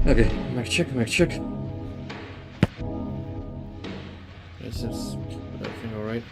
Okay, mic check, mic check. It seems everything alright.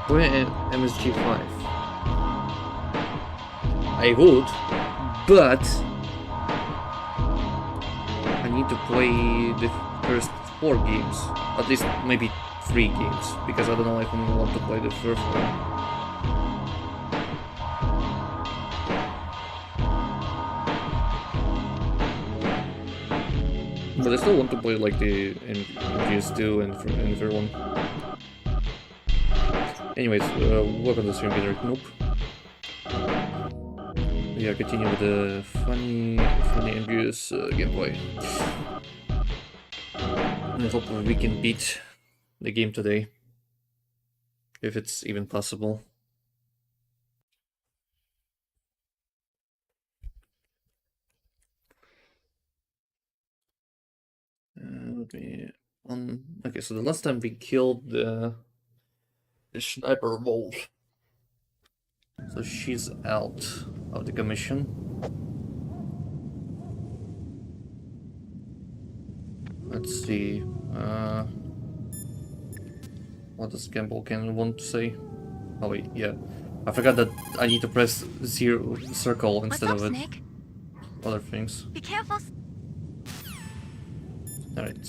We're in MSG5. I would, but I need to play the first 4 games. At least maybe 3 games, because I don't know if I'm allowed to play the first one. But I still want to play like the MGS2 and the third one. Anyways, welcome to stream, Peter. Nope. Yeah, continue with the funny MGS gameplay. And I hope we can beat the game today, if it's even possible. Okay, so the last time we killed the sniper wolf, so she's out of the commission. Let's see. What does Campbell can want to say? Oh wait, yeah. I forgot that I need to press circle instead of it. Snake? Other things. Be careful. Alright.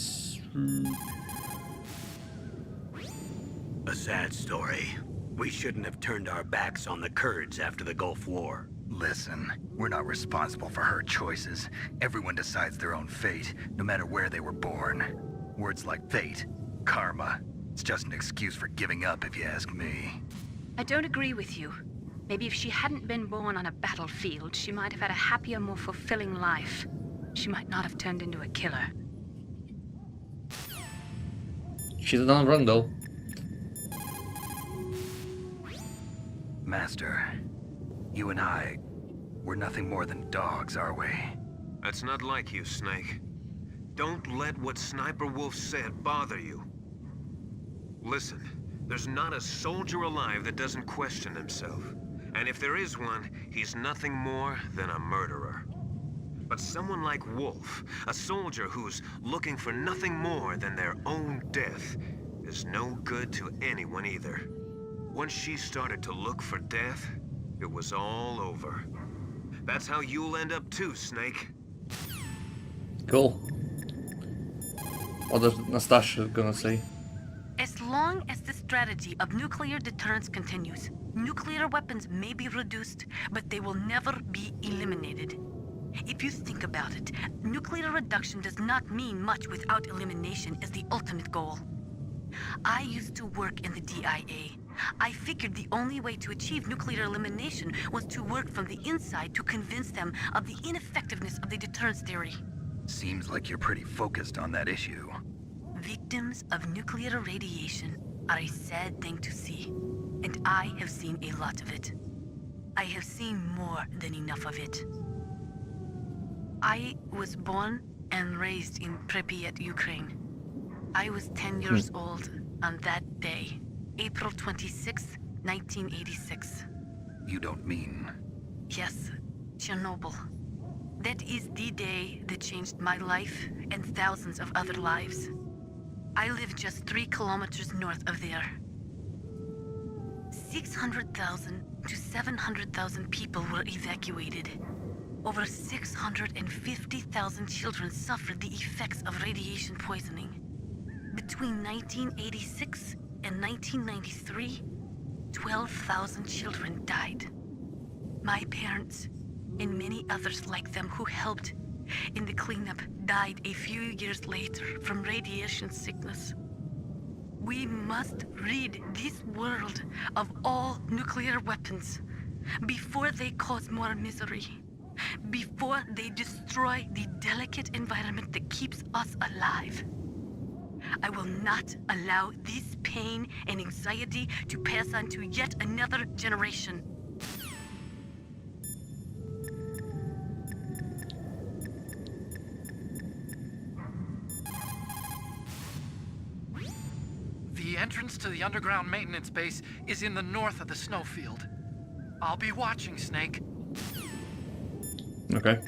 A sad story. We shouldn't have turned our backs on the Kurds after the Gulf War. Listen, we're not responsible for her choices. Everyone decides their own fate, no matter where they were born. Words like fate, karma, it's just an excuse for giving up if you ask me. I don't agree with you. Maybe if she hadn't been born on a battlefield, she might have had a happier, more fulfilling life. She might not have turned into a killer. She's on run though. Master, you and I, we're nothing more than dogs, are we? That's not like you, Snake. Don't let what Sniper Wolf said bother you. Listen, there's not a soldier alive that doesn't question himself. And if there is one, he's nothing more than a murderer. But someone like Wolf, a soldier who's looking for nothing more than their own death, is no good to anyone either. Once she started to look for death, it was all over. That's how you'll end up too, Snake. Cool. What does Nastasha gonna say? As long as the strategy of nuclear deterrence continues, nuclear weapons may be reduced, but they will never be eliminated. If you think about it, nuclear reduction does not mean much without elimination as the ultimate goal. I used to work in the DIA. I figured the only way to achieve nuclear elimination was to work from the inside to convince them of the ineffectiveness of the deterrence theory. Seems like you're pretty focused on that issue. Victims of nuclear radiation are a sad thing to see, and I have seen a lot of it. I have seen more than enough of it. I was born and raised in Pripyat, Ukraine. I was 10 years old on that day, April 26, 1986. You don't mean... Yes, Chernobyl. That is the day that changed my life and thousands of other lives. I live just 3 kilometers north of there. 600,000 to 700,000 people were evacuated. Over 650,000 children suffered the effects of radiation poisoning. Between 1986 and 1993, 12,000 children died. My parents, and many others like them who helped in the cleanup, died a few years later from radiation sickness. We must rid this world of all nuclear weapons before they cause more misery, before they destroy the delicate environment that keeps us alive. I will not allow this pain and anxiety to pass on to yet another generation. The entrance to the underground maintenance base is in the north of the snowfield. I'll be watching, Snake. Okay.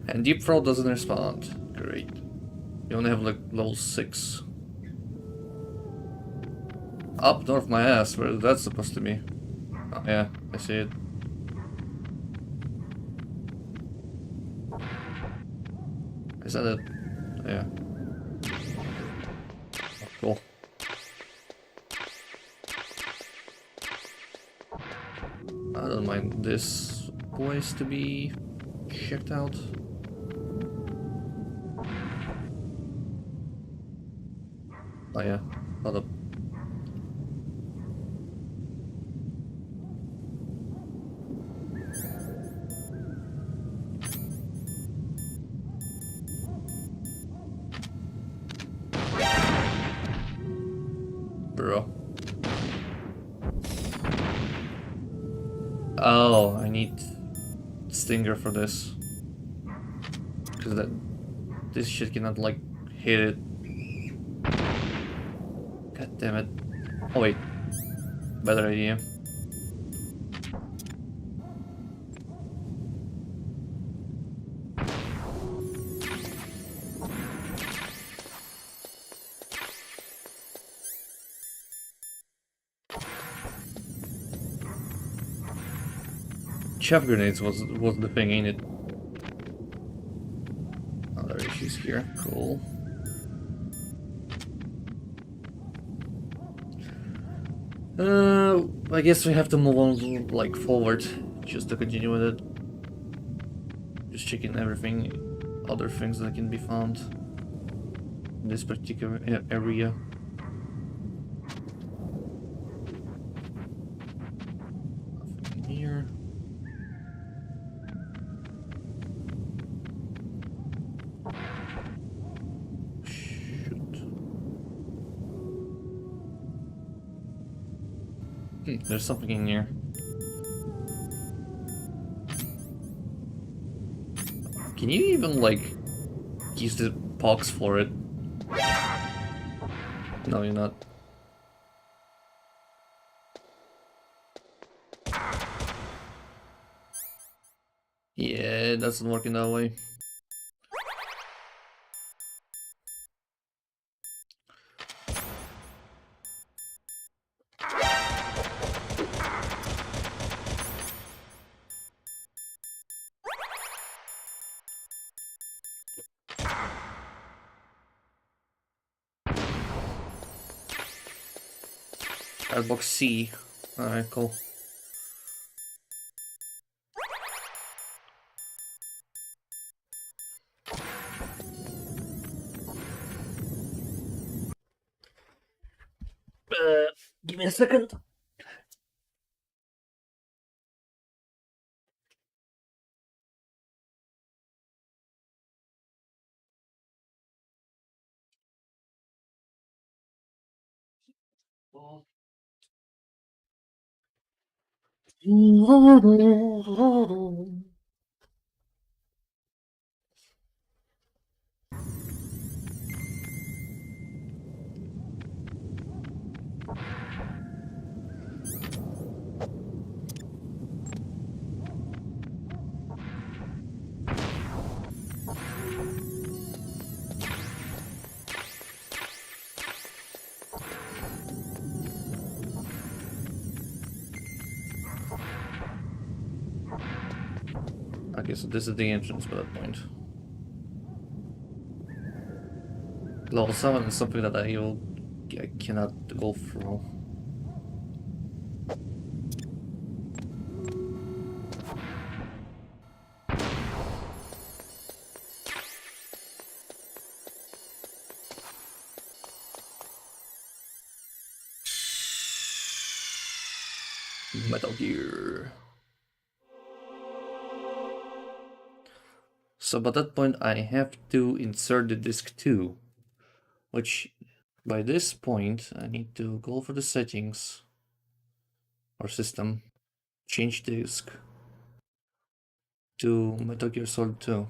And Deep Throat doesn't respond. Great. You only have like level 6. Up north my ass, where that's supposed to be. Oh yeah, I see it. Is that it? Yeah. Oh, cool. I don't mind this place to be checked out. Oh yeah, hold up. Bro. Oh, I need Stinger for this. Because this shit cannot like hit it. God damn it. Oh wait. Better idea. Chaff grenades was the thing, ain't it? Oh, there she's here. Cool. I guess we have to move on, like, forward, just to continue with it. Just checking everything, other things that can be found in this particular area. Nothing here. There's something in here. Can you even, like, use the box for it? No, you're not. Yeah, it doesn't work in that way. Box C. Alright, cool. Give me a second. Okay, so this is the entrance by that point. Level 7 is something that I cannot go through. Metal Gear. So by that point I have to insert the disc 2, which by this point I need to go for the settings or system, change disk to Metal Gear Solid 2.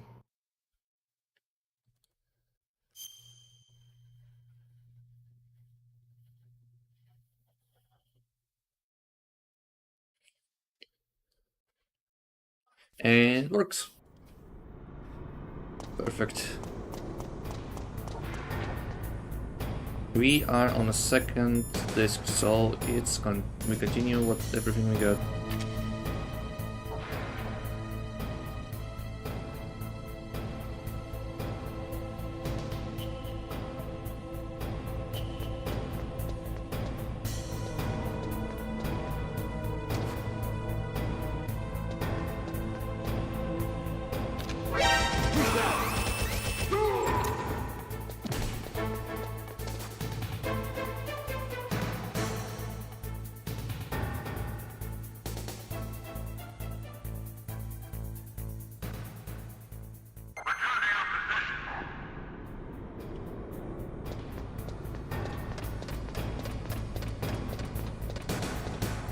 And it works. Perfect. We are on a second disc, so we continue with everything we got.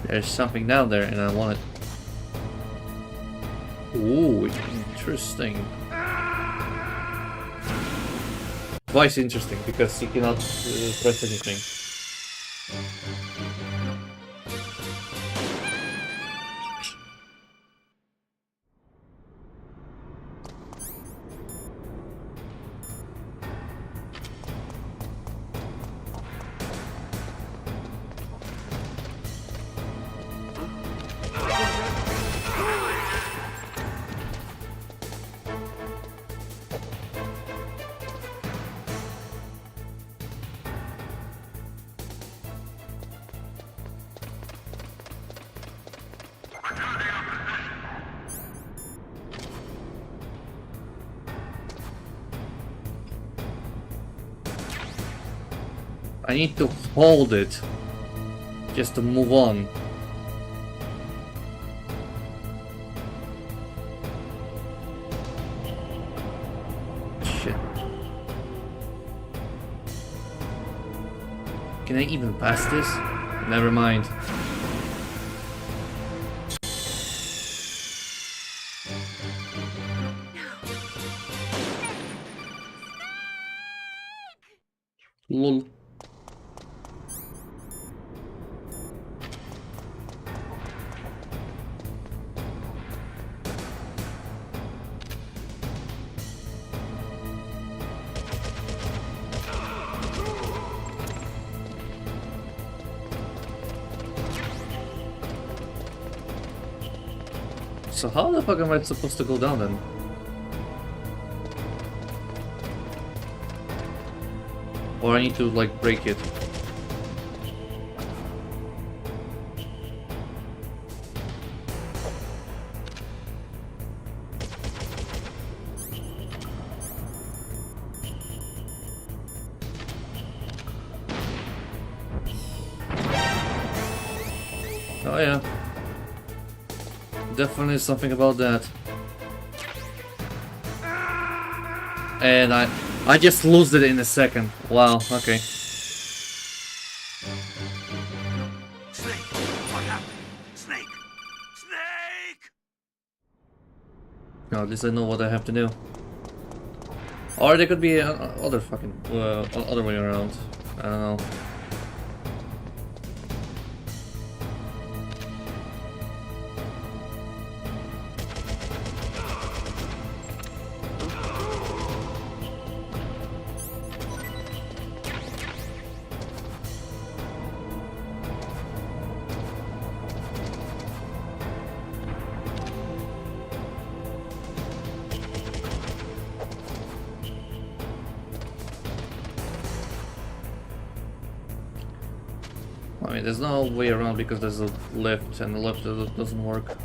There's something down there and I want it. Ooh, interesting. Why is it interesting? Because you cannot press anything. I need to hold it just to move on. Shit. Can I even pass this? Never mind. Lol. So how the fuck am I supposed to go down then? Or I need to like break it. Oh yeah. Definitely something about that. And I just lost it in a second. Wow, okay. Snake! What happened? Snake! Snake! No, at least I know what I have to do. Or there could be other fucking other way around. I don't know. I mean, there's no way around because there's a lift, and the lift doesn't work.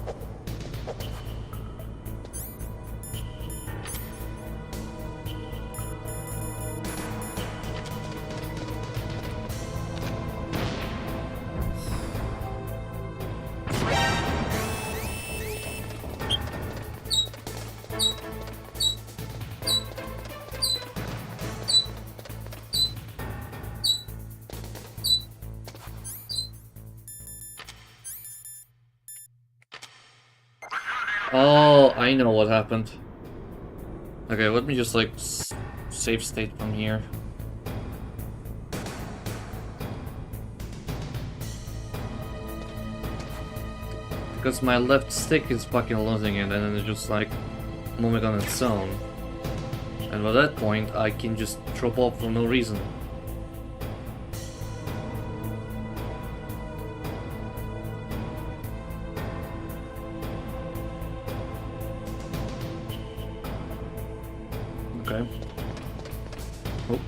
Oh, I know what happened. Okay, let me just like save state from here. Because my left stick is fucking losing it and then it's just like moving on its own. And by that point, I can just drop off for no reason. Okay. Oh.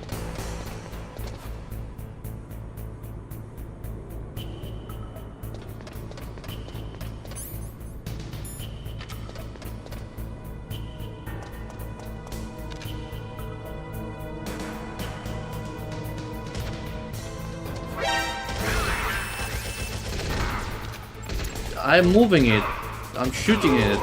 I'm moving it. I'm shooting it.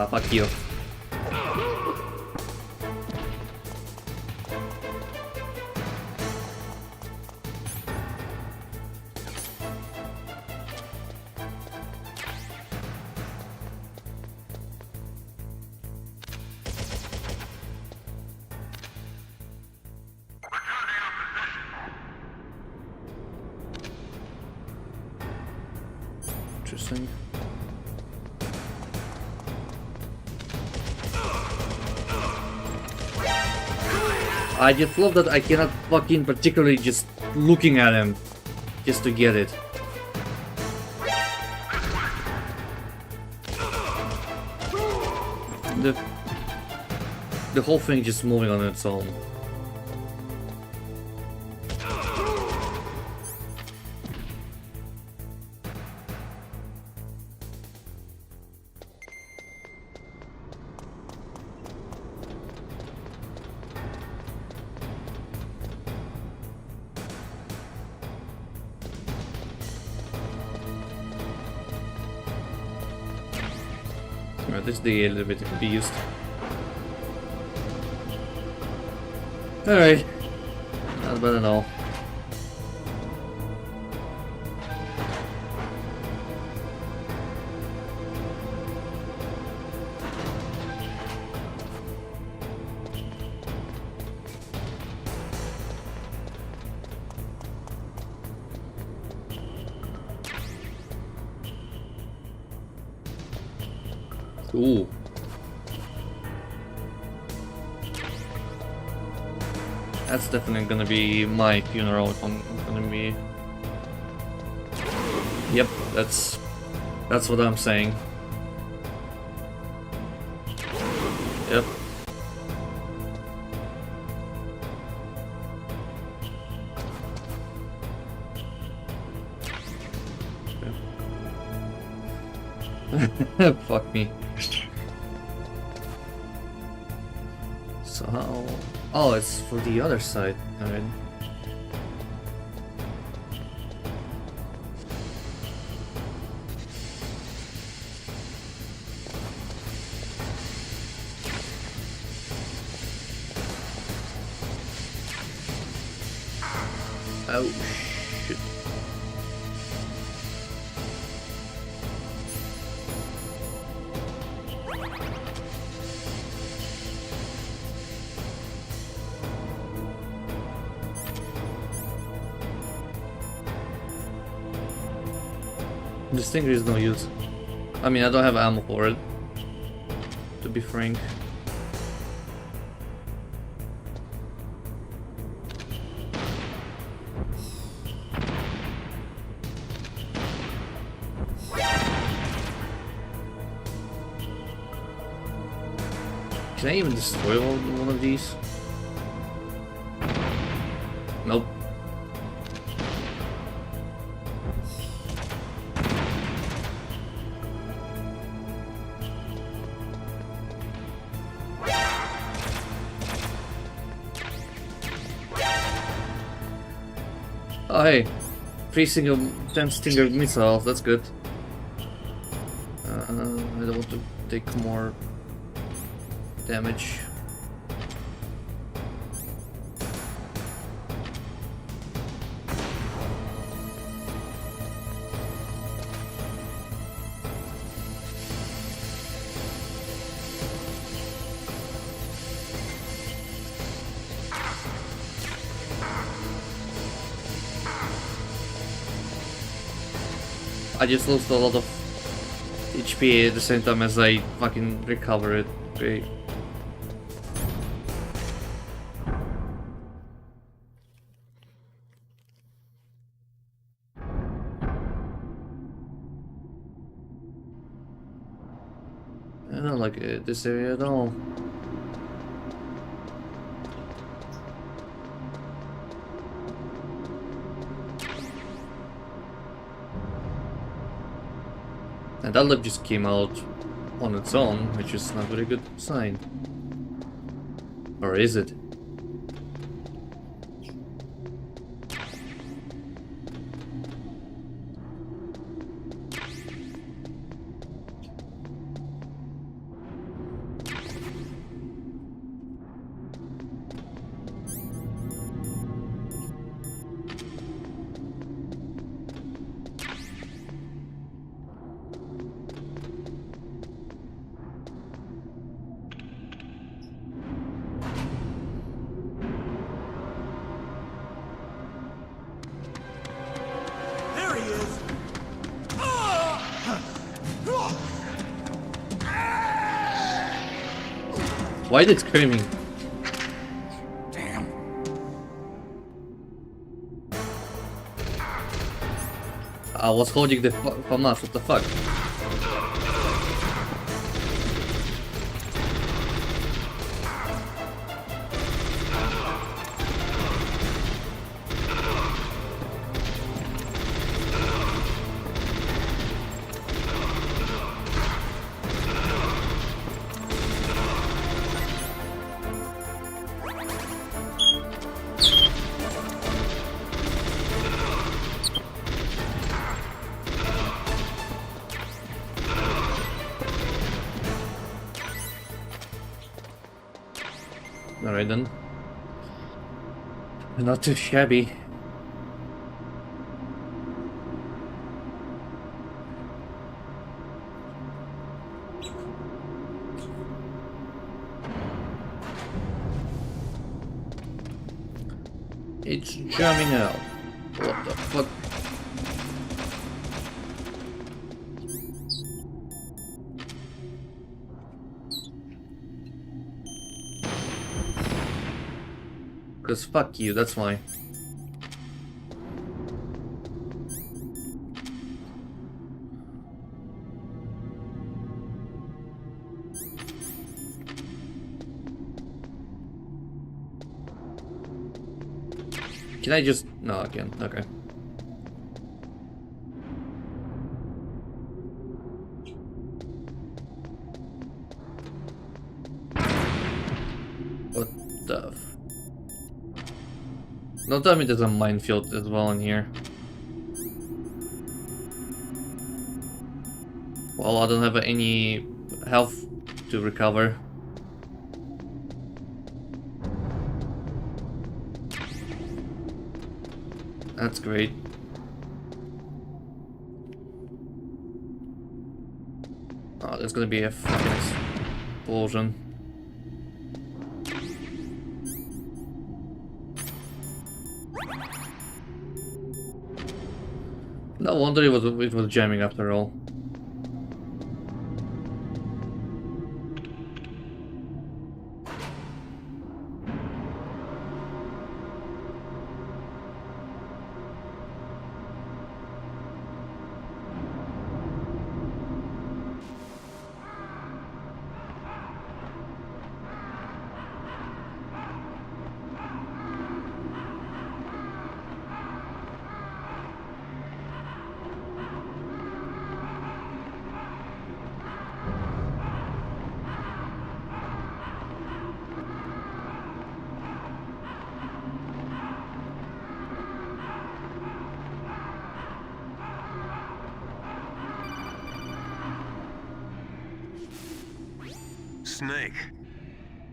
Fuck you. Interesting. I just love that I cannot fucking particularly just looking at him just to get it. The whole thing just moving on its own. This is the elevator could be used. Alright. That's better now. Ooh. That's definitely gonna be my funeral if I'm gonna be... Yep, that's what I'm saying. Yep. Fuck me. So how... Oh, it's for the other side. Alright. Oh, shit. The Stinger is no use. I mean, I don't have ammo for it, to be frank. Can I even destroy one of these? Nope. Oh hey, 10 Stinger missiles, that's good. I don't want to take more damage. I just lost a lot of HP at the same time as I fucking recover it. Great. I don't like this area at all. And that lip just came out on its own, which is not a very good sign. Or is it? Why is it screaming? Damn. I was holding the FAMAS, what the fuck? Alright then. Not too shabby. It's jamming out. What the fuck? Cause fuck you, that's why. Can I just... No, I can. Okay. What the... Don't tell me there's a minefield as well in here. Well, I don't have any health to recover. That's great. Oh, there's gonna be a fucking explosion. No wonder it was jamming after all. Snake,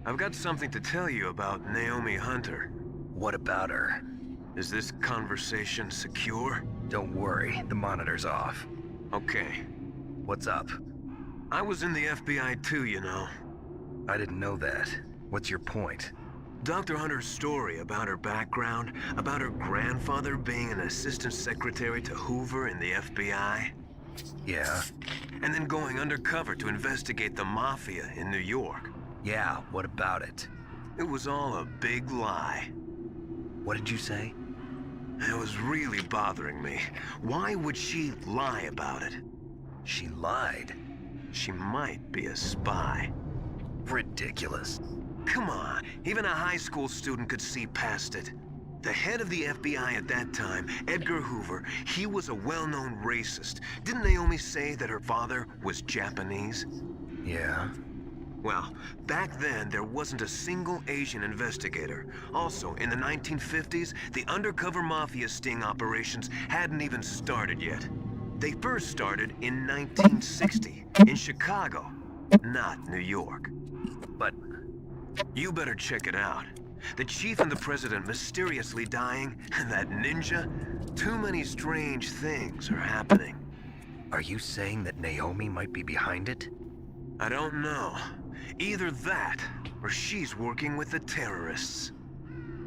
I've got something to tell you about Naomi Hunter. What about her? Is this conversation secure? Don't worry, the monitor's off. Okay. What's up? I was in the FBI too, you know. I didn't know that. What's your point? Dr. Hunter's story about her background, about her grandfather being an assistant secretary to Hoover in the FBI. Yeah? And then going undercover to investigate the Mafia in New York. Yeah, what about it? It was all a big lie. What did you say? It was really bothering me. Why would she lie about it? She lied. She might be a spy. Ridiculous. Come on, even a high school student could see past it. The head of the FBI at that time, Edgar Hoover, he was a well-known racist. Didn't Naomi say that her father was Japanese? Yeah? Well, back then, there wasn't a single Asian investigator. Also, in the 1950s, the undercover mafia sting operations hadn't even started yet. They first started in 1960, in Chicago, not New York. But you better check it out. The chief and the president mysteriously dying, and that ninja? Too many strange things are happening. are you saying that Naomi might be behind it? I don't know. Either that, or she's working with the terrorists.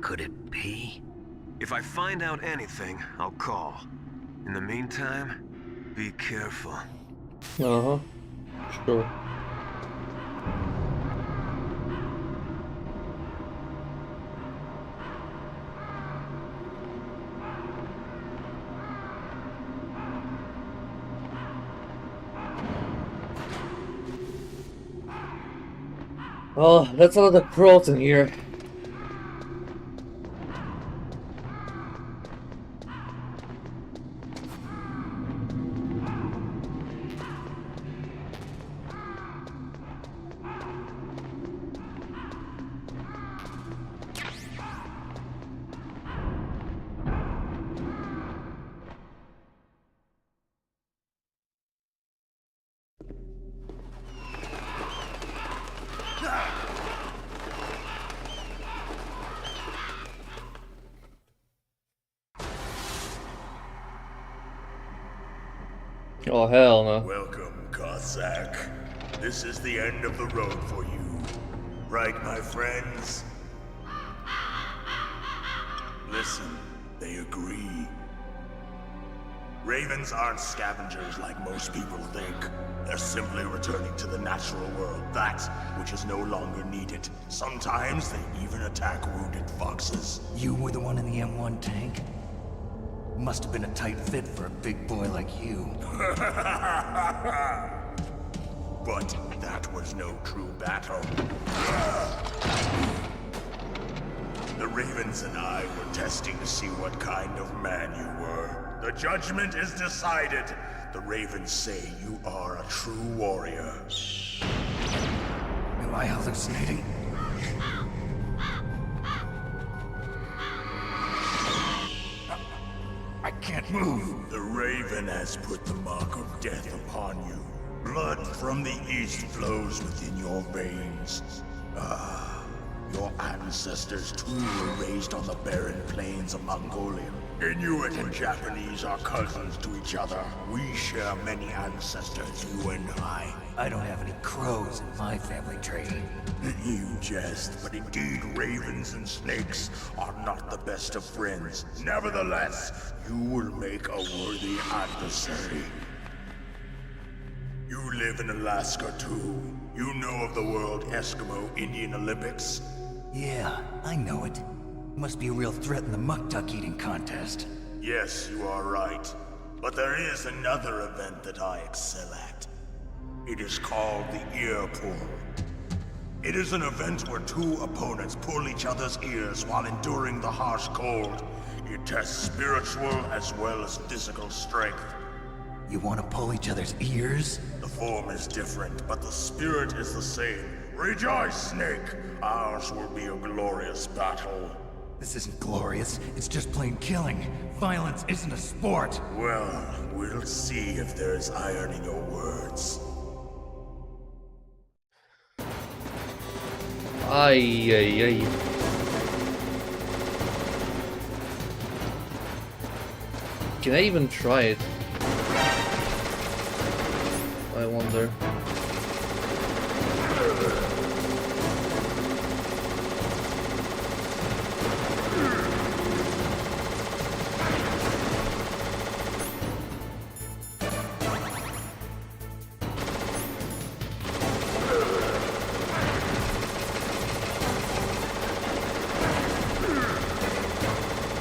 Could it be? If I find out anything, I'll call. In the meantime, be careful. Uh-huh. Sure. Oh, that's a lot of pros in here. Oh, hell no. Welcome, Cossack. This is the end of the road for you. Right, my friends? Listen, they agree. Ravens aren't scavengers like most people think. They're simply returning to the natural world, that which is no longer needed. Sometimes they even attack wounded foxes. You were the one in the M1 tank? Must have been a tight fit for a big boy like you. But that was no true battle. The Ravens and I were testing to see what kind of man you were. The judgment is decided. The Ravens say you are a true warrior. Am I hallucinating? I can't move. The Raven has put the mark of death upon you. Blood from the east flows within your veins. Ah, your ancestors too were raised on the barren plains of Mongolia. Inuit and Japanese are cousins to each other. We share many ancestors, you and I. I don't have any crows in my family tree. You jest, but indeed ravens and snakes are not the best of friends. Nevertheless, you will make a worthy adversary. You live in Alaska too. You know of the World Eskimo Indian Olympics? Yeah, I know it. Must be a real threat in the muck-duck eating contest. Yes, you are right. But there is another event that I excel at. It is called the ear pull. It is an event where two opponents pull each other's ears while enduring the harsh cold. It tests spiritual as well as physical strength. You want to pull each other's ears? The form is different, but the spirit is the same. Rejoice, Snake! Ours will be a glorious battle. This isn't glorious. It's just plain killing. Violence isn't a sport. Well, we'll see if there's iron in your words. Ay, ay, ay. Can I even try it? I wonder.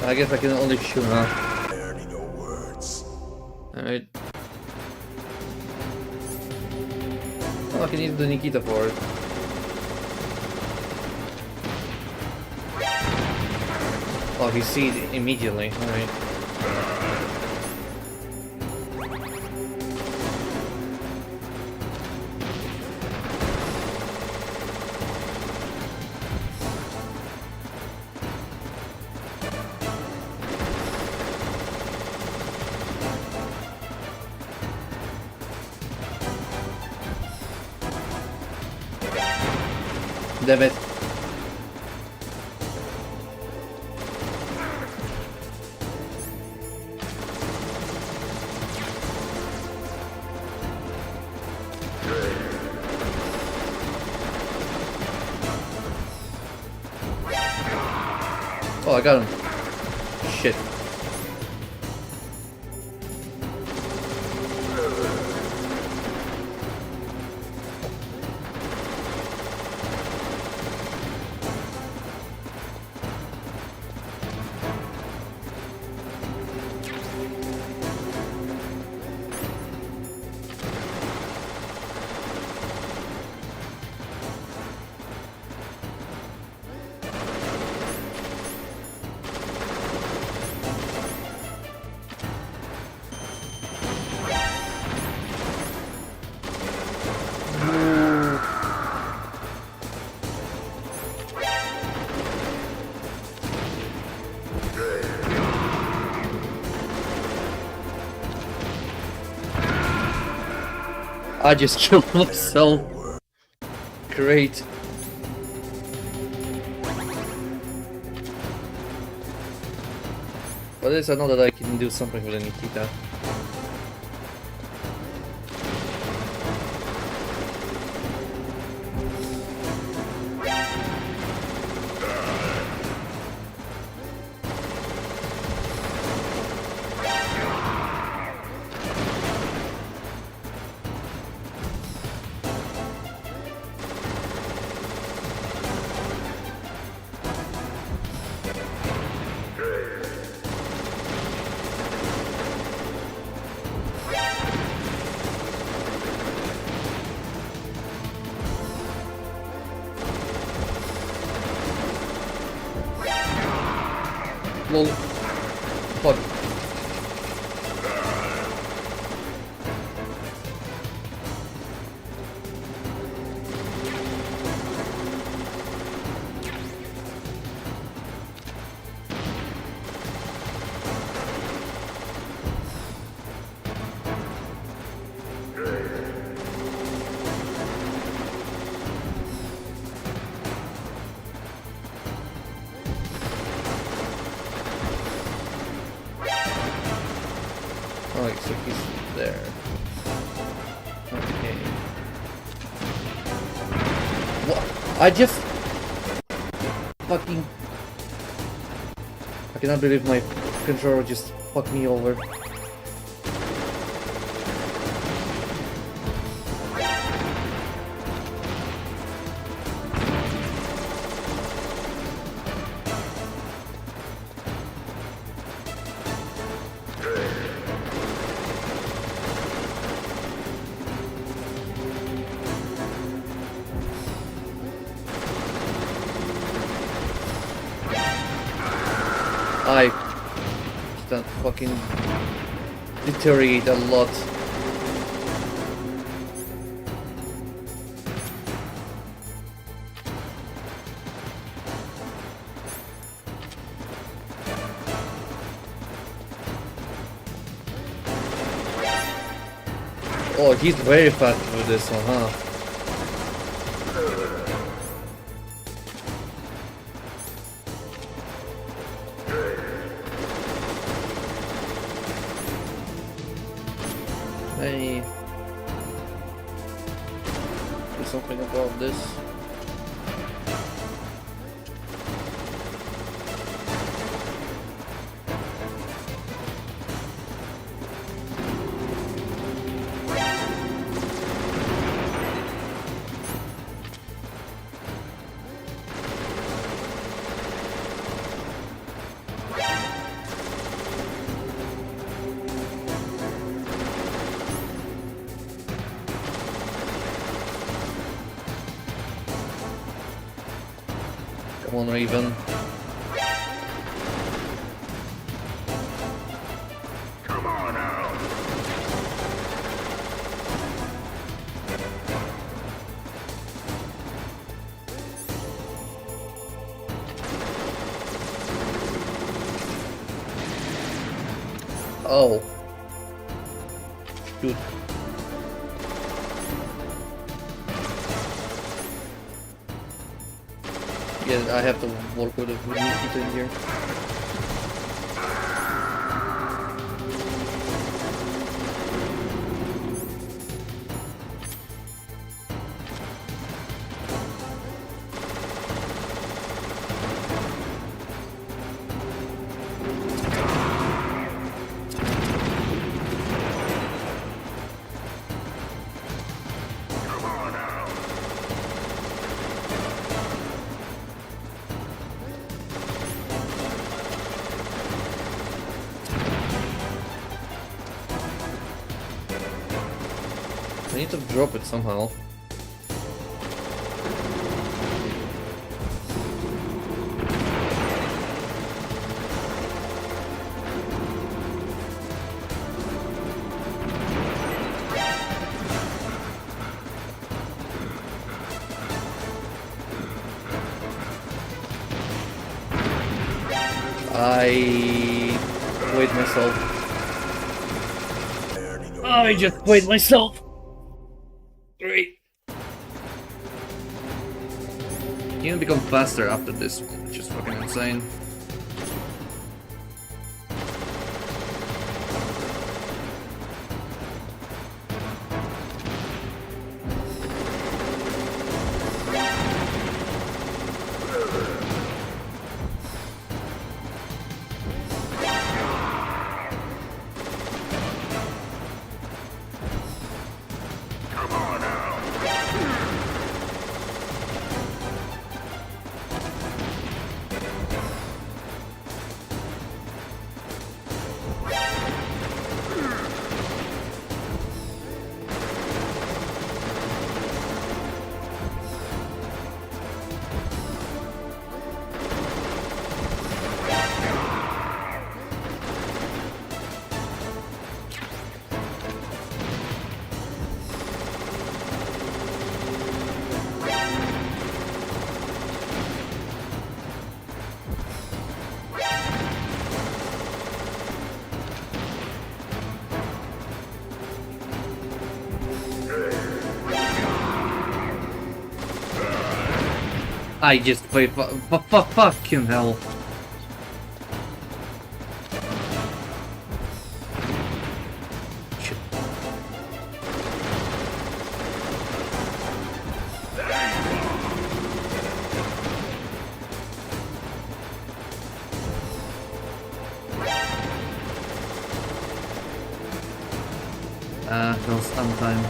I guess I can only shoot, huh? Learning your words. Alright. Oh, I can use the Nikita for it. Oh, he sees it immediately. Alright. Damn it. Oh, I got him. Shit. I just killed myself. Great. But at least I know that I can do something with the Nikita. Lol. Fuck. Oh, so he's there. Okay. What? I just fucking. I cannot believe my controller just fucked me over. I that fucking deteriorate a lot. Oh, he's very fast with this one, huh? Hey, do something about this. Come on, Raven. Come on out. Oh. Shoot. Yeah, I have to work with it in here. I need to drop it somehow. I wait myself. I just played myself. Great. You can become faster after this one, which is fucking insane. I just played fucking hell. No stun time.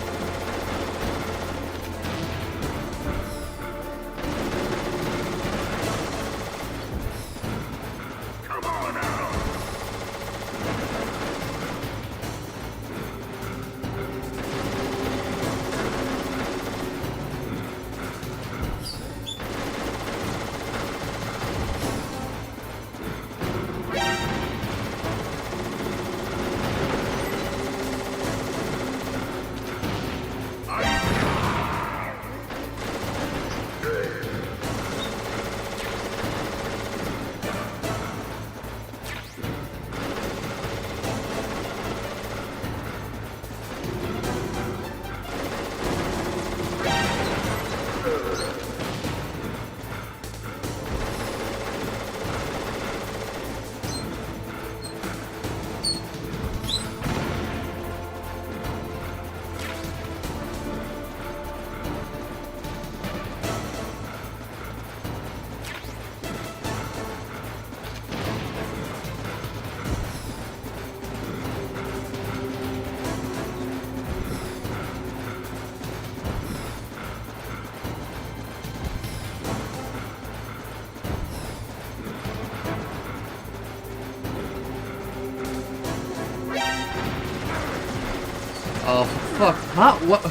Oh, fuck. Huh? What?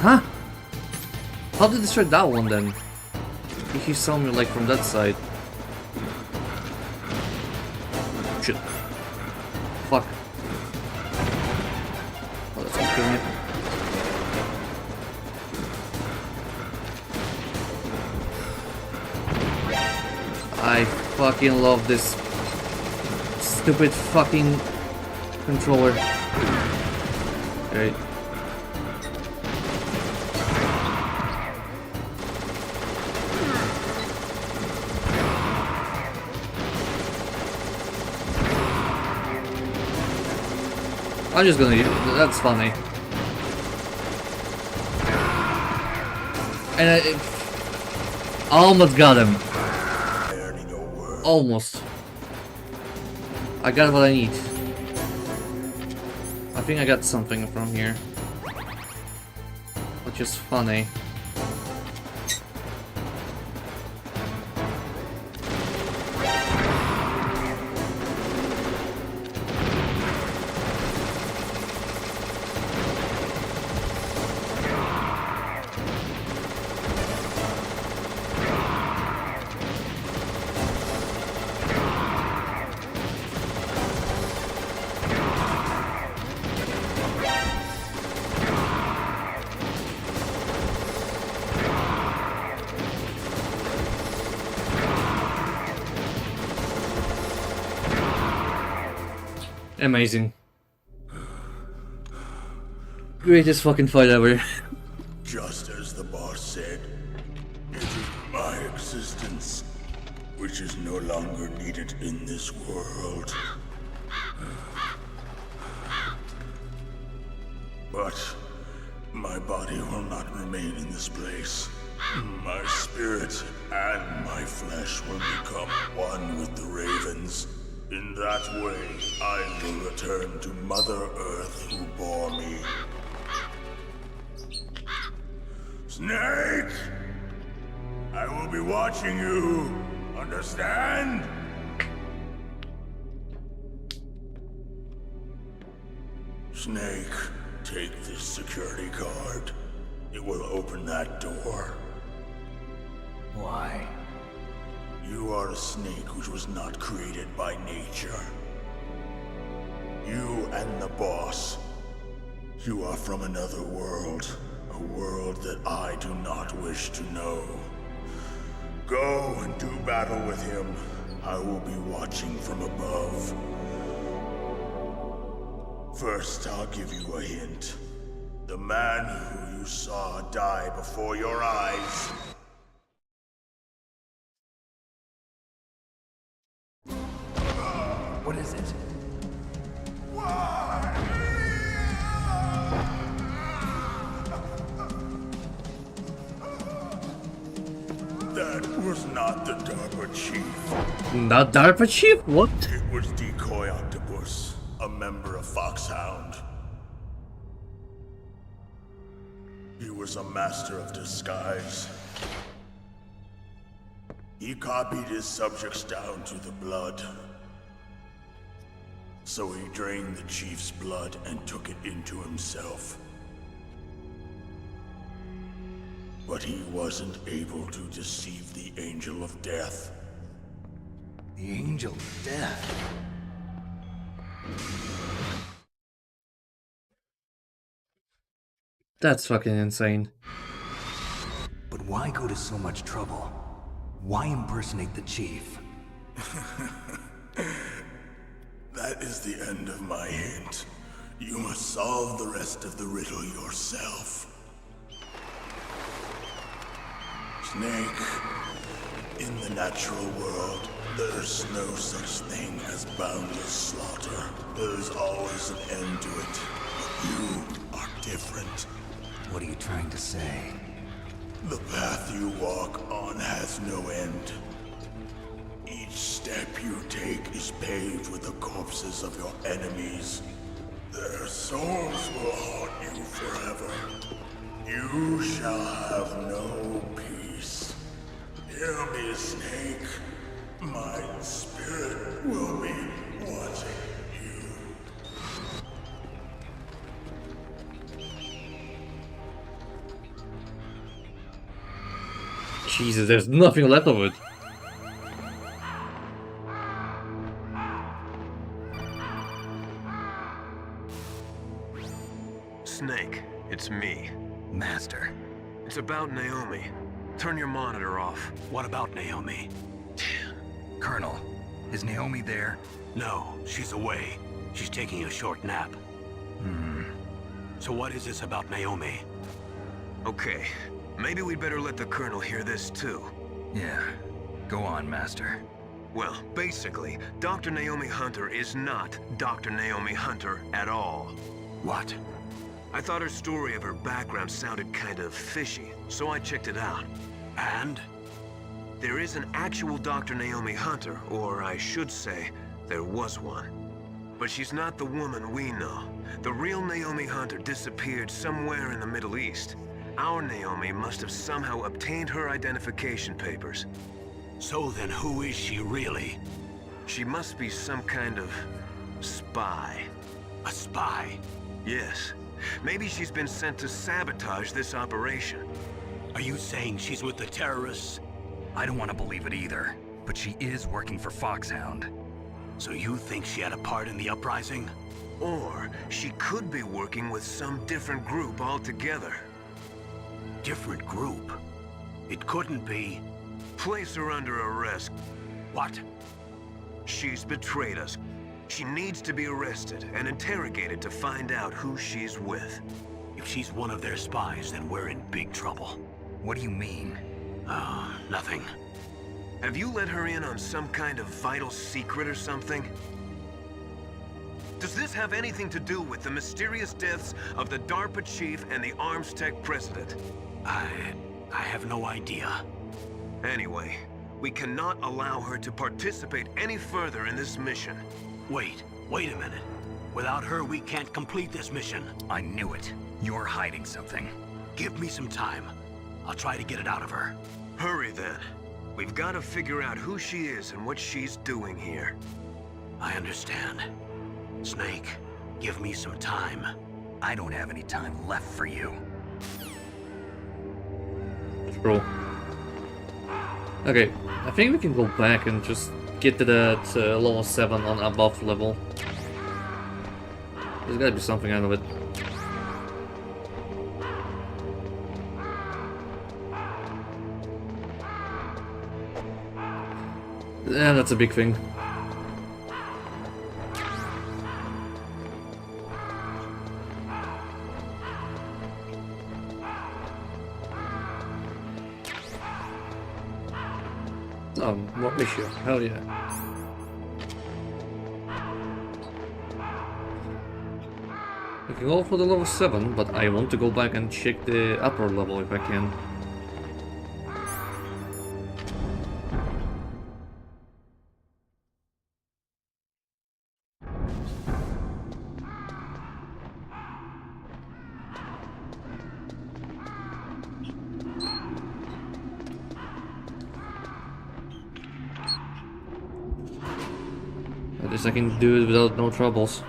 Huh? How did I destroy that one then? He saw me like from that side. Shit. Fuck. Oh, that's gonna kill me. I fucking love this stupid fucking controller. Great. I'm just gonna use that's funny. And I almost got him. Almost. I got what I need. I think I got something from here. Which is funny. Amazing. Greatest fucking fight ever. Just as the boss said, it is my existence which is no longer needed in this world. But my body will not remain in this place. My spirit and my flesh will become one with the ravens. In that way, I will return to Mother Earth who bore me. Snake! I will be watching you. Understand? Snake, take this security card. It will open that door. Why? You are a snake which was not created by nature. You and the boss. You are from another world. A world that I do not wish to know. Go and do battle with him. I will be watching from above. First, I'll give you a hint. The man who you saw die before your eyes. What is it? That was not the DARPA chief. Not DARPA chief? What? It was Decoy Octopus, a member of Foxhound. He was a master of disguise. He copied his subjects down to the blood. So he drained the chief's blood and took it into himself. But he wasn't able to deceive the Angel of Death. The Angel of Death. That's fucking insane. But why go to so much trouble? Why impersonate the chief? That is the end of my hint. You must solve the rest of the riddle yourself. Snake, in the natural world, there's no such thing as boundless slaughter. There's always an end to it. But you are different. What are you trying to say? The path you walk on has no end. Each step you take is paved with the corpses of your enemies. Their souls will haunt you forever. You shall have no peace. Hear me, Snake. My spirit will be watching you. Jesus, there's nothing left of it. Snake, it's me. Master. It's about Naomi. Turn your monitor off. What about Naomi? Colonel, is Naomi there? No, she's away. She's taking a short nap. So what is this about Naomi? Okay, maybe we'd better let the Colonel hear this too. Yeah. Go on, Master. Well, basically, Dr. Naomi Hunter is not Dr. Naomi Hunter at all. What? I thought her story of her background sounded kind of fishy, so I checked it out. And? There is an actual Dr. Naomi Hunter, or I should say, there was one. But she's not the woman we know. The real Naomi Hunter disappeared somewhere in the Middle East. Our Naomi must have somehow obtained her identification papers. So then who is she really? She must be some kind of spy. A spy? Yes. Maybe she's been sent to sabotage this operation. Are you saying she's with the terrorists? I don't want to believe it either, but she is working for Foxhound. So you think she had a part in the uprising? Or she could be working with some different group altogether. Different group? It couldn't be... Place her under arrest. What? She's betrayed us. She needs to be arrested and interrogated to find out who she's with. If she's one of their spies, then we're in big trouble. What do you mean? Nothing. Have you let her in on some kind of vital secret or something? Does this have anything to do with the mysterious deaths of the DARPA chief and the Arms Tech president? I have no idea. Anyway, we cannot allow her to participate any further in this mission. Wait a minute. Without her, we can't complete this mission. I knew it. You're hiding something. Give me some time. I'll try to get it out of her. Hurry then. We've got to figure out who she is and what she's doing here. I understand. Snake, give me some time. I don't have any time left for you. True. Okay, I think we can go back and just get to that level 7 on above level. There's gotta be something out of it. Yeah, that's a big thing. Oh, more issue. Hell yeah. We can go for the level 7, but I want to go back and check the upper level if I can. At least I can do it without no troubles.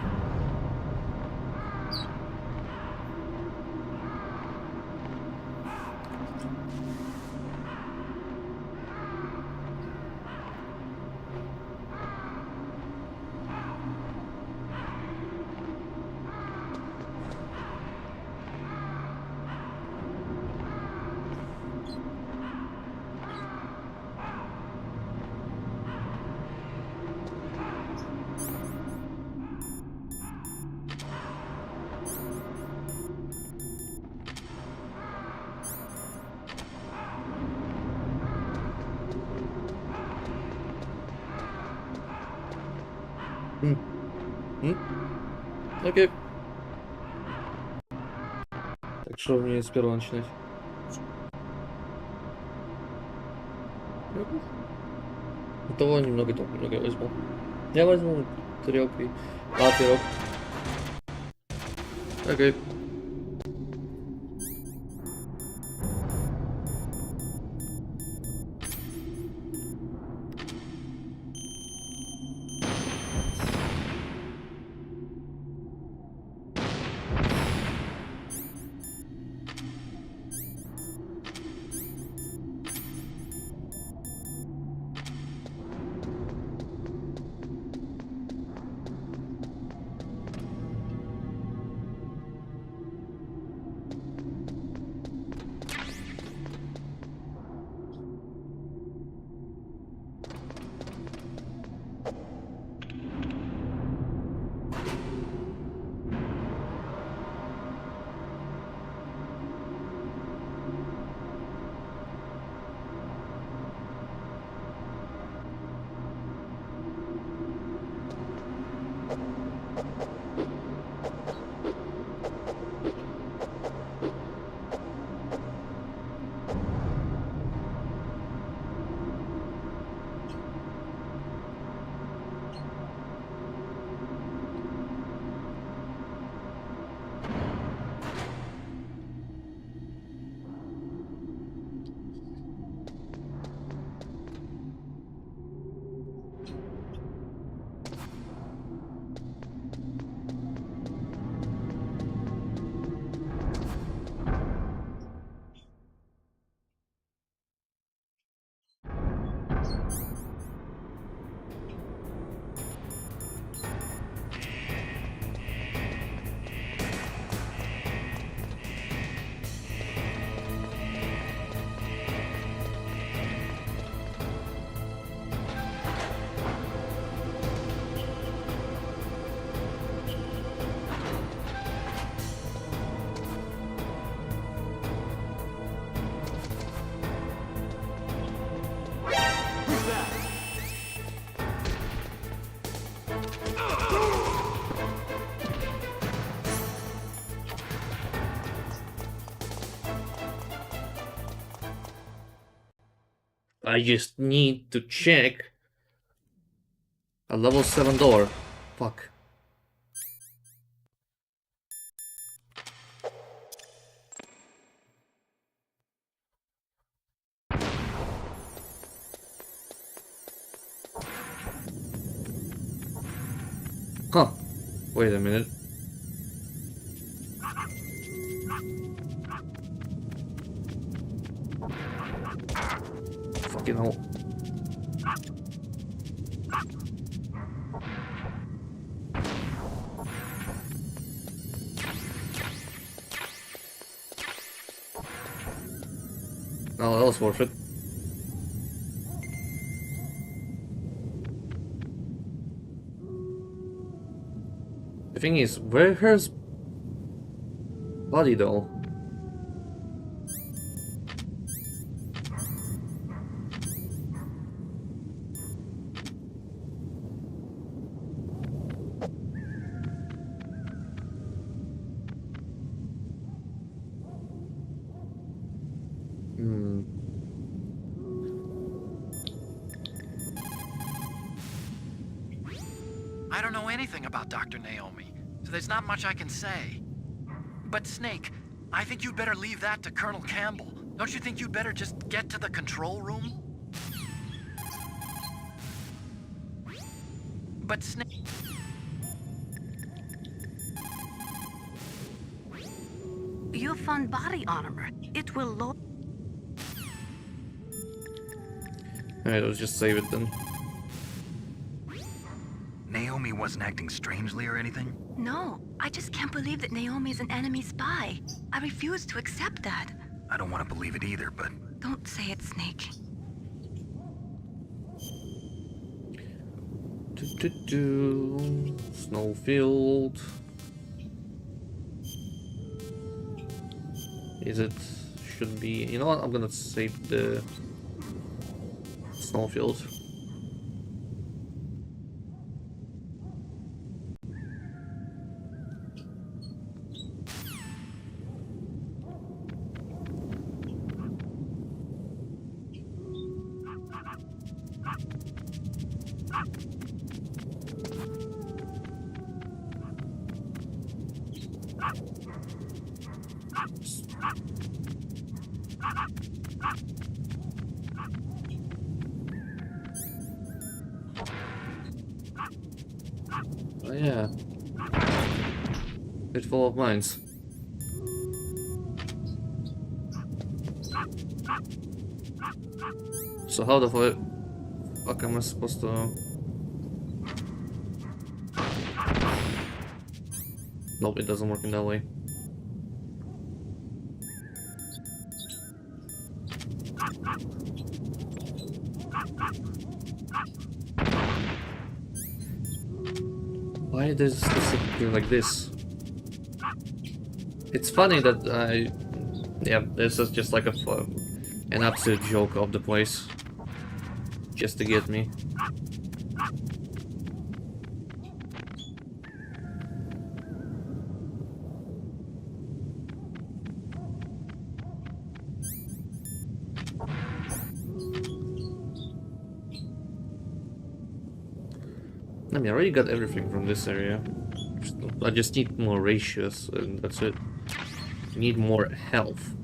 Окей. Так что мне с первого начинать? Того немного я возьму. Я возьму трёп и... пирог. Окей. I just need to check a level 7 door. Fuck. Huh. Wait a minute. Fucking hell. Oh, that was worth it. The thing is, where's her body though? I don't know anything about Dr. Naomi, so there's not much I can say. But Snake, I think you'd better leave that to Colonel Campbell. Don't you think you'd better just get to the control room? But Snake... You found body armor. It will load. Alright, let's just save it then. Naomi wasn't acting strangely or anything? No, I just can't believe that Naomi's an enemy spy. I refuse to accept that. I don't want to believe it either, but Don't say it, Snake. Snowfield. Is it? Should be. You know what? I'm gonna save the Snowfield. Oh yeah. Bit full of mines. So how the fuck am I supposed to... Nope, it doesn't work in that way. Why does this appear like this? It's funny that yeah, this is just like an absolute joke of the place, just to get me. I mean, I already got everything from this area. I just need more ratios, and that's it. I need more health.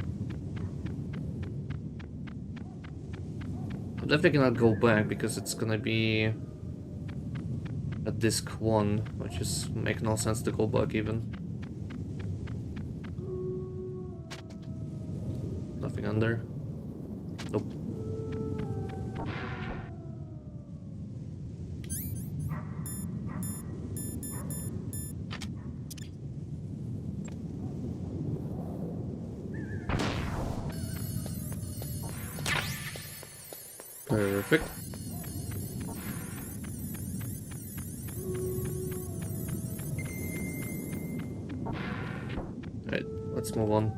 I'm definitely gonna go back because it's gonna be a disc 1, which is make no sense to go back even. Nothing under. Nope. Perfect. Alright, let's move on.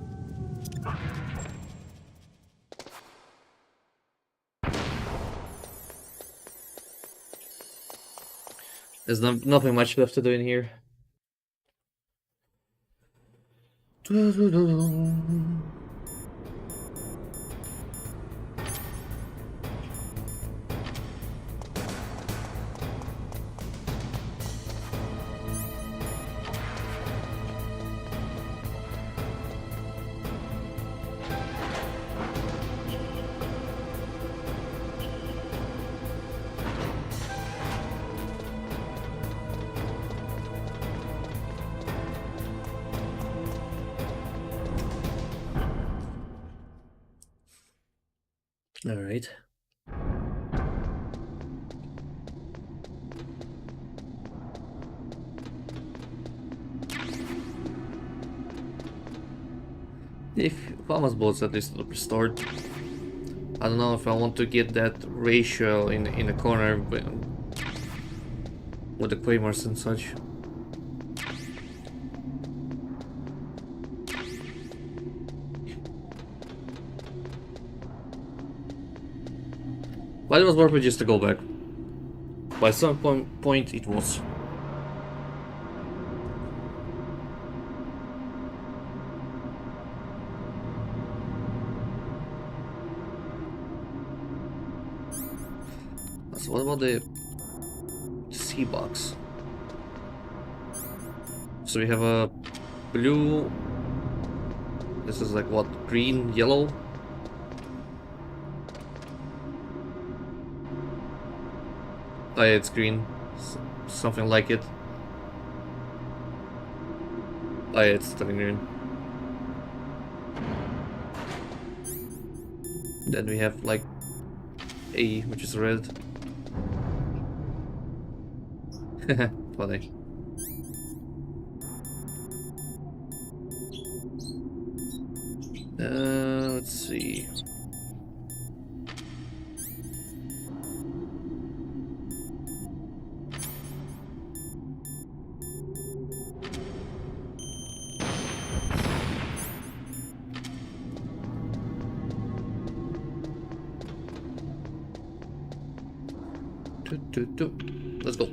There's nothing much left to do in here. All right. If Farmer's Boat's at least restored, I don't know if I want to get that ratio in the corner with the claymores and such. But it was worth it just to go back. By some point it was. So what about the sea box? So we have a blue. This is like what, green, yellow? Oh yeah, it's green. something like it. Oh, yeah, it's turning green. Then we have like A, which is red. Funny. Let's see. Let's go.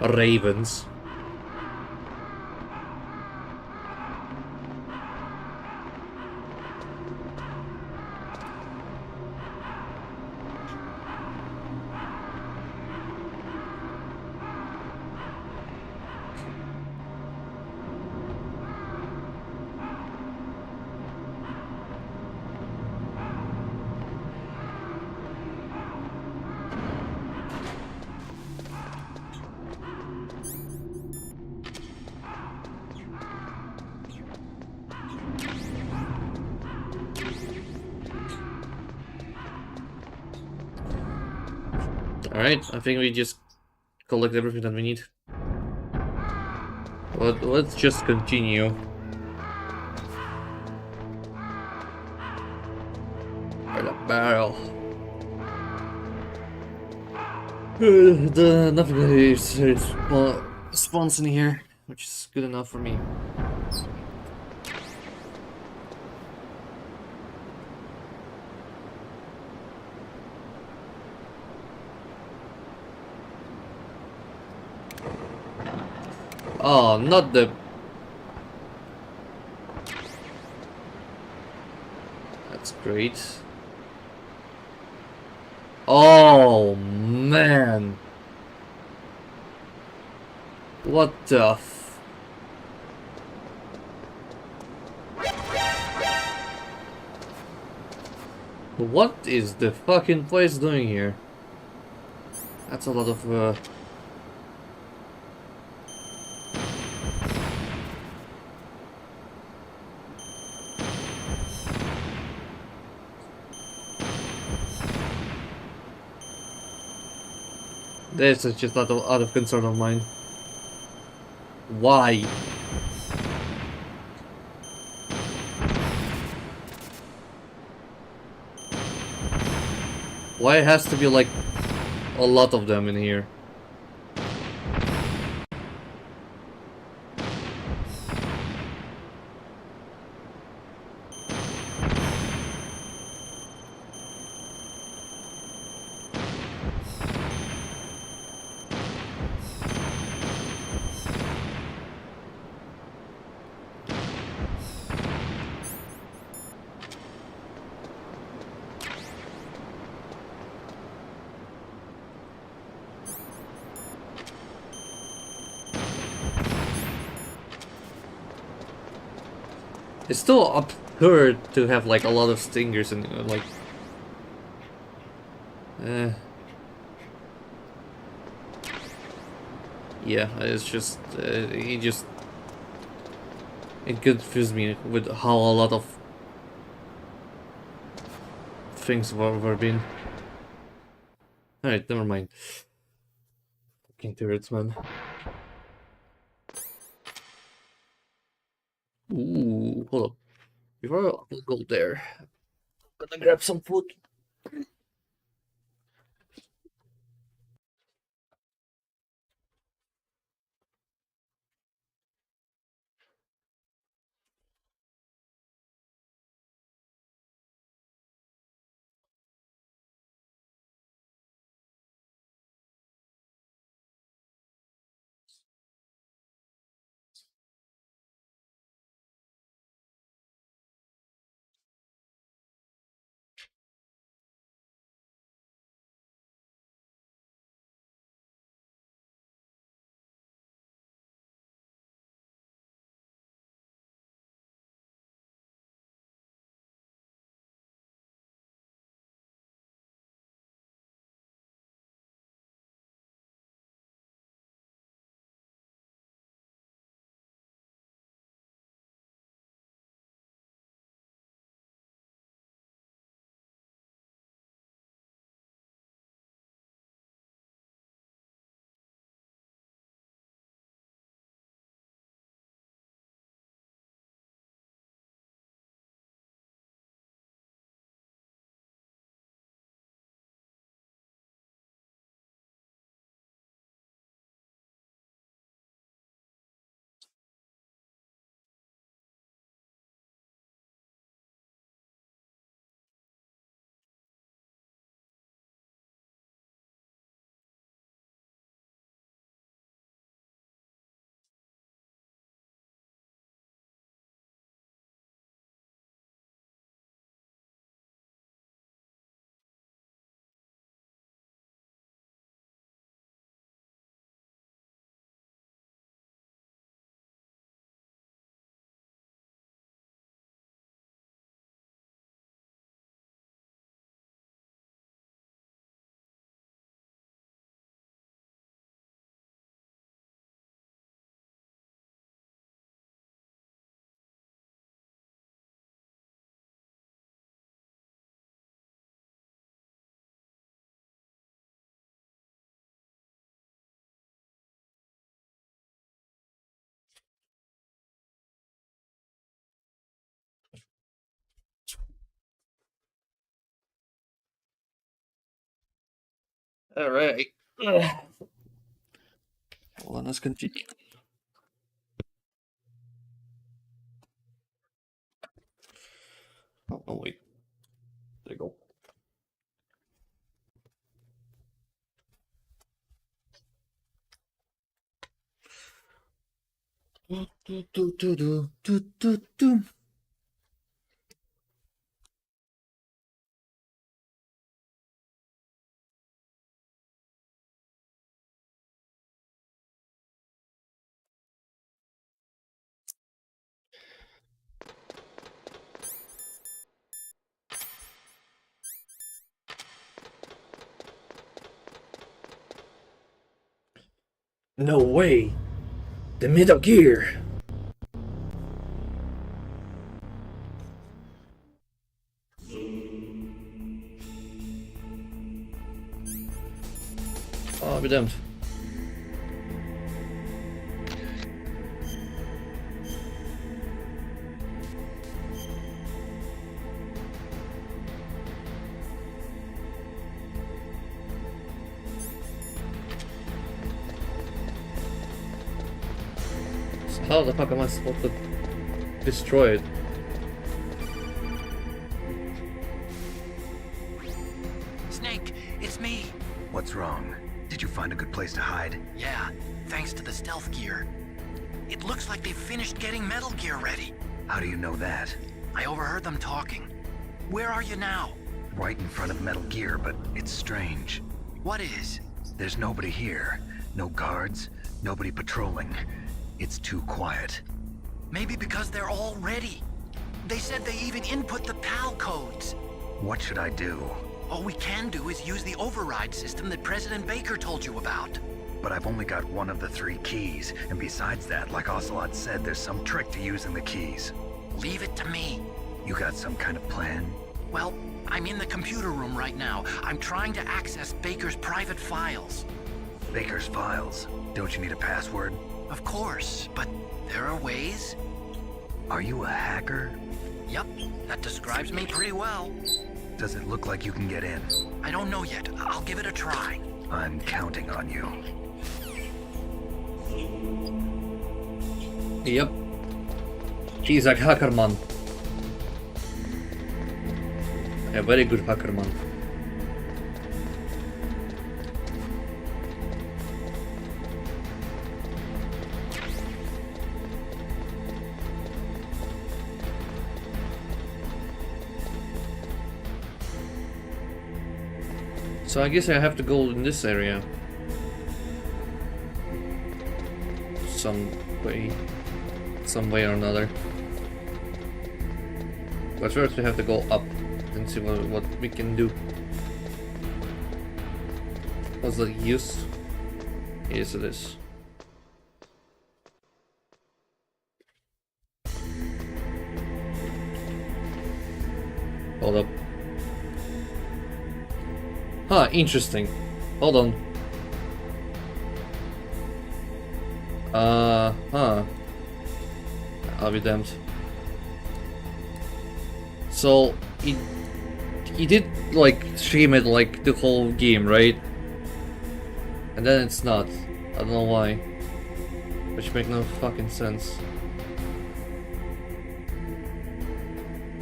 Ravens. Alright, I think we just collect everything that we need. But let's just continue. Right, a barrel. Nothing is spawns in here, which is good enough for me. Oh, not the... That's great. Oh, man. What the f... What is the fucking place doing here? That's a lot of, This is just out of concern of mine. Why? Why it has to be like a lot of them in here? It's still absurd to have like a lot of stingers and like... Yeah, it's just... it confused me with how a lot of things were being... Alright, never mind. Fucking turrets, man. Ooh, hold up. Before I go there, I'm gonna grab some food. Alright. Well, let's continue. Oh, wait. There you go. No way! The Metal Gear! Oh, be damned. So how the fuck am I supposed to destroy it? Snake, it's me. What's wrong? Did you find a good place to hide? Yeah, thanks to the stealth gear. It looks like they've finished getting Metal Gear ready. How do you know that? I overheard them talking. Where are you now? Right in front of Metal Gear, but it's strange. What is? There's nobody here. No guards, nobody patrolling. It's too quiet. Maybe because they're all ready. They said they even input the PAL codes. What should I do? All we can do is use the override system that President Baker told you about. But I've only got one of the 3 keys, and besides that, like Ocelot said, there's some trick to using the keys. Leave it to me. You got some kind of plan? Well, I'm in the computer room right now. I'm trying to access Baker's private files. Baker's files? Don't you need a password? Of course, but there are ways. Are you a hacker? Yup, that describes me pretty well. Does it look like you can get in? I don't know yet. I'll give it a try. I'm counting on you. Yep. He's a hacker man. A very good hacker man. So I guess I have to go in this area. Some way or another. But first we have to go up and see what we can do. What's the use? Yes, it is. Hold up. Huh, interesting. Hold on. Huh. I'll be damned. So, he did, like, stream it, like, the whole game, right? And then it's not. I don't know why. Which make no fucking sense.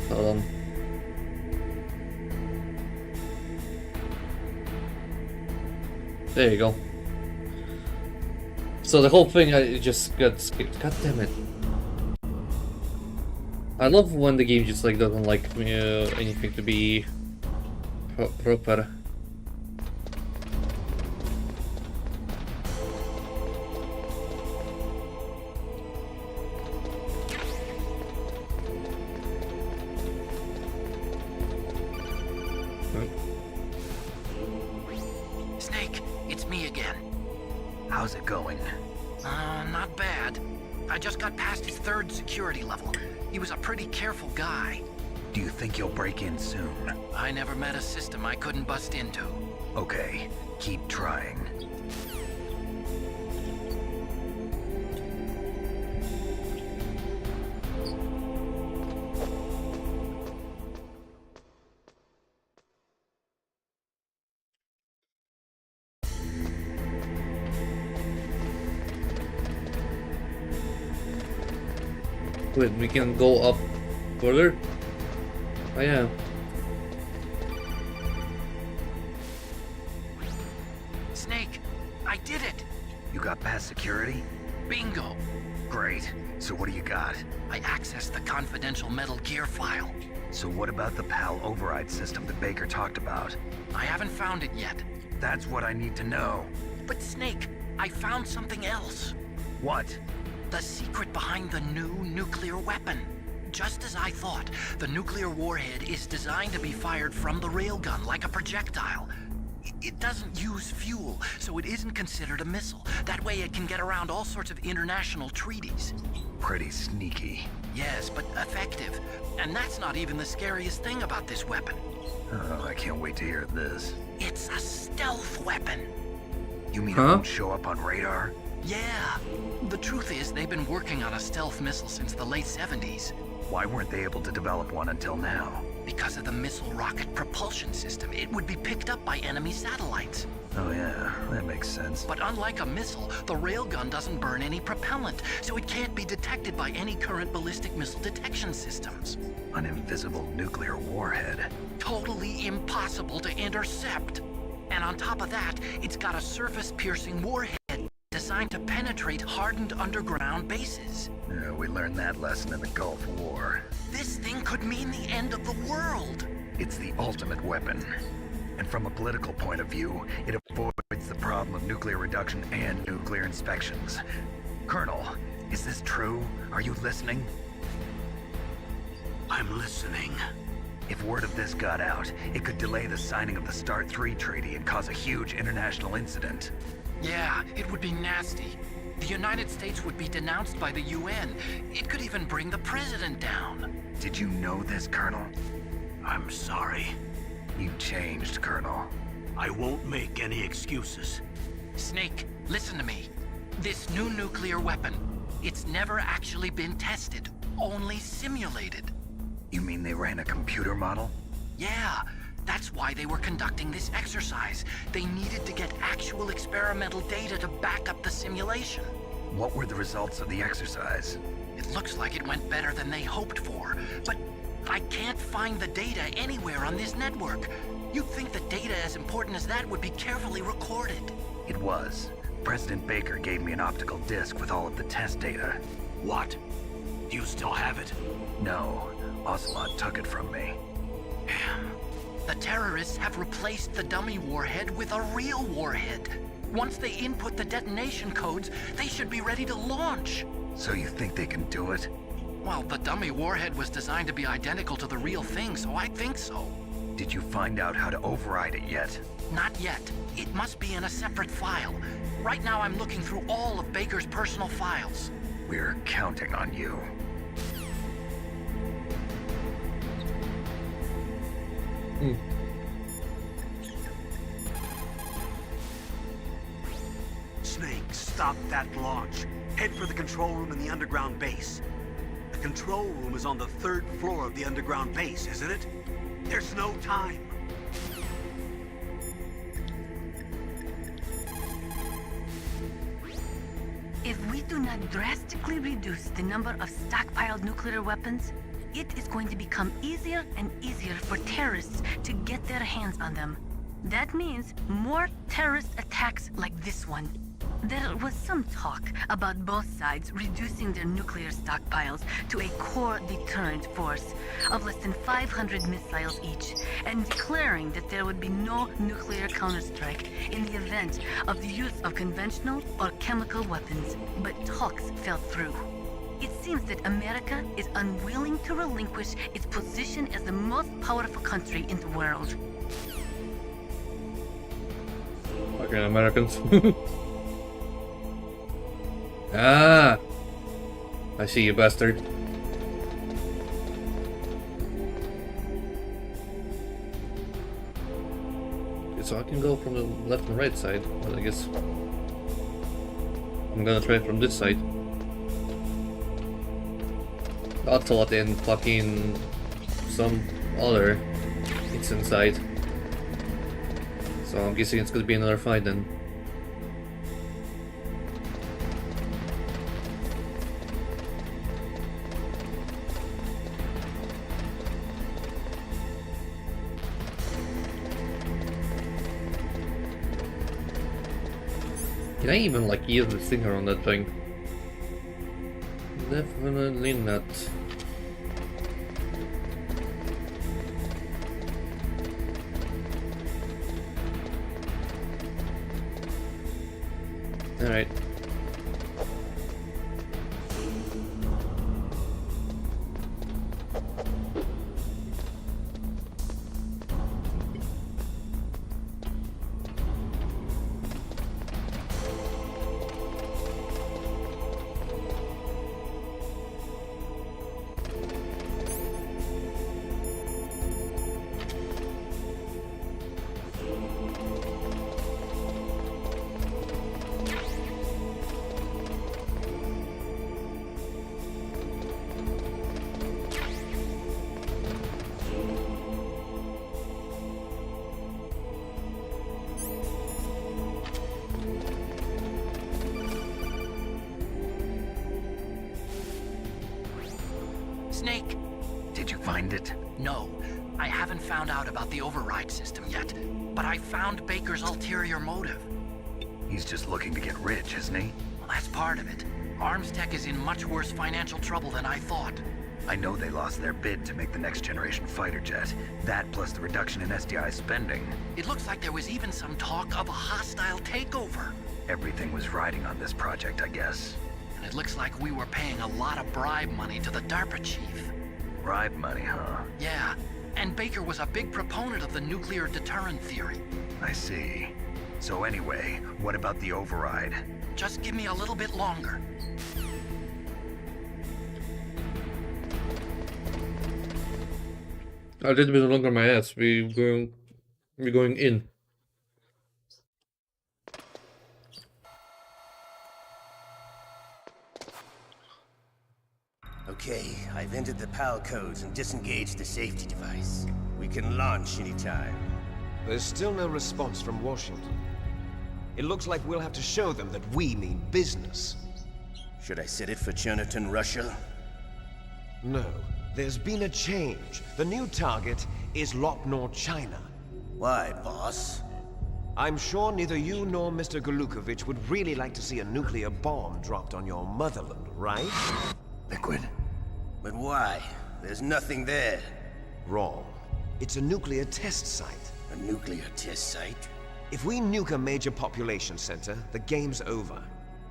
Hold on. There you go. So the whole thing I just got skipped. God damn it. I love when the game just like doesn't like anything to be proper. Snake, it's me again. How's it going? Not bad. I just got past his 3rd security level. He was a pretty careful guy. Do you think you'll break in soon? I never met a system I couldn't bust into. Okay, keep trying. Wait, we can go up further? Oh yeah. Snake, I did it! You got past security? Bingo! Great. So what do you got? I accessed the confidential Metal Gear file. So what about the PAL override system that Baker talked about? I haven't found it yet. That's what I need to know. But Snake, I found something else. What? The secret behind the new nuclear weapon. Just as I thought, the nuclear warhead is designed to be fired from the railgun like a projectile. It doesn't use fuel, so it isn't considered a missile. That way it can get around all sorts of international treaties. Pretty sneaky. Yes, but effective. And that's not even the scariest thing about this weapon. Oh, I can't wait to hear this. It's a stealth weapon. You mean Huh? it won't show up on radar? Yeah. The truth is, they've been working on a stealth missile since the late 70s. Why weren't they able to develop one until now? Because of the missile rocket propulsion system, it would be picked up by enemy satellites. Oh yeah, that makes sense. But unlike a missile, the railgun doesn't burn any propellant, so it can't be detected by any current ballistic missile detection systems. An invisible nuclear warhead. Totally impossible to intercept. And on top of that, it's got a surface-piercing warhead designed to penetrate hardened underground bases. Yeah, we learned that lesson in the Gulf War. This thing could mean the end of the world. It's the ultimate weapon. And from a political point of view, it avoids the problem of nuclear reduction and nuclear inspections. Colonel, is this true? Are you listening? I'm listening. If word of this got out, it could delay the signing of the START 3 treaty and cause a huge international incident. Yeah, it would be nasty. The United States would be denounced by the UN. It could even bring the president down. Did you know this, Colonel? I'm sorry. You changed, Colonel. I won't make any excuses. Snake, listen to me. This new nuclear weapon, it's never actually been tested, only simulated. You mean they ran a computer model? Yeah, that's why they were conducting this exercise. They needed to get actual experimental data to back up the simulation. What were the results of the exercise? It looks like it went better than they hoped for, but I can't find the data anywhere on this network. You'd think the data as important as that would be carefully recorded. It was. President Baker gave me an optical disc with all of the test data. What? Do you still have it? No, Ocelot took it from me. Damn. The terrorists have replaced the dummy warhead with a real warhead. Once they input the detonation codes, they should be ready to launch. So you think they can do it? Well, the dummy warhead was designed to be identical to the real thing, so I think so. Did you find out how to override it yet? Not yet. It must be in a separate file. Right now I'm looking through all of Baker's personal files. We're counting on you. Snake, stop that launch. Head for the control room in the underground base. The control room is on the 3rd floor of the underground base, isn't it? There's no time. If we do not drastically reduce the number of stockpiled nuclear weapons, it is going to become easier and easier for terrorists to get their hands on them. That means more terrorist attacks like this one. There was some talk about both sides reducing their nuclear stockpiles to a core deterrent force of less than 500 missiles each, and declaring that there would be no nuclear counterstrike in the event of the use of conventional or chemical weapons. But talks fell through. It seems that America is unwilling to relinquish its position as the most powerful country in the world. Fucking Americans. Ah! I see you, bastard. Okay, so I can go from the left and right side, but I guess I'm gonna try from this side. Ocelot and fucking some other. It's inside. So I'm guessing it's gonna be another fight then. Can I even like use the stinger on that thing? Definitely not. Alright. Snake! Did you find it? No, I haven't found out about the override system yet, but I found Baker's ulterior motive. He's just looking to get rich, isn't he? Well, that's part of it. Arms Tech is in much worse financial trouble than I thought. I know they lost their bid to make the next generation fighter jet. That plus the reduction in SDI spending. It looks like there was even some talk of a hostile takeover. Everything was riding on this project, I guess. And it looks like we were paying a lot of bribe money to the DARPA chief. Bribe money, huh? Yeah, and Baker was a big proponent of the nuclear deterrent theory. I see. So anyway, what about the override? Just give me a little bit longer. A little bit longer my ass. We're going in. Okay, I've entered the PAL codes and disengaged the safety device. We can launch anytime. There's still no response from Washington. It looks like we'll have to show them that we mean business. Should I set it for Cherniton, Russia? No, there's been a change. The new target is Lopnor, China. Why, boss? I'm sure neither you nor Mr. Golukovich would really like to see a nuclear bomb dropped on your motherland, right? Liquid. But why? There's nothing there. Wrong. It's a nuclear test site. A nuclear test site? If we nuke a major population center, the game's over.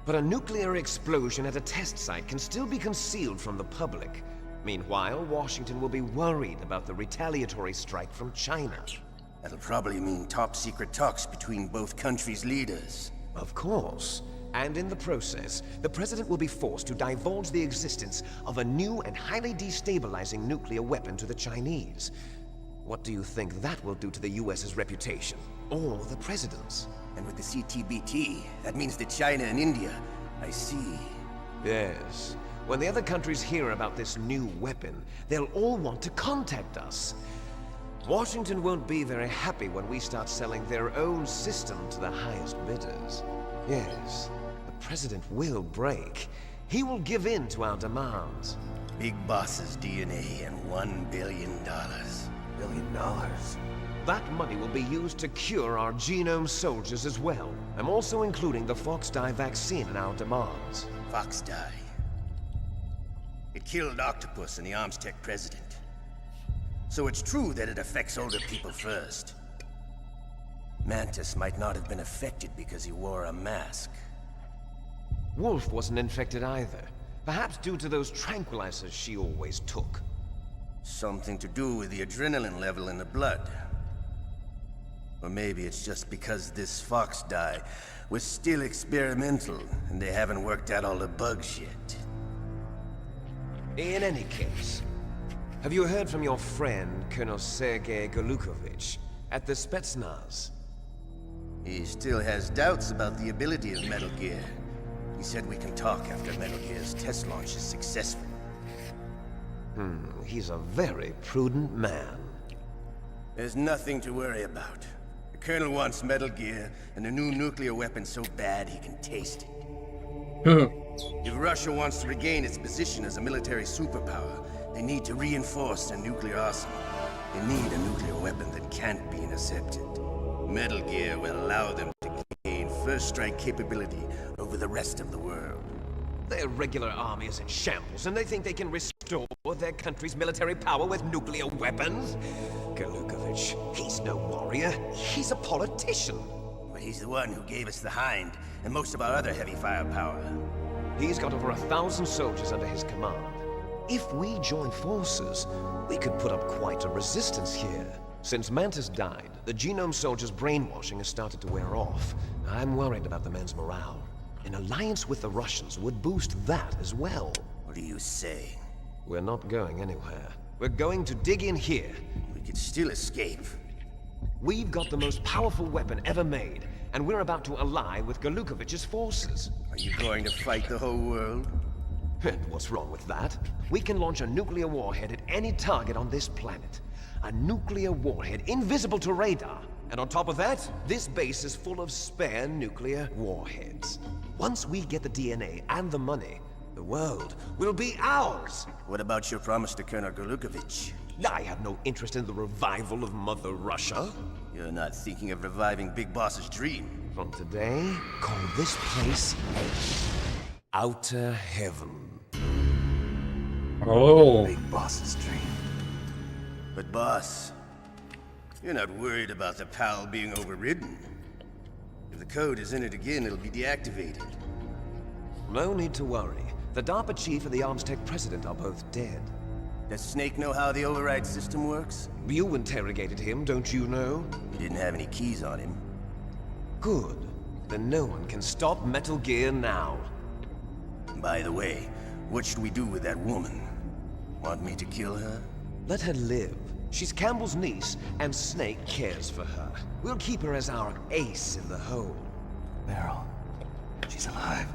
But a nuclear explosion at a test site can still be concealed from the public. Meanwhile, Washington will be worried about the retaliatory strike from China. That'll probably mean top-secret talks between both countries' leaders. Of course. And in the process, the President will be forced to divulge the existence of a new and highly destabilizing nuclear weapon to the Chinese. What do you think that will do to the US's reputation? Or the President's? And with the CTBT, that means that China and India... I see. Yes. When the other countries hear about this new weapon, they'll all want to contact us. Washington won't be very happy when we start selling their own system to the highest bidders. Yes, the President will break. He will give in to our demands. Big Boss's DNA and $1 billion. $1 billion? That money will be used to cure our genome soldiers as well. I'm also including the Fox dye vaccine in our demands. Fox dye. It killed Octopus and the Arms Tech president. So it's true that it affects older people first. Mantis might not have been affected because he wore a mask. Wolf wasn't infected either. Perhaps due to those tranquilizers she always took. Something to do with the adrenaline level in the blood. Or maybe it's just because this Fox dye was still experimental and they haven't worked out all the bugs yet. In any case, have you heard from your friend, Colonel Sergei Golukovich, at the Spetsnaz? He still has doubts about the ability of Metal Gear. He said we can talk after Metal Gear's test launch is successful. He's a very prudent man. There's nothing to worry about. The Colonel wants Metal Gear and a new nuclear weapon so bad he can taste it. If Russia wants to regain its position as a military superpower, they need to reinforce their nuclear arsenal. They need a nuclear weapon that can't be intercepted. Metal Gear will allow them to gain first strike capability over the rest of the world. Their regular army is in shambles, and they think they can restore their country's military power with nuclear weapons? Galukovich, he's no warrior. He's a politician. But he's the one who gave us the Hind and most of our other heavy firepower. He's got over 1,000 soldiers under his command. If we join forces, we could put up quite a resistance here. Since Mantis died, the Genome Soldiers' brainwashing has started to wear off. I'm worried about the men's morale. An alliance with the Russians would boost that as well. What are you saying? We're not going anywhere. We're going to dig in here. We could still escape. We've got the most powerful weapon ever made, and we're about to ally with Galukovich's forces. Are you going to fight the whole world? And what's wrong with that? We can launch a nuclear warhead at any target on this planet. A nuclear warhead invisible to radar. And on top of that, this base is full of spare nuclear warheads. Once we get the DNA and the money, the world will be ours! What about your promise to Colonel Galukovich? I have no interest in the revival of Mother Russia. You're not thinking of reviving Big Boss's dream. From today, call this place Outer Heaven. Oh. Big Boss's dream. But boss, you're not worried about the PAL being overridden. If the code is in it again, it'll be deactivated. No need to worry. The DARPA chief and the Armstech president are both dead. Does Snake know how the override system works? You interrogated him, don't you know? He didn't have any keys on him. Good. Then no one can stop Metal Gear now. By the way, what should we do with that woman? Want me to kill her? Let her live. She's Campbell's niece, and Snake cares for her. We'll keep her as our ace in the hole. Meryl, she's alive.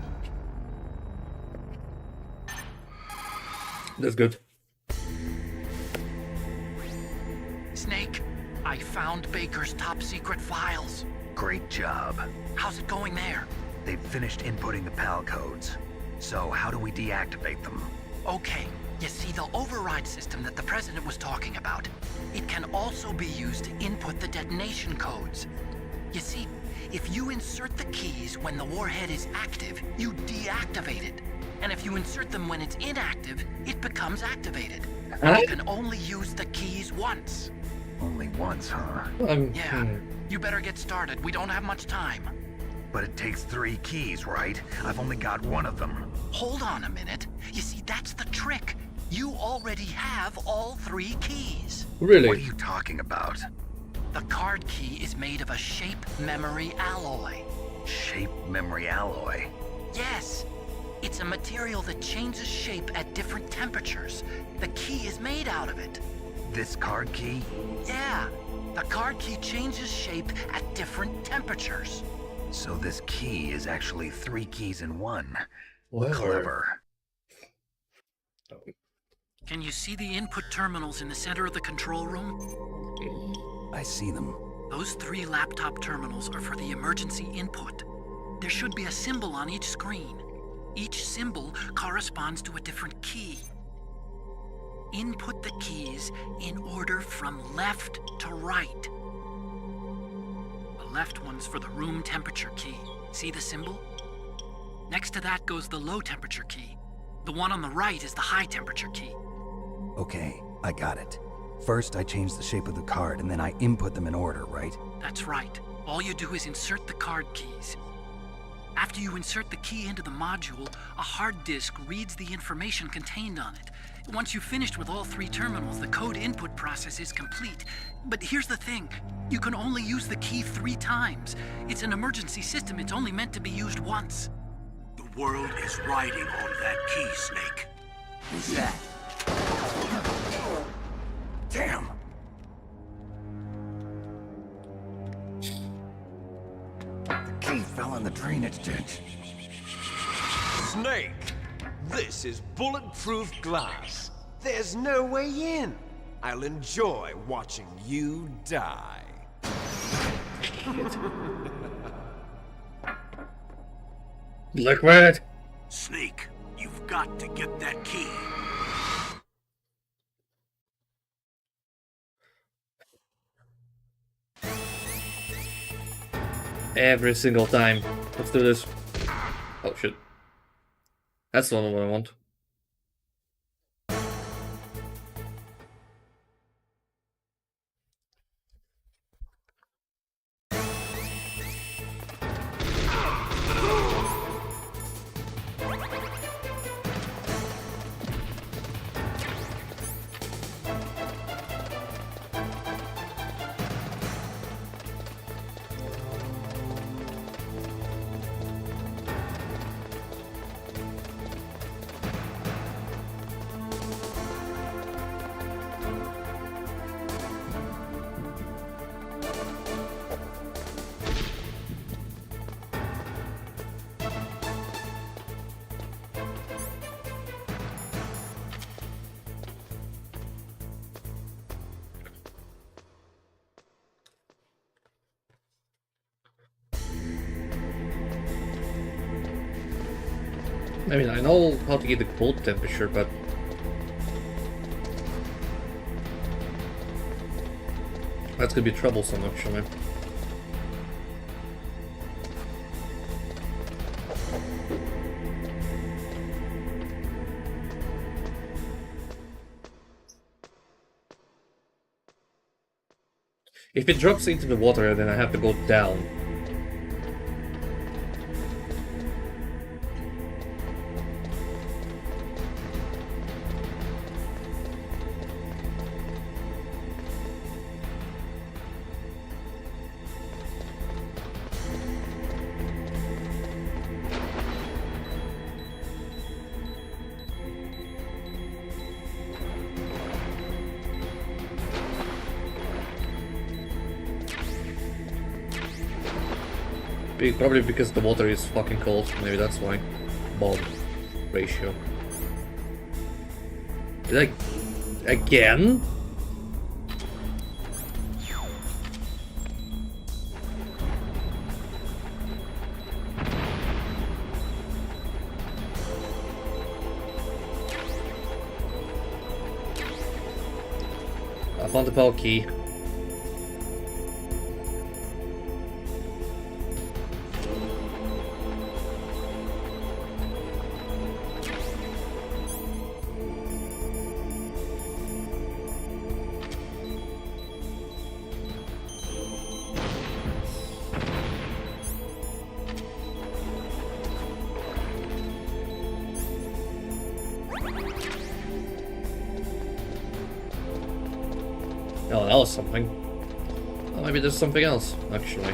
That's good. Snake, I found Baker's top secret files. Great job. How's it going there? They've finished inputting the PAL codes. So how do we deactivate them? Okay, you see the override system that the President was talking about. It can also be used to input the detonation codes. You see, if you insert the keys when the warhead is active, you deactivate it. And if you insert them when it's inactive, it becomes activated. You can only use the keys once. Only once, huh? Yeah, you better get started. We don't have much time. But it takes 3 keys, right? I've only got 1 of them. Hold on a minute. You see, that's the trick. You already have all 3 keys. Really? What are you talking about? The card key is made of a shape memory alloy. Shape memory alloy? Yes. It's a material that changes shape at different temperatures. The key is made out of it. This card key? Yeah. The card key changes shape at different temperatures. So this key is actually 3 keys in 1. Well, Clever. Can you see the input terminals in the center of the control room? I see them. Those 3 laptop terminals are for the emergency input. There should be a symbol on each screen. Each symbol corresponds to a different key. Input the keys in order from left to right. The left one's for the room temperature key. See the symbol? Next to that goes the low temperature key. The one on the right is the high temperature key. Okay, I got it. First, I change the shape of the card, and then I input them in order, right? That's right. All you do is insert the card keys. After you insert the key into the module, a hard disk reads the information contained on it. Once you've finished with all 3 terminals, the code input process is complete. But here's the thing. You can only use the key 3 times. It's an emergency system. It's only meant to be used once. The world is riding on that key, Snake. Who's that? Damn! The key fell in the drainage ditch. Snake! This is bulletproof glass. There's no way in. I'll enjoy watching you die. Like what? Snake, you've got to get that key. every single time. Let's do this. Oh shit. That's not what I want. I mean, I know how to get the cold temperature, but that's gonna be troublesome, actually. If it drops into the water, then I have to go down. Probably because the water is fucking cold. Maybe that's why. Bomb ratio. Like again? I found the power key. Oh, that was something. Oh, maybe there's something else, actually.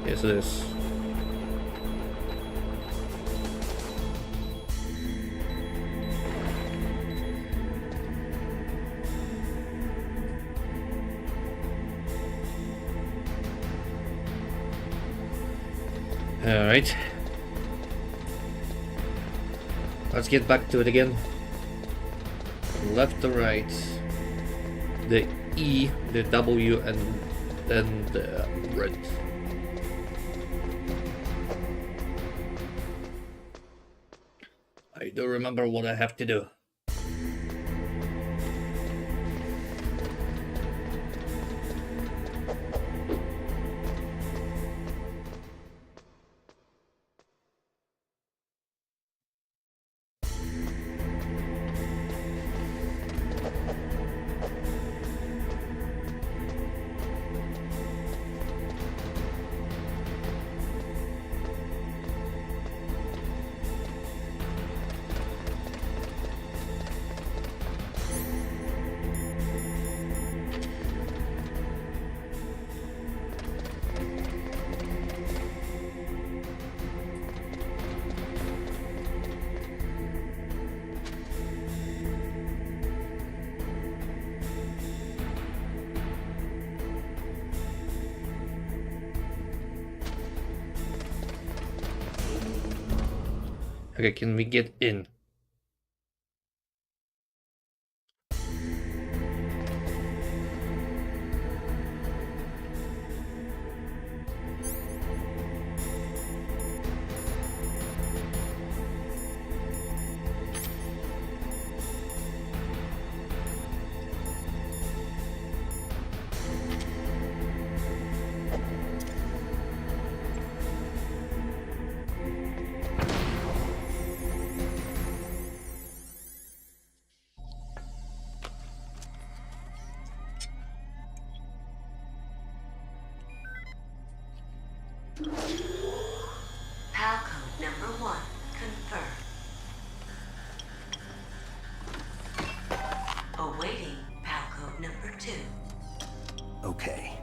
Yes, it is. Alright. Let's get back to it again. Left to right. The E, the W, and then the red. I do remember what I have to do. Okay, can we get in? Okay,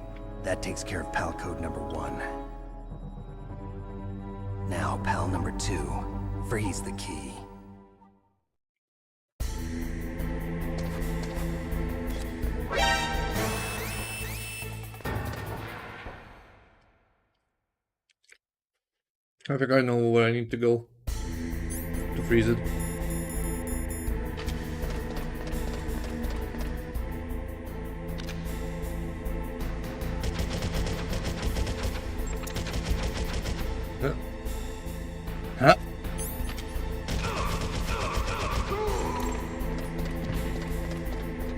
that takes care of pal code number 1. Now, pal number 2, freeze the key. I think I know where I need to go to freeze it. Huh?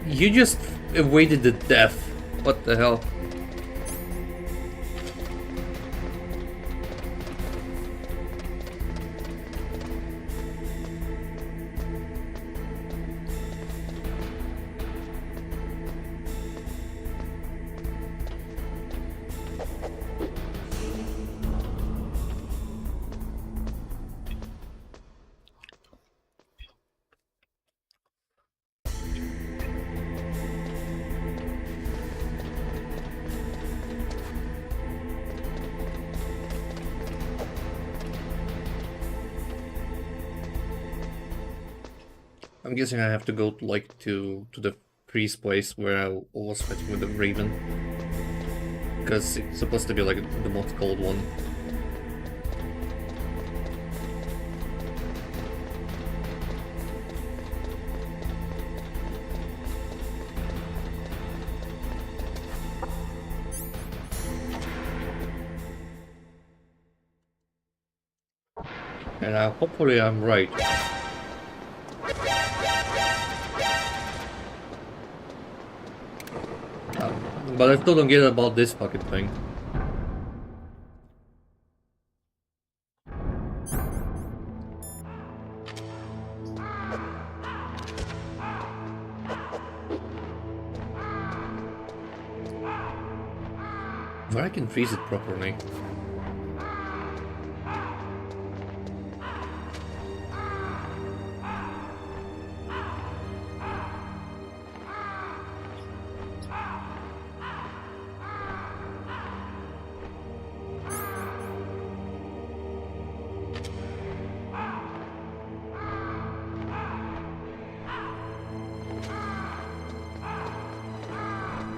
You just avoided the death. What the hell? I'm guessing I have to go like to the freeze place where I was fighting with the Raven, because it's supposed to be like the most cold one. And hopefully I'm right. But I still don't get about this fucking thing. Where I can freeze it properly.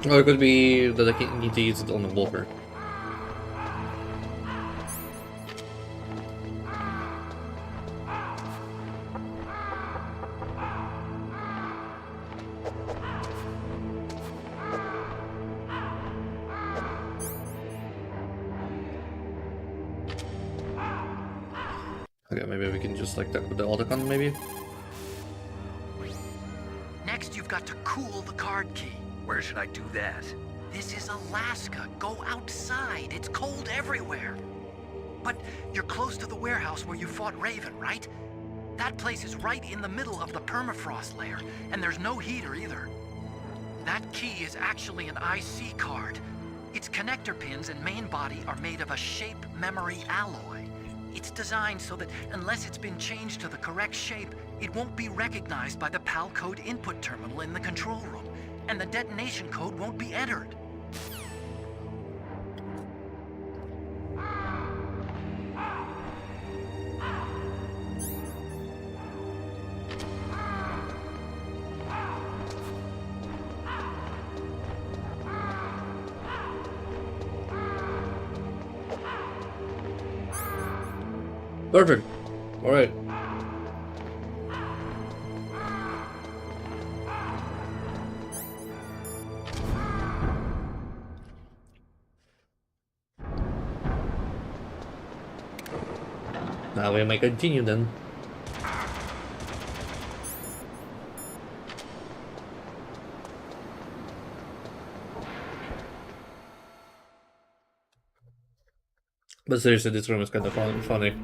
Or it could be that I need to use it on the walker. Okay, maybe we can just like that with the autocon, maybe? Next, you've got to cool the card key. Where should I do that? This is Alaska. Go outside. It's cold everywhere. But you're close to the warehouse where you fought Raven, right? That place is right in the middle of the permafrost layer, and there's no heater either. That key is actually an IC card. Its connector pins and main body are made of a shape memory alloy. It's designed so that unless it's been changed to the correct shape, it won't be recognized by the PAL code input terminal in the control room, and the detonation code won't be entered. Perfect. All right. Now we may continue then. But seriously, this room is kind of funny.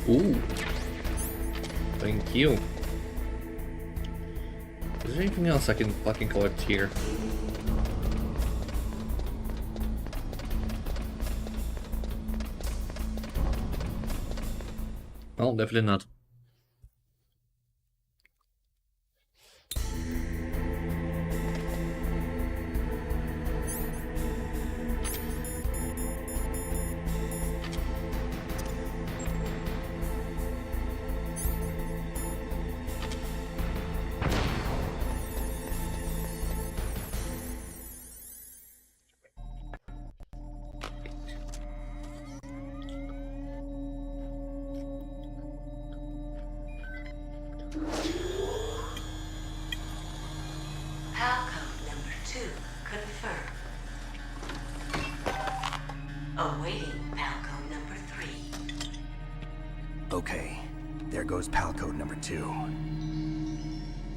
Ooh. Thank you. Is there anything else I can fucking collect here? Oh, definitely not. PAL code number 2 confirmed. Awaiting PAL code number 3. Okay, there goes PAL code number 2.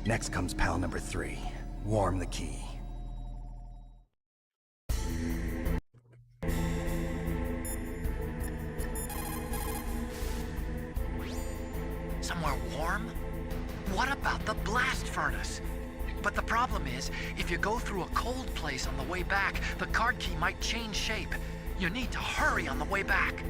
Next comes PAL number 3. Warm the key. Somewhere warm? What about the blast furnace? But the problem is, if you go through a cold place on the way back, the card key might change shape. You need to hurry on the way back.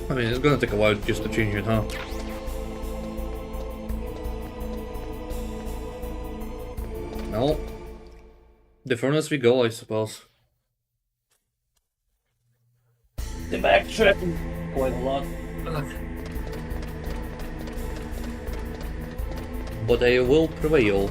I mean, it's gonna take a while just to change it, huh? No. The furnace we go, I suppose. The backtracking quite a lot. But I will prevail.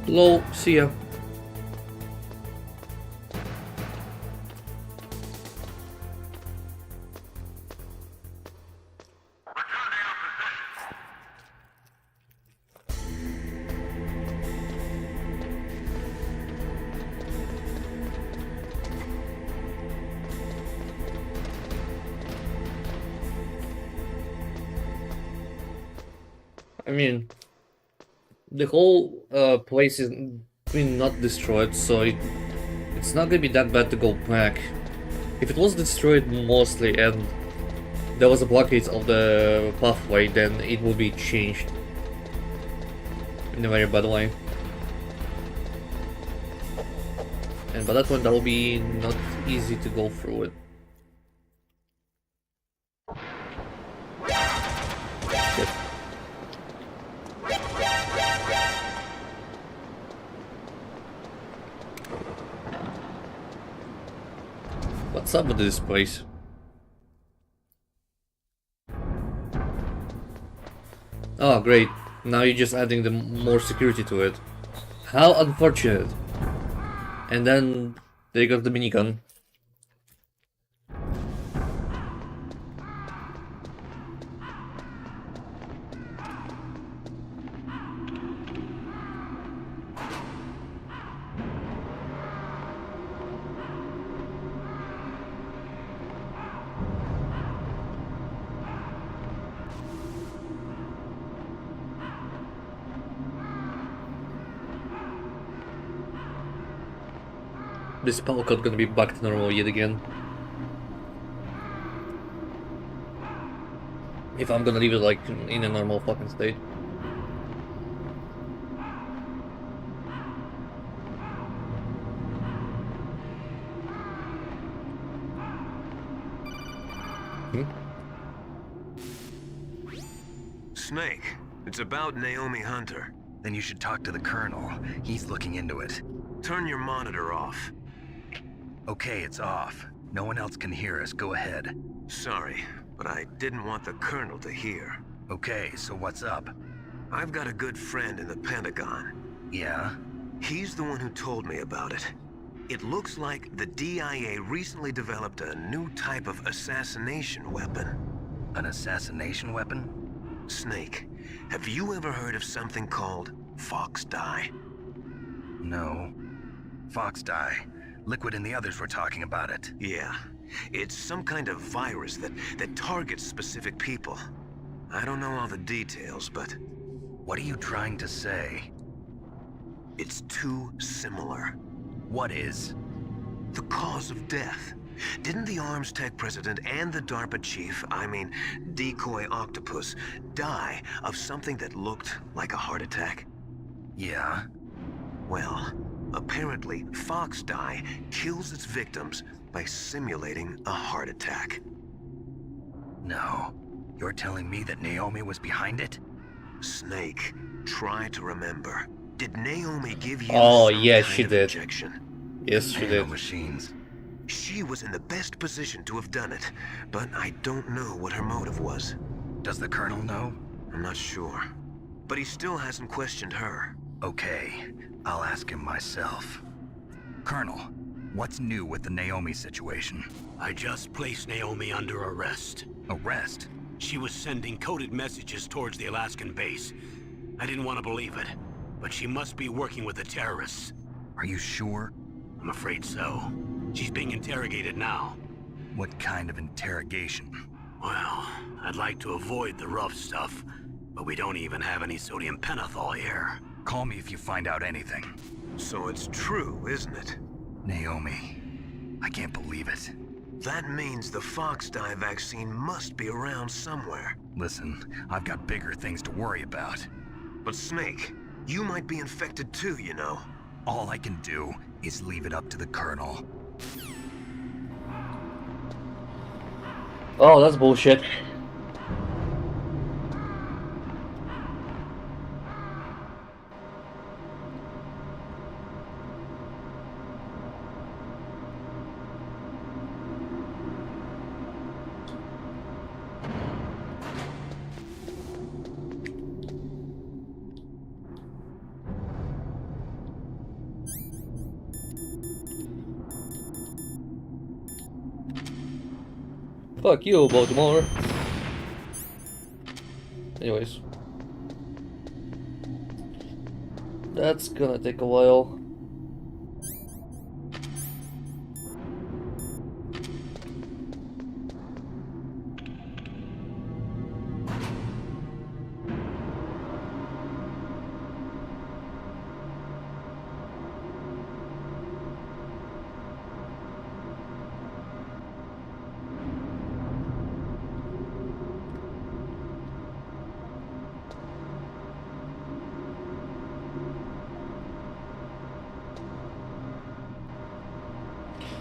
Lol, see ya. I mean, the whole place is not destroyed, so it's not gonna be that bad to go back. If it was destroyed mostly and there was a blockade of the pathway, then it will be changed in a very bad way. And by that point, that will be not easy to go through it. Shit. What's up with this place? Oh, great. Now you're just adding more security to it. How unfortunate. And then they got the minigun. This power cut gonna be back to normal yet again. If I'm gonna leave it like in a normal fucking state. Snake, it's about Naomi Hunter. Then you should talk to the Colonel. He's looking into it. Turn your monitor off. Okay, it's off. No one else can hear us. Go ahead. Sorry, but I didn't want the Colonel to hear. Okay, so what's up? I've got a good friend in the Pentagon. Yeah? He's the one who told me about it. It looks like the DIA recently developed a new type of assassination weapon. An assassination weapon? Snake, have you ever heard of something called Fox Dye? No. Fox dye. Liquid and the others were talking about it. Yeah. It's some kind of virus that targets specific people. I don't know all the details, but... What are you trying to say? It's too similar. What is? The cause of death. Didn't the Arms Tech president and the DARPA chief, I mean, Decoy Octopus, die of something that looked like a heart attack? Yeah? Well, apparently Fox Dye kills its victims by simulating a heart attack. No. You're telling me that Naomi was behind it? Snake, try to remember. Did Naomi give you Oh, some yes, kind she of did. injection? Yes, she did. Machines. She was in the best position to have done it, but I don't know what her motive was. Does the Colonel know? I'm not sure. But he still hasn't questioned her. Okay, I'll ask him myself. Colonel, what's new with the Naomi situation? I just placed Naomi under arrest. Arrest? She was sending coded messages towards the Alaskan base. I didn't want to believe it, but she must be working with the terrorists. Are you sure? I'm afraid so. She's being interrogated now. What kind of interrogation? Well, I'd like to avoid the rough stuff, but we don't even have any sodium pentothal here. Call me if you find out anything. So it's true, isn't it? Naomi, I can't believe it. That means the Fox Dye vaccine must be around somewhere. Listen, I've got bigger things to worry about. But Snake, you might be infected too, you know. All I can do is leave it up to the Colonel. Oh, that's bullshit. Fuck you, Baltimore. Anyways. That's gonna take a while.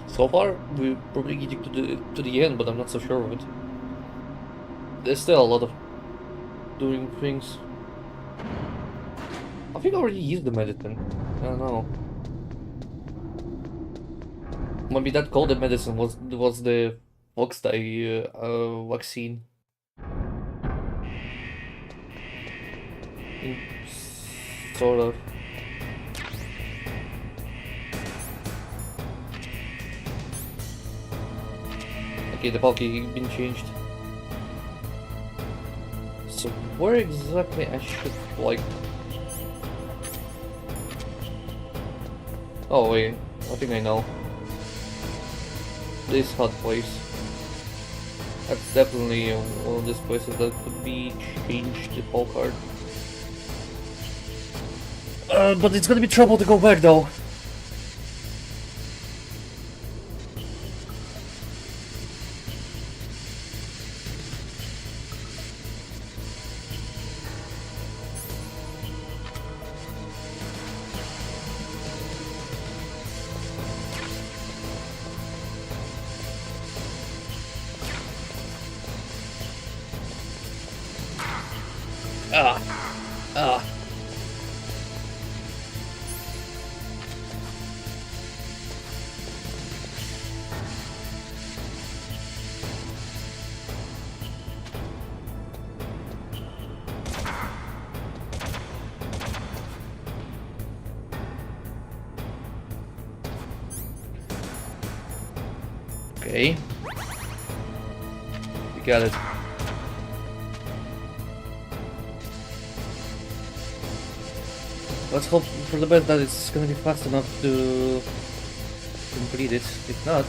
So far, we're probably getting to the end, but I'm not so sure of it. There's still a lot of doing things. I think I already used the medicine. I don't know. Maybe that cold medicine was the Fox Dye vaccine. Sort of. Okay, the bulky been changed. So where exactly I should like? Oh wait, I think I know. This hot place. That's definitely one of these places that could be changed to whole card. But it's gonna be trouble to go back though. Ah. Okay. We got it. Let's hope for the best that it's gonna be fast enough to complete it. If not,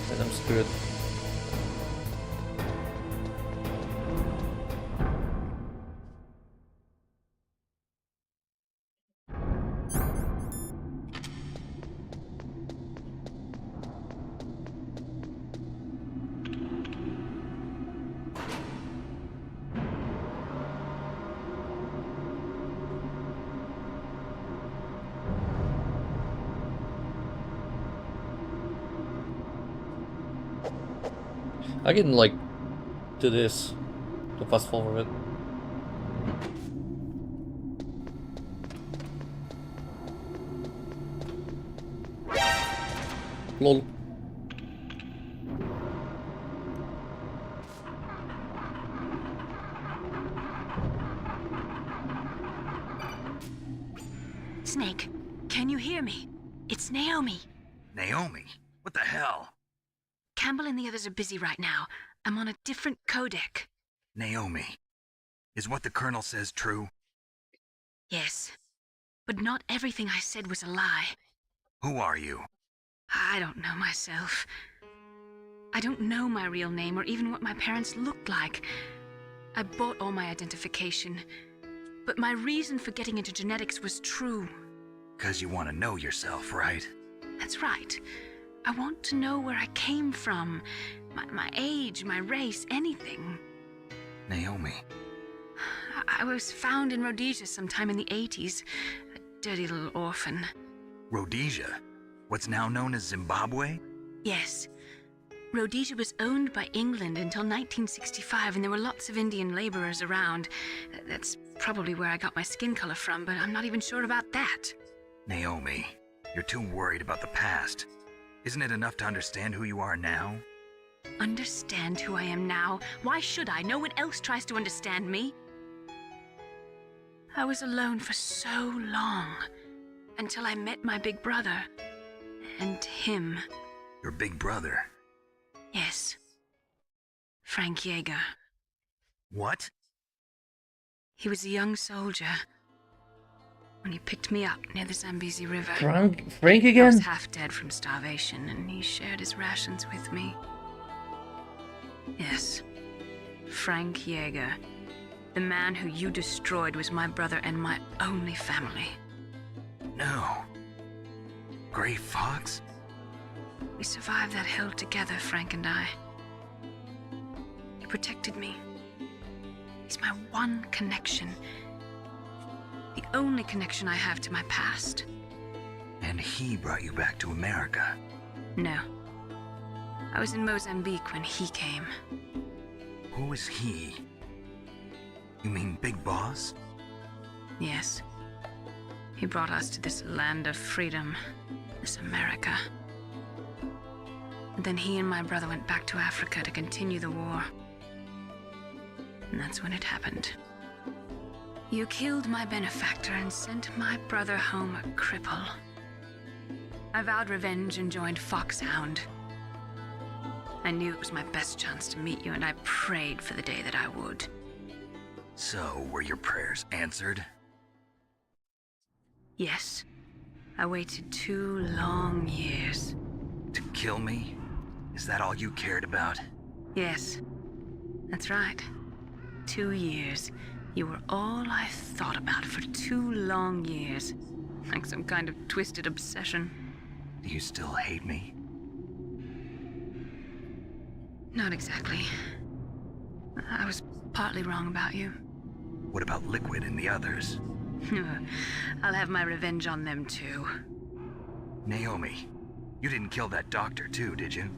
then I'm screwed. I can like do this to fast forward it. Lol. Snake, can you hear me? It's Naomi. Naomi? What the hell? Campbell and the others are busy right now. I'm on a different codec. Naomi, is what the Colonel says true? Yes, but not everything I said was a lie. Who are you? I don't know myself. I don't know my real name or even what my parents looked like. I bought all my identification, but my reason for getting into genetics was true. 'Cause you want to know yourself, right? That's right. I want to know where I came from, my age, my race, anything. Naomi. I was found in Rhodesia sometime in the 80s, a dirty little orphan. Rhodesia? What's now known as Zimbabwe? Yes. Rhodesia was owned by England until 1965, and there were lots of Indian laborers around. That's probably where I got my skin color from, but I'm not even sure about that. Naomi, you're too worried about the past. Isn't it enough to understand who you are now? Understand who I am now? Why should I? No one else tries to understand me. I was alone for so long, until I met my big brother. And him. Your big brother? Yes. Frank Yeager. What? He was a young soldier when he picked me up near the Zambezi River. Frank I again? was half dead from starvation, and he shared his rations with me. Yes. Frank Yeager. The man who you destroyed was my brother and my only family. No. Gray Fox? We survived that hell together, Frank and I. He protected me. He's my one connection. The only connection I have to my past. And he brought you back to America? No. I was in Mozambique when he came. Who is he? You mean Big Boss? Yes. He brought us to this land of freedom, this America. And then he and my brother went back to Africa to continue the war. And that's when it happened. You killed my benefactor and sent my brother home a cripple. I vowed revenge and joined Foxhound. I knew it was my best chance to meet you, and I prayed for the day that I would. So, were your prayers answered? Yes. I waited 2 long years. To kill me? Is that all you cared about? Yes. That's right. 2 years. You were all I thought about for 2 long years. Like some kind of twisted obsession. Do you still hate me? Not exactly. I was partly wrong about you. What about Liquid and the others? I'll have my revenge on them too. Naomi, you didn't kill that doctor too, did you?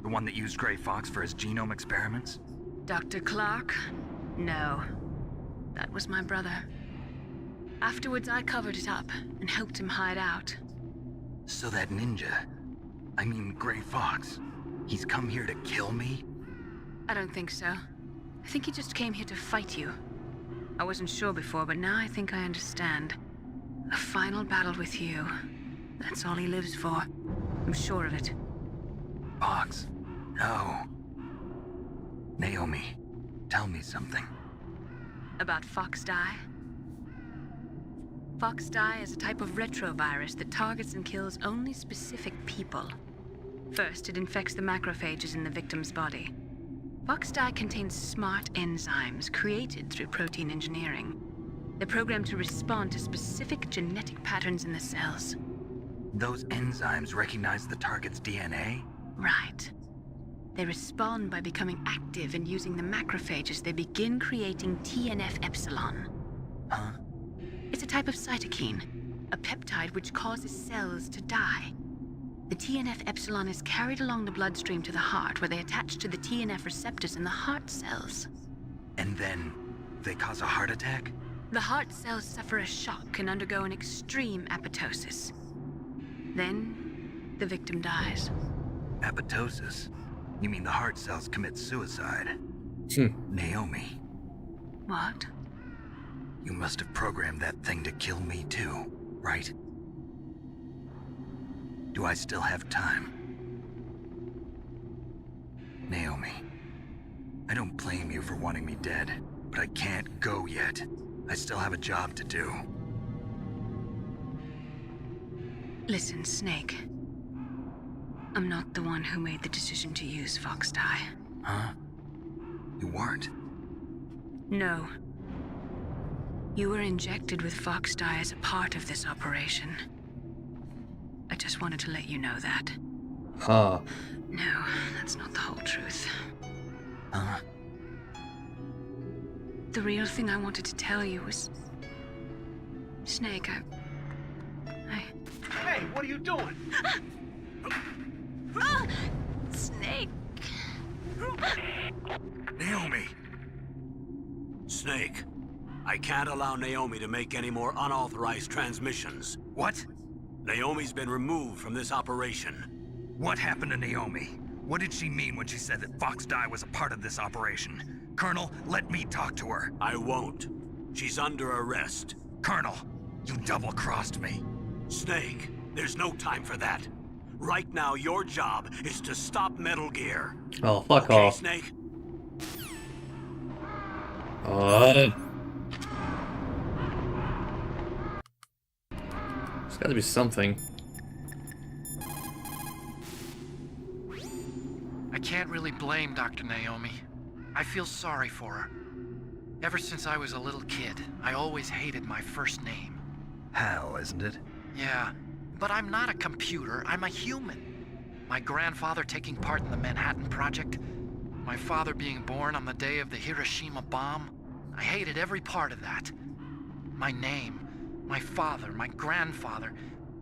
The one that used Gray Fox for his genome experiments? Dr. Clark? No. That was my brother. Afterwards, I covered it up and helped him hide out. So that ninja, I mean Gray Fox, he's come here to kill me? I don't think so. I think he just came here to fight you. I wasn't sure before, but now I think I understand. A final battle with you. That's all he lives for. I'm sure of it. Fox, no. Naomi, tell me something. About Fox Die? Fox Die is a type of retrovirus that targets and kills only specific people. First, it infects the macrophages in the victim's body. Fox Die contains smart enzymes created through protein engineering. They're programmed to respond to specific genetic patterns in the cells. Those enzymes recognize the target's DNA? Right. They respond by becoming active and using the macrophages. They begin creating TNF-epsilon. Huh? It's a type of cytokine, a peptide which causes cells to die. The TNF-epsilon is carried along the bloodstream to the heart, where they attach to the TNF receptors in the heart cells. And then they cause a heart attack? The heart cells suffer a shock and undergo an extreme apoptosis. Then, the victim dies. Apoptosis? You mean the heart cells commit suicide? Naomi, What? you must have programmed that thing to kill me too, right? Do I still have time? Naomi, I don't blame you for wanting me dead, but I can't go yet. I still have a job to do. Listen, Snake. I'm not the one who made the decision to use Fox Die. Huh? You weren't? No. You were injected with Fox Die as a part of this operation. I just wanted to let you know that. Huh. No, that's not the whole truth. Huh? The real thing I wanted to tell you was... Snake, I... Hey, what are you doing? Snake! Naomi! Snake, I can't allow Naomi to make any more unauthorized transmissions. What? Naomi's been removed from this operation. What happened to Naomi? What did she mean when she said that Fox Die was a part of this operation? Colonel, let me talk to her. I won't. She's under arrest. Colonel, you double-crossed me. Snake, there's no time for that. Right now, your job is to stop Metal Gear. Oh, fuck Okay, off. Snake? There's gotta be something. I can't really blame Dr. Naomi. I feel sorry for her. Ever since I was a little kid, I always hated my first name. Hal, isn't it? Yeah, but I'm not a computer, I'm a human. My grandfather taking part in the Manhattan Project, my father being born on the day of the Hiroshima bomb. I hated every part of that. My name, my father, my grandfather.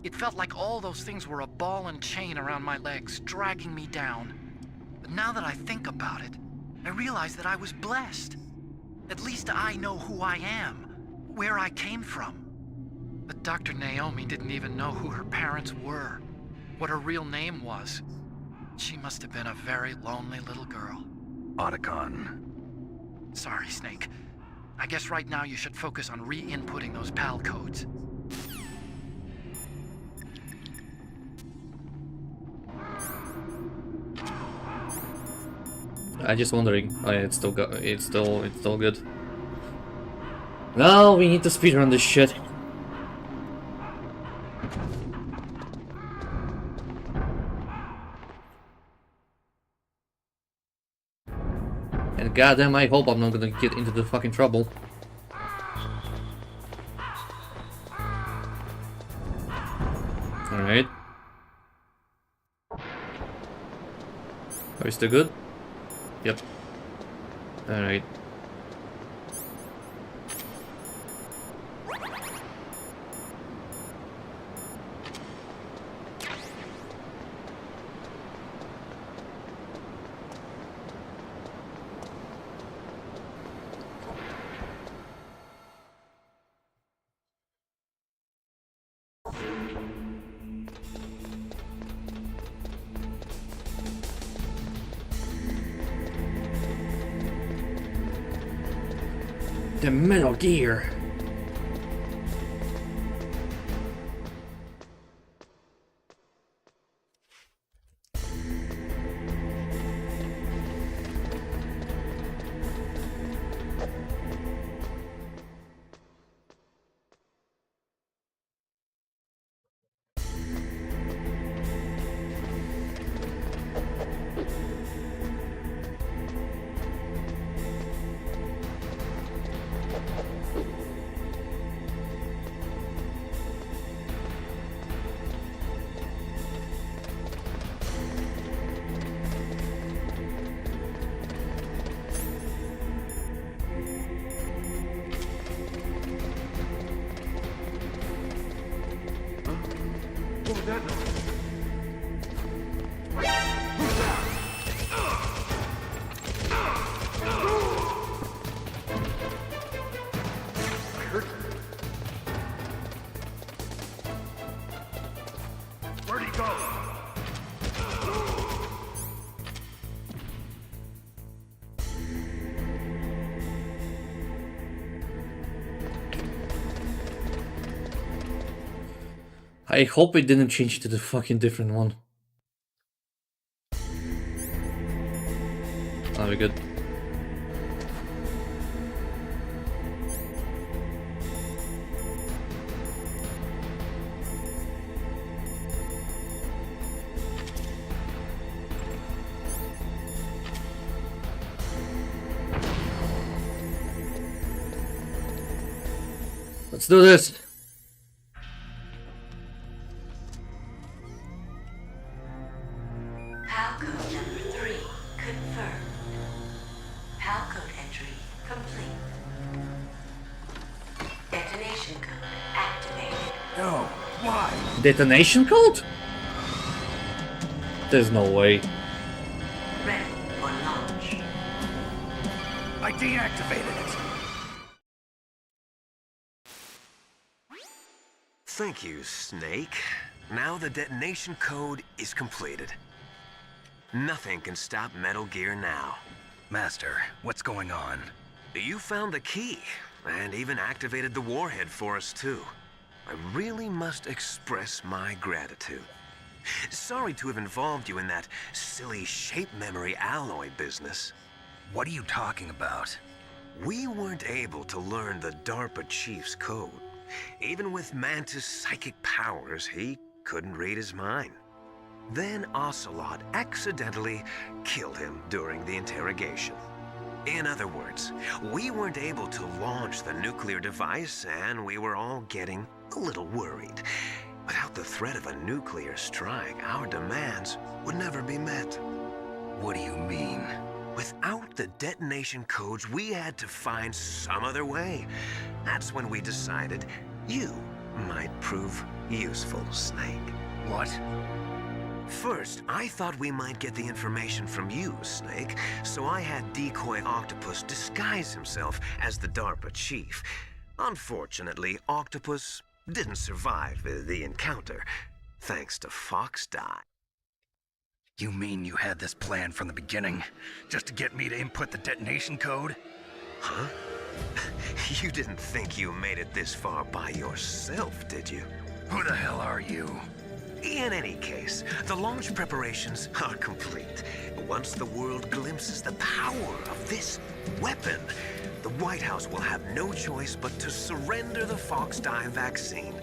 It felt like all those things were a ball and chain around my legs, dragging me down. But now that I think about it, I realize that I was blessed. At least I know who I am, where I came from. But Dr. Naomi didn't even know who her parents were, what her real name was. She must have been a very lonely little girl. Otacon. Sorry, Snake. I guess right now you should focus on re-inputting those PAL codes. I'm just wondering. Oh, yeah, it's still good. Now we need to speedrun this shit. And goddamn, I hope I'm not gonna get into the fucking trouble. Alright. Are we still good? Yep. Alright. The Metal Gear. Where'd he go? I hope it didn't change to the fucking different one. That'll be good. Let's do this. PAL code number 3 confirmed. PAL code entry complete. Detonation code activated. No, why? Detonation code? There's no way. Ready for launch. I deactivated it. Thank you, Snake. Now the detonation code is completed. Nothing can stop Metal Gear now. Master, what's going on? You found the key, and even activated the warhead for us, too. I really must express my gratitude. Sorry to have involved you in that silly shape memory alloy business. What are you talking about? We weren't able to learn the DARPA chief's code. Even with Mantis' psychic powers, he couldn't read his mind. Then Ocelot accidentally killed him during the interrogation. In other words, we weren't able to launch the nuclear device, and we were all getting a little worried. Without the threat of a nuclear strike, our demands would never be met. What do you mean? Without the detonation codes, we had to find some other way. That's when we decided you might prove useful, Snake. What? First, I thought we might get the information from you, Snake, so I had Decoy Octopus disguise himself as the DARPA chief. Unfortunately, Octopus didn't survive the encounter, thanks to Fox Die. You mean you had this plan from the beginning? Just to get me to input the detonation code? Huh? You didn't think you made it this far by yourself, did you? Who the hell are you? In any case, the launch preparations are complete. Once the world glimpses the power of this weapon, the White House will have no choice but to surrender the Fox Die vaccine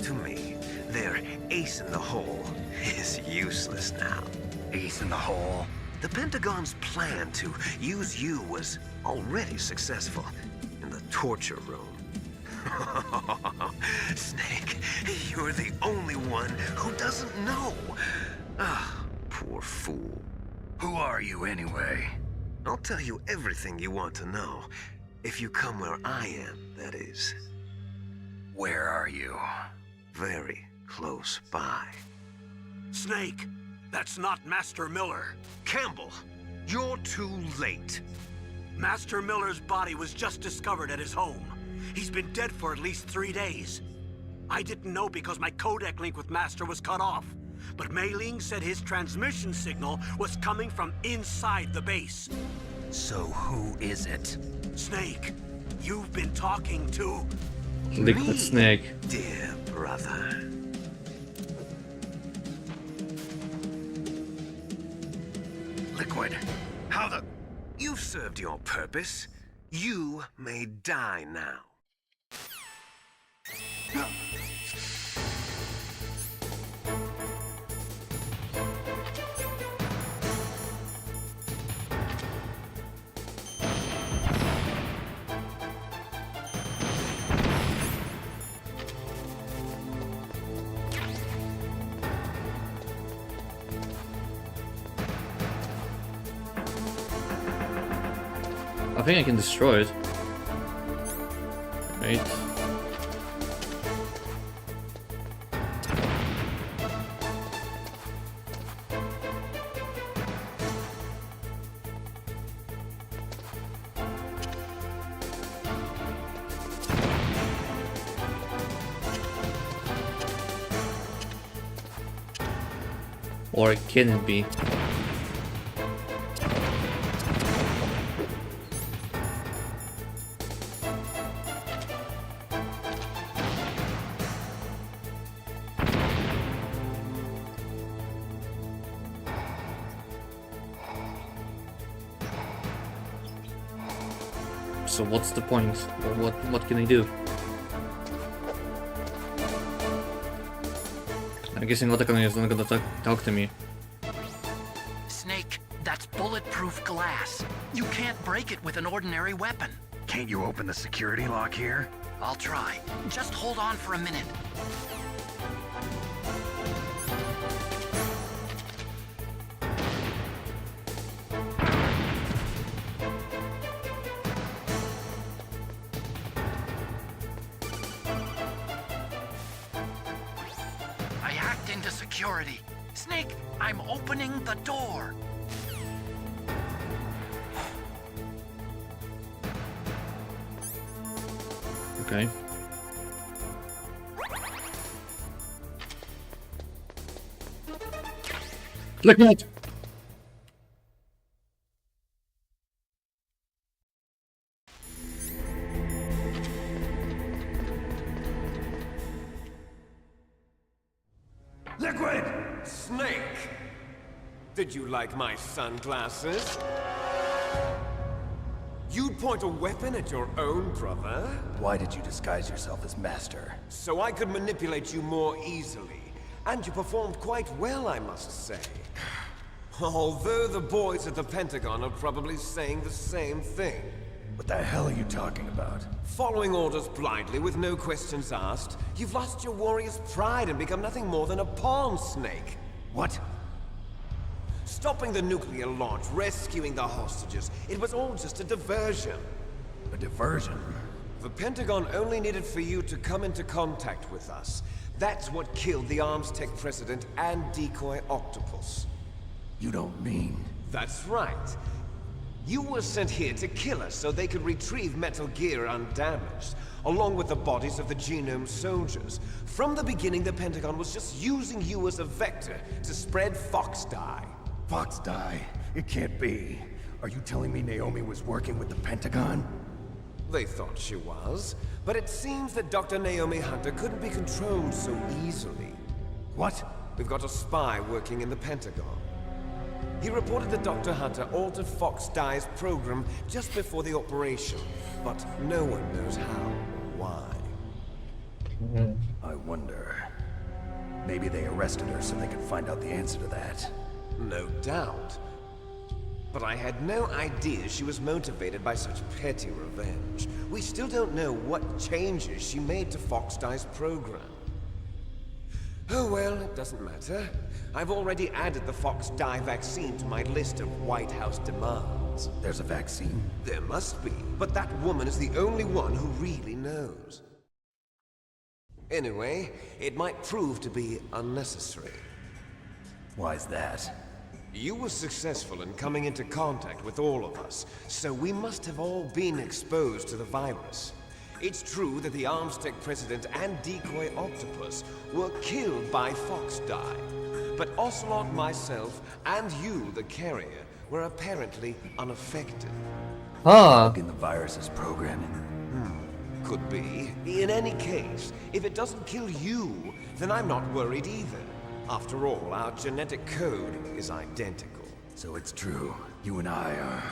to me. Their ace in the hole is useless now. Ace in the hole? The Pentagon's plan to use you was already successful in the torture room. Snake, you're the only one who doesn't know. Ah, poor fool. Who are you anyway? I'll tell you everything you want to know. If you come where I am, that is. Where are you? Very close by. Snake, that's not Master Miller. Campbell, you're too late. Master Miller's body was just discovered at his home. He's been dead for at least 3 days. I didn't know because my codec link with Master was cut off. But Mei Ling said his transmission signal was coming from inside the base. So who is it? Snake, You've been talking to Liquid Snake. dear brother. Liquid, how the... You've served your purpose. You may die now. I think I can destroy it. Right. Or can it be? So what's the point? What can I do? I'm guessing Otacon is not gonna talk to me. Snake, that's bulletproof glass. You can't break it with an ordinary weapon. Can't you open the security lock here? I'll try. Just hold on for a minute. I hacked into security. Snake, I'm opening the door. Okay. Look at it! Liquid! Snake! Did you like my sunglasses? You'd point a weapon at your own brother? Why did you disguise yourself as Master? So I could manipulate you more easily. And you performed quite well, I must say. Although the boys at the Pentagon are probably saying the same thing. What the hell are you talking about? Following orders blindly with no questions asked, you've lost your warrior's pride and become nothing more than a pawn, Snake. What? Stopping the nuclear launch, rescuing the hostages, it was all just a diversion. A diversion? The Pentagon only needed for you to come into contact with us. That's what killed the Arms Tech president and decoy octopus. You don't mean... That's right. You were sent here to kill us so they could retrieve Metal Gear undamaged, along with the bodies of the Genome soldiers. From the beginning, the Pentagon was just using you as a vector to spread Fox dye. Fox die? It can't be. Are you telling me Naomi was working with the Pentagon? They thought she was, but it seems that Dr. Naomi Hunter couldn't be controlled so easily. What? We've got a spy working in the Pentagon. He reported that Dr. Hunter altered Fox Dye's program just before the operation, but no one knows how or why. I wonder... Maybe they arrested her so they could find out the answer to that. No doubt. But I had no idea she was motivated by such petty revenge. We still don't know what changes she made to Fox Dye's program. Oh well, it doesn't matter. I've already added the Fox Dye vaccine to my list of White House demands. There's a vaccine? There must be, but that woman is the only one who really knows. Anyway, it might prove to be unnecessary. Why's that? You were successful in coming into contact with all of us, so we must have all been exposed to the virus. It's true that the Arms Tech president and decoy octopus were killed by Fox Dye, but Ocelot, myself, and you, the carrier, were apparently unaffected. Ah. In the virus's programming. Could be. In any case, if it doesn't kill you, then I'm not worried either. After all, our genetic code is identical. So it's true. You and I are...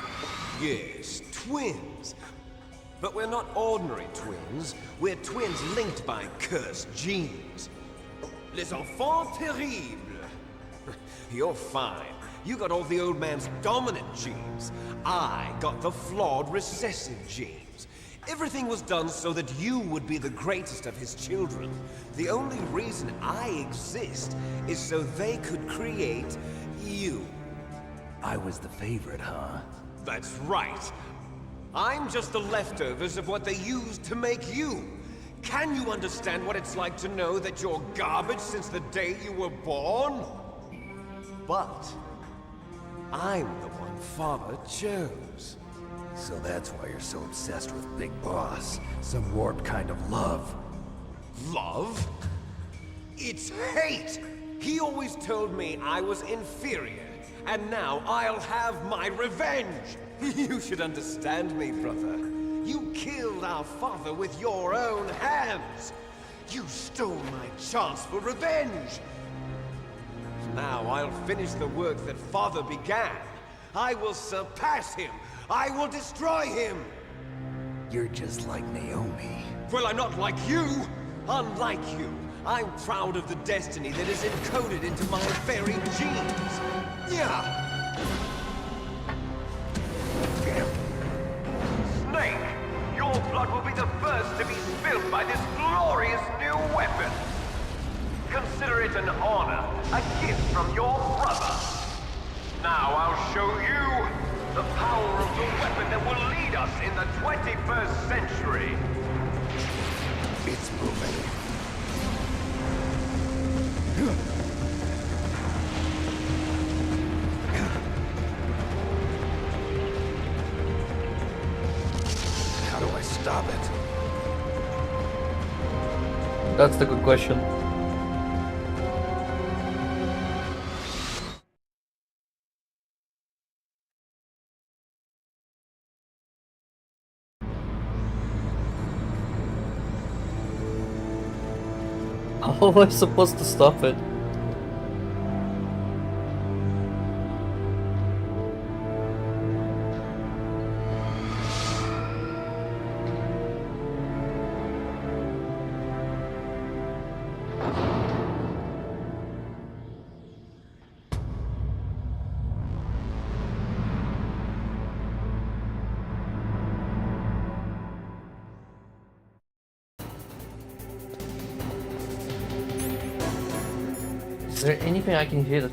Yes, twins. But we're not ordinary twins. We're twins linked by cursed genes. Les enfants terribles. You're fine. You got all the old man's dominant genes. I got the flawed recessive genes. Everything was done so that you would be the greatest of his children. The only reason I exist is so they could create you. I was the favorite, huh? That's right. I'm just the leftovers of what they used to make you. Can you understand what it's like to know that you're garbage since the day you were born? But I'm the one Father chose. So that's why you're so obsessed with Big Boss. Some warped kind of love. Love? It's hate! He always told me I was inferior, and now I'll have my revenge! You should understand me, brother. You killed our father with your own hands! You stole my chance for revenge! Now I'll finish the work that Father began. I will surpass him! I will destroy him! You're just like Naomi. Well, I'm not like you! Unlike you, I'm proud of the destiny that is encoded into my very genes! Yeah! Snake! Your blood will be the first to be spilled by this glorious new weapon! Consider it an honor, a gift from your brother! Now I'll show you the power of the weapon that will lead us in the 21st century! It's moving. How do I stop it? That's the good question. How am I supposed to stop it? Is there anything I can hit?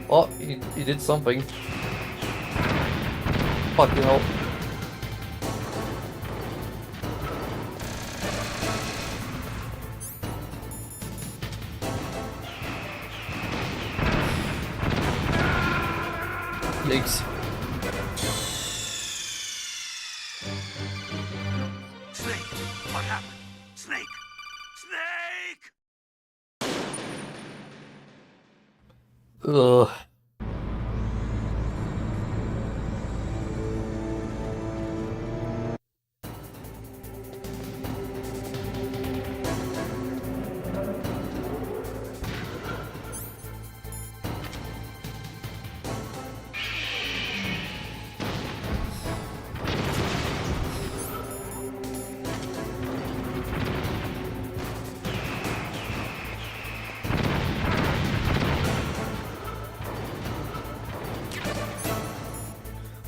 Oh, he did something. Fucking hell. Yikes. Snake! What happened? Snake! Snake! Ugh.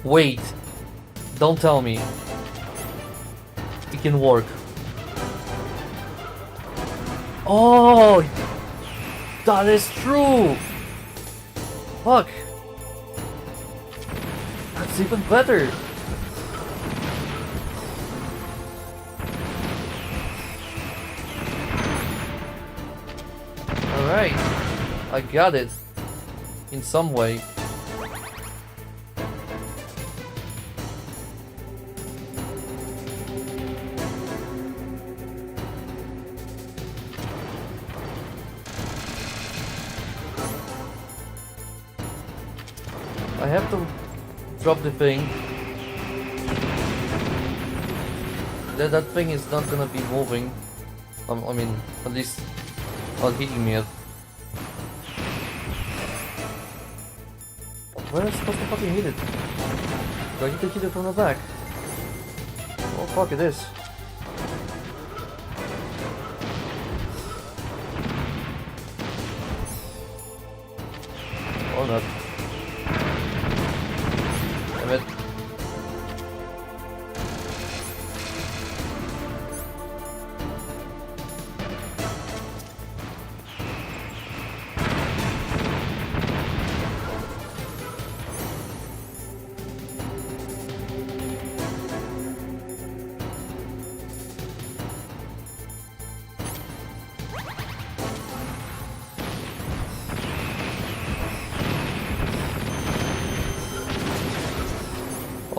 Wait, don't tell me it can work. Oh, that is true. Fuck, that's even better. All right, I got it in some way. I have to drop the thing. That thing is not gonna be moving. I mean, at least not hitting me yet. Where am I supposed to fucking hit it? Do I need to hit it from the back? Oh fuck it is. Or not. Damn it.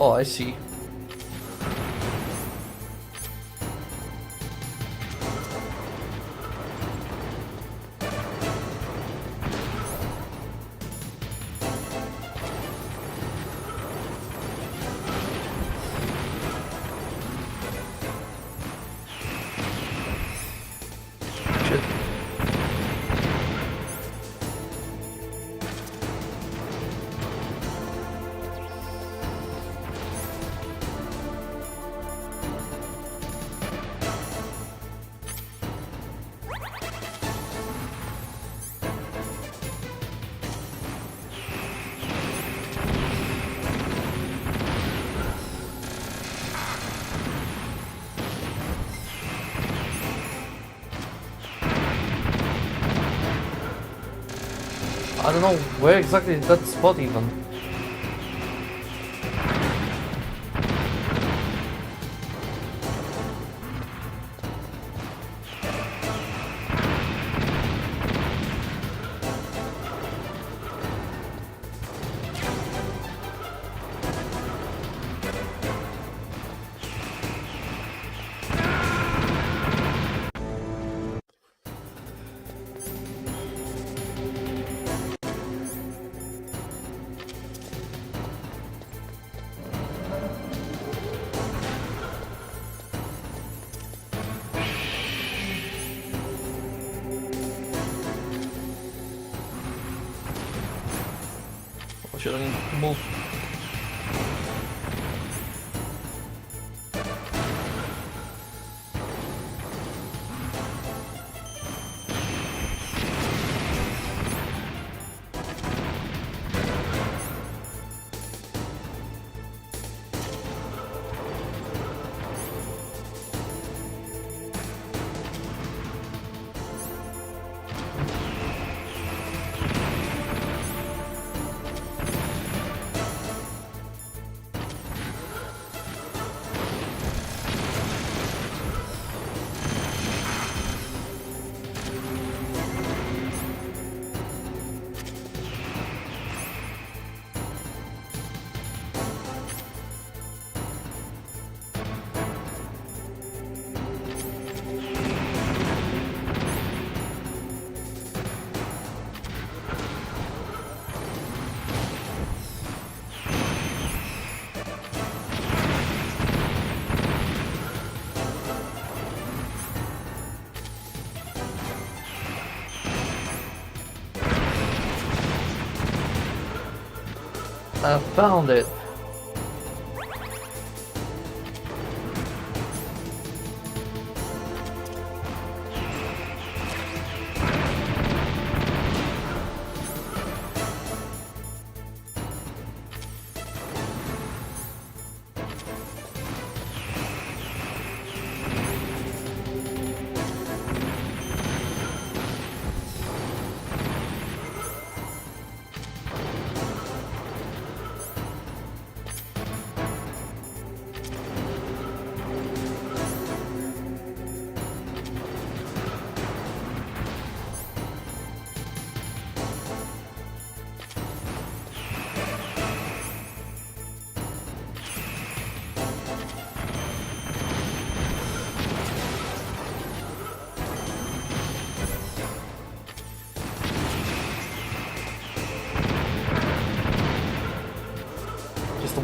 Oh, I see. Shit. I don't know where exactly is that spot even. Should I move? I found it.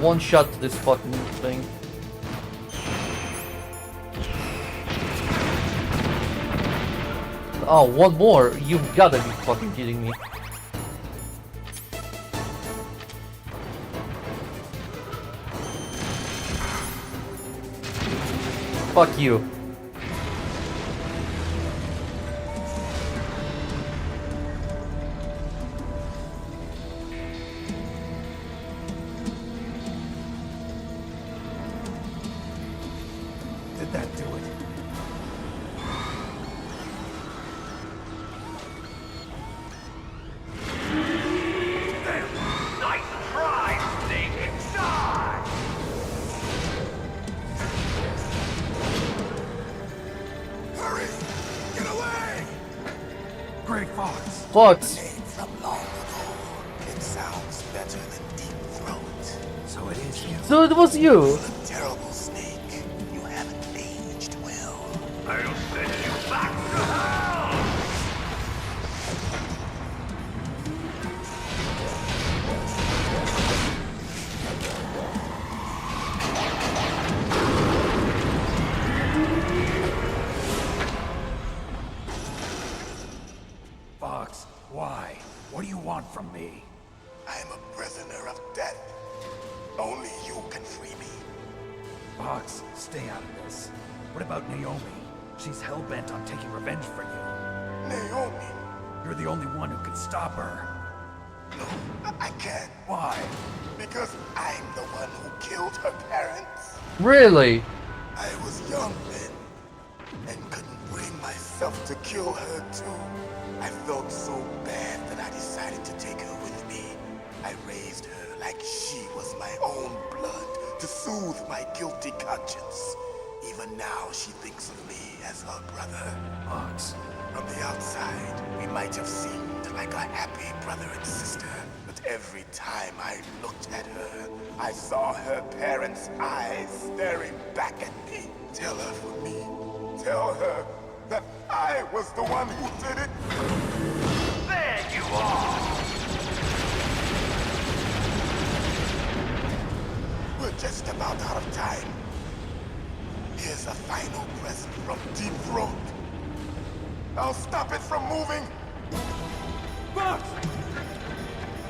one shot to this fucking thing. Oh, one more? You've gotta be fucking kidding me. Fuck you. Did that do it? Nice try, Snake! Die! Hurry! Get away! Great Fox! Fox! Name from long ago. It sounds better than Deep Throat. So it is you. So it was you! A terrible snake. You haven't aged well. I'll send you back to hell! Fox, why? What do you want from me? I am a prisoner of death. Only you can free me. Fox, stay out of this. What about Naomi? She's hell-bent on taking revenge for you. Naomi. You're the only one who can stop her. No, I can't. Why? Because I'm the one who killed her parents. Really? I was young then, and couldn't bring myself to kill her too. I felt so bad that I decided to take her with me. I raised her like she was my own blood to soothe my guilty conscience. Even now she thinks of me as her brother. Fox. From the outside, we might have seemed like a happy brother and sister, but every time I looked at her, I saw her parents' eyes staring back at me. Tell her for me. Tell her that I was the one who did it. There you are! We're just about out of time. Here's a final present from Deep Throat. I'll stop it from moving. Fox!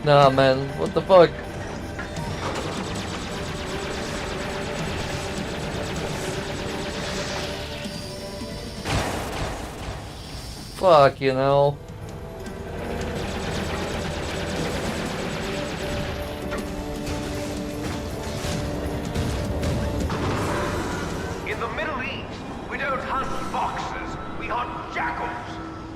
Nah, man. What the fuck? Fuck, you know. In the Middle East, we don't hunt foxes, we hunt jackals.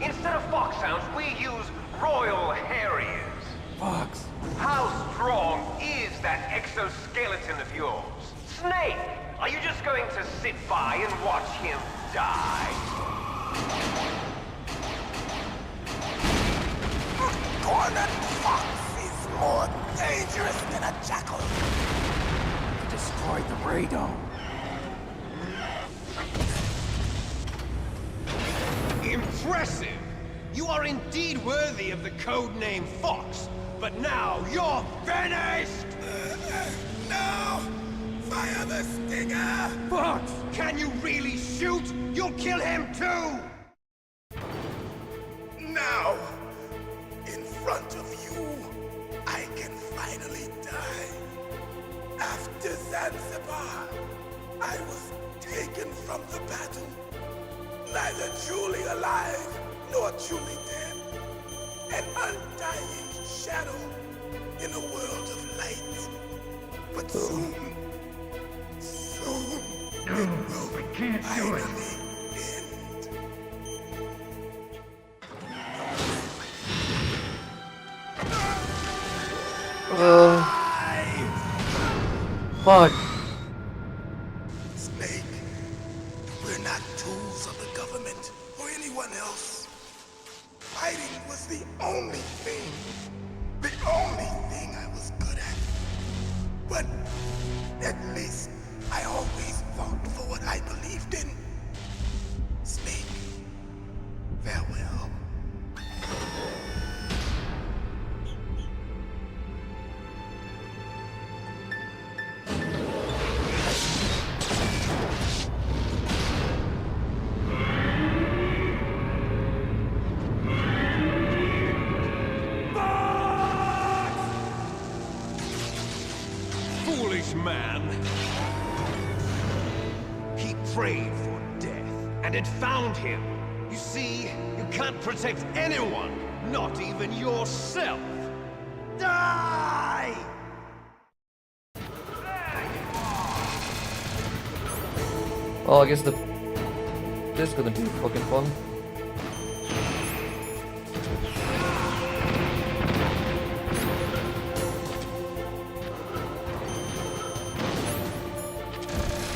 Instead of foxhounds, we use Royal Harriers. Fox. How strong is that exoskeleton of yours? Snake, are you just going to sit by and watch him die? Cornered fox is more dangerous than a jackal. Destroyed the radome. Impressive! You are indeed worthy of the codename Fox, but now you're finished! No! Fire the stinger! Fox! Can you really shoot? You'll kill him too! Now! In front of you, I can finally die. After Zanzibar, I was taken from the battle. Neither truly alive, nor truly dead. An undying shadow in a world of light. But soon, it will finally end. Fuck. Snake, we're not tools of the government or anyone else. Fighting was the only thing I was good at. But at least I always fought for what I believed in. Snake, farewell. prayed for death, and it found him. You see, you can't protect anyone, not even yourself. Die! Oh, I guess this is gonna be fucking fun.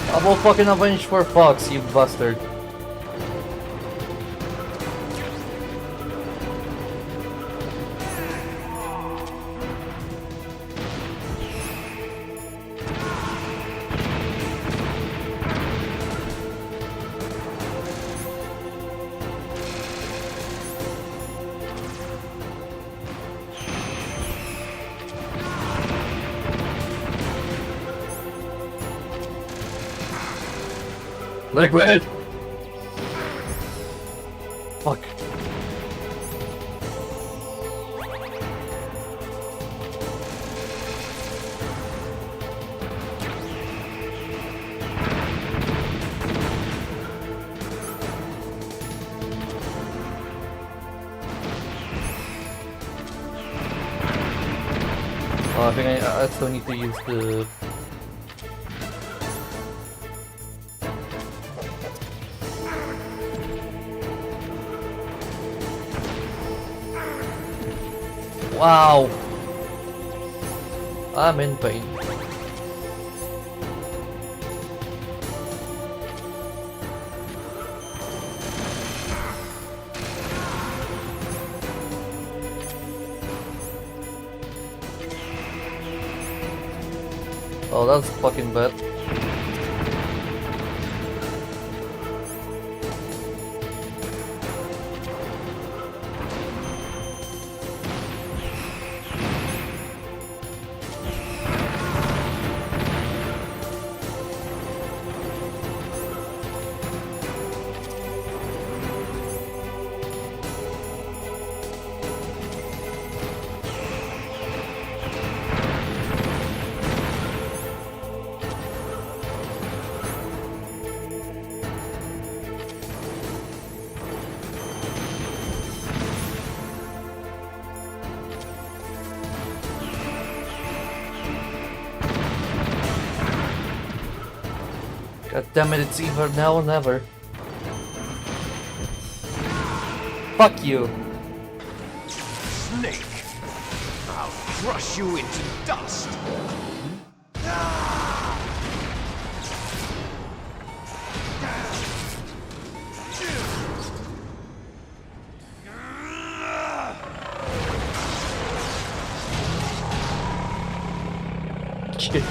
I will fucking avenge for Fox, you bastard. Liquid! Fuck. Oh, I think I still need to use the... Wow! I'm in pain. Oh, that's fucking bad. God damn it, it's either now or never. Fuck you. Snake! I'll crush you into dust! Shit.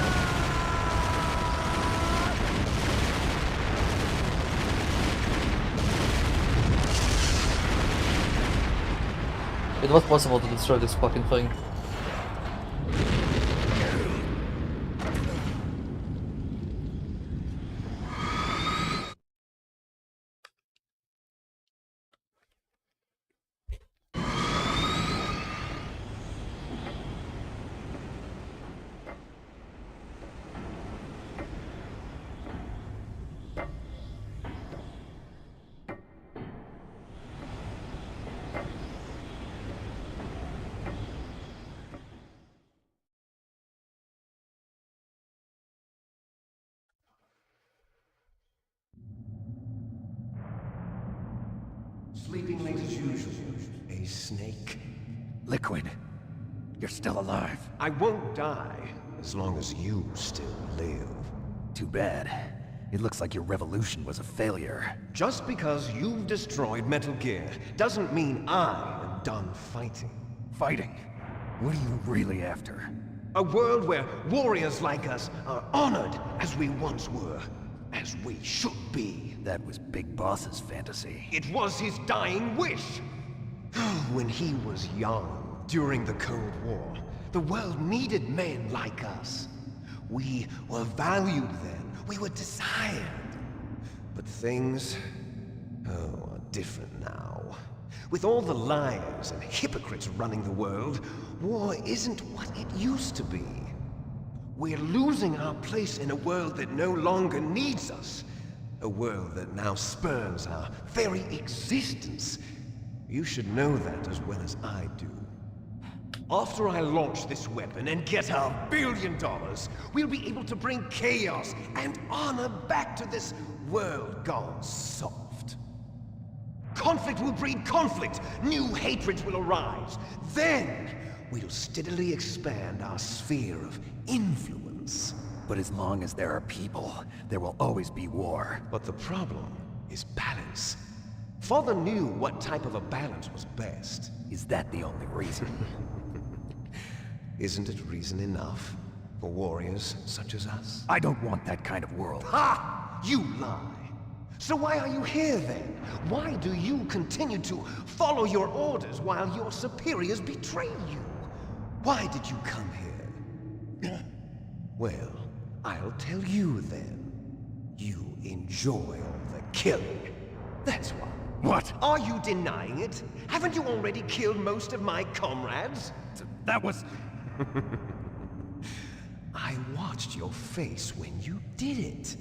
It was possible to destroy this fucking thing. Sleeping late as usual. A snake. Liquid, you're still alive. I won't die as long as you still live. Too bad. It looks like your revolution was a failure. Just because you've destroyed Metal Gear doesn't mean I am done fighting. Fighting? What are you really after? A world where warriors like us are honored as we once were, as we should be. That was Big Boss's fantasy. It was his dying wish. When he was young, during the Cold War, the world needed men like us. We were valued then. We were desired. But things, are different now. With all the liars and hypocrites running the world, war isn't what it used to be. We're losing our place in a world that no longer needs us. A world that now spurns our very existence. You should know that as well as I do. After I launch this weapon and get our $1 billion, we'll be able to bring chaos and honor back to this world gone soft. Conflict will breed conflict. New hatreds will arise. Then, we'll steadily expand our sphere of influence. But as long as there are people, there will always be war. But the problem is balance. Father knew what type of a balance was best. Is that the only reason? Isn't it reason enough for warriors such as us? I don't want that kind of world. Ha! You lie! So why are you here then? Why do you continue to follow your orders while your superiors betray you? Why did you come here? Well, I'll tell you then. You enjoy all the killing. That's why. What? Are you denying it? Haven't you already killed most of my comrades? That was... I watched your face when you did it.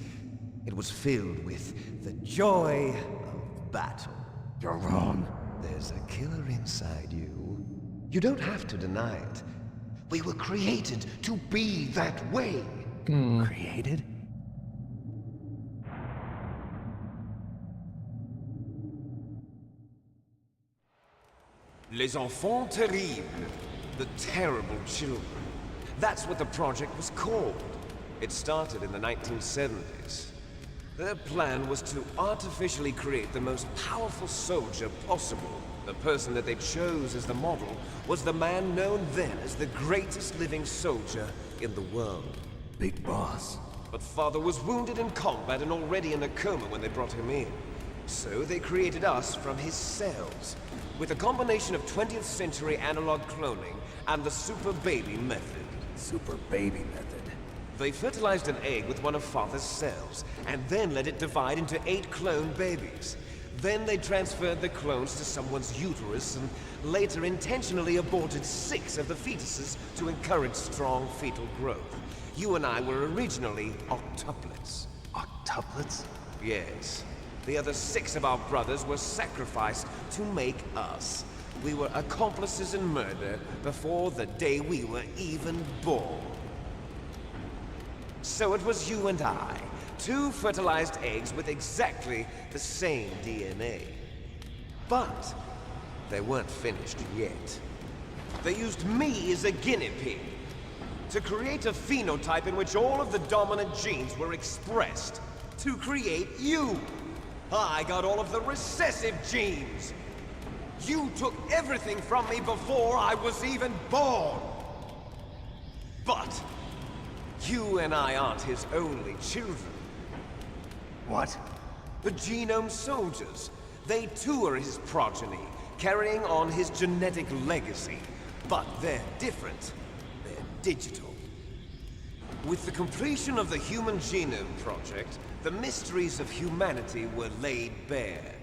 It was filled with the joy of battle. You're wrong. There's a killer inside you. You don't have to deny it. We were created to be that way. Created? Les enfants terribles. The terrible children. That's what the project was called. It started in the 1970s. Their plan was to artificially create the most powerful soldier possible. The person that they chose as the model was the man known then as the greatest living soldier in the world. Big boss. But Father was wounded in combat and already in a coma when they brought him in. So they created us from his cells, with a combination of 20th century analog cloning and the super baby method. Super baby method. They fertilized an egg with one of Father's cells, and then let it divide into 8 clone babies. Then they transferred the clones to someone's uterus, and later intentionally aborted 6 of the fetuses to encourage strong fetal growth. You and I were originally octuplets. Octuplets? Yes. The other 6 of our brothers were sacrificed to make us. We were accomplices in murder before the day we were even born. So it was you and I, 2 fertilized eggs with exactly the same DNA. But they weren't finished yet. They used me as a guinea pig to create a phenotype in which all of the dominant genes were expressed to create you. I got all of the recessive genes. You took everything from me before I was even born. But you and I aren't his only children. What? The Genome Soldiers. They too are his progeny, carrying on his genetic legacy. But they're different. They're digital. With the completion of the Human Genome Project, the mysteries of humanity were laid bare.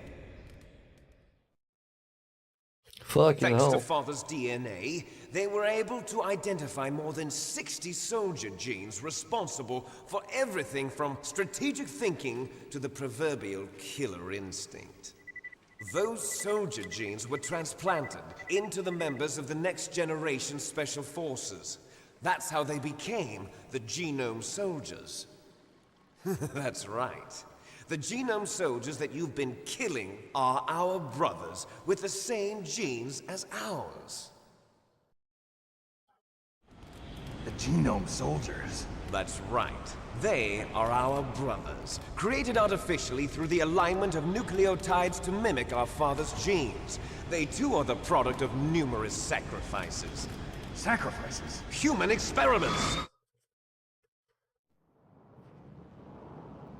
Fucking Thanks hell. to Father's DNA, they were able to identify more than 60 soldier genes responsible for everything from strategic thinking to the proverbial killer instinct. Those soldier genes were transplanted into the members of the next generation Special Forces. That's how they became the Genome Soldiers. That's right. The Genome Soldiers that you've been killing are our brothers with the same genes as ours. The Genome Soldiers? That's right. They are our brothers, created artificially through the alignment of nucleotides to mimic our father's genes. They too are the product of numerous sacrifices. Sacrifices? Human experiments!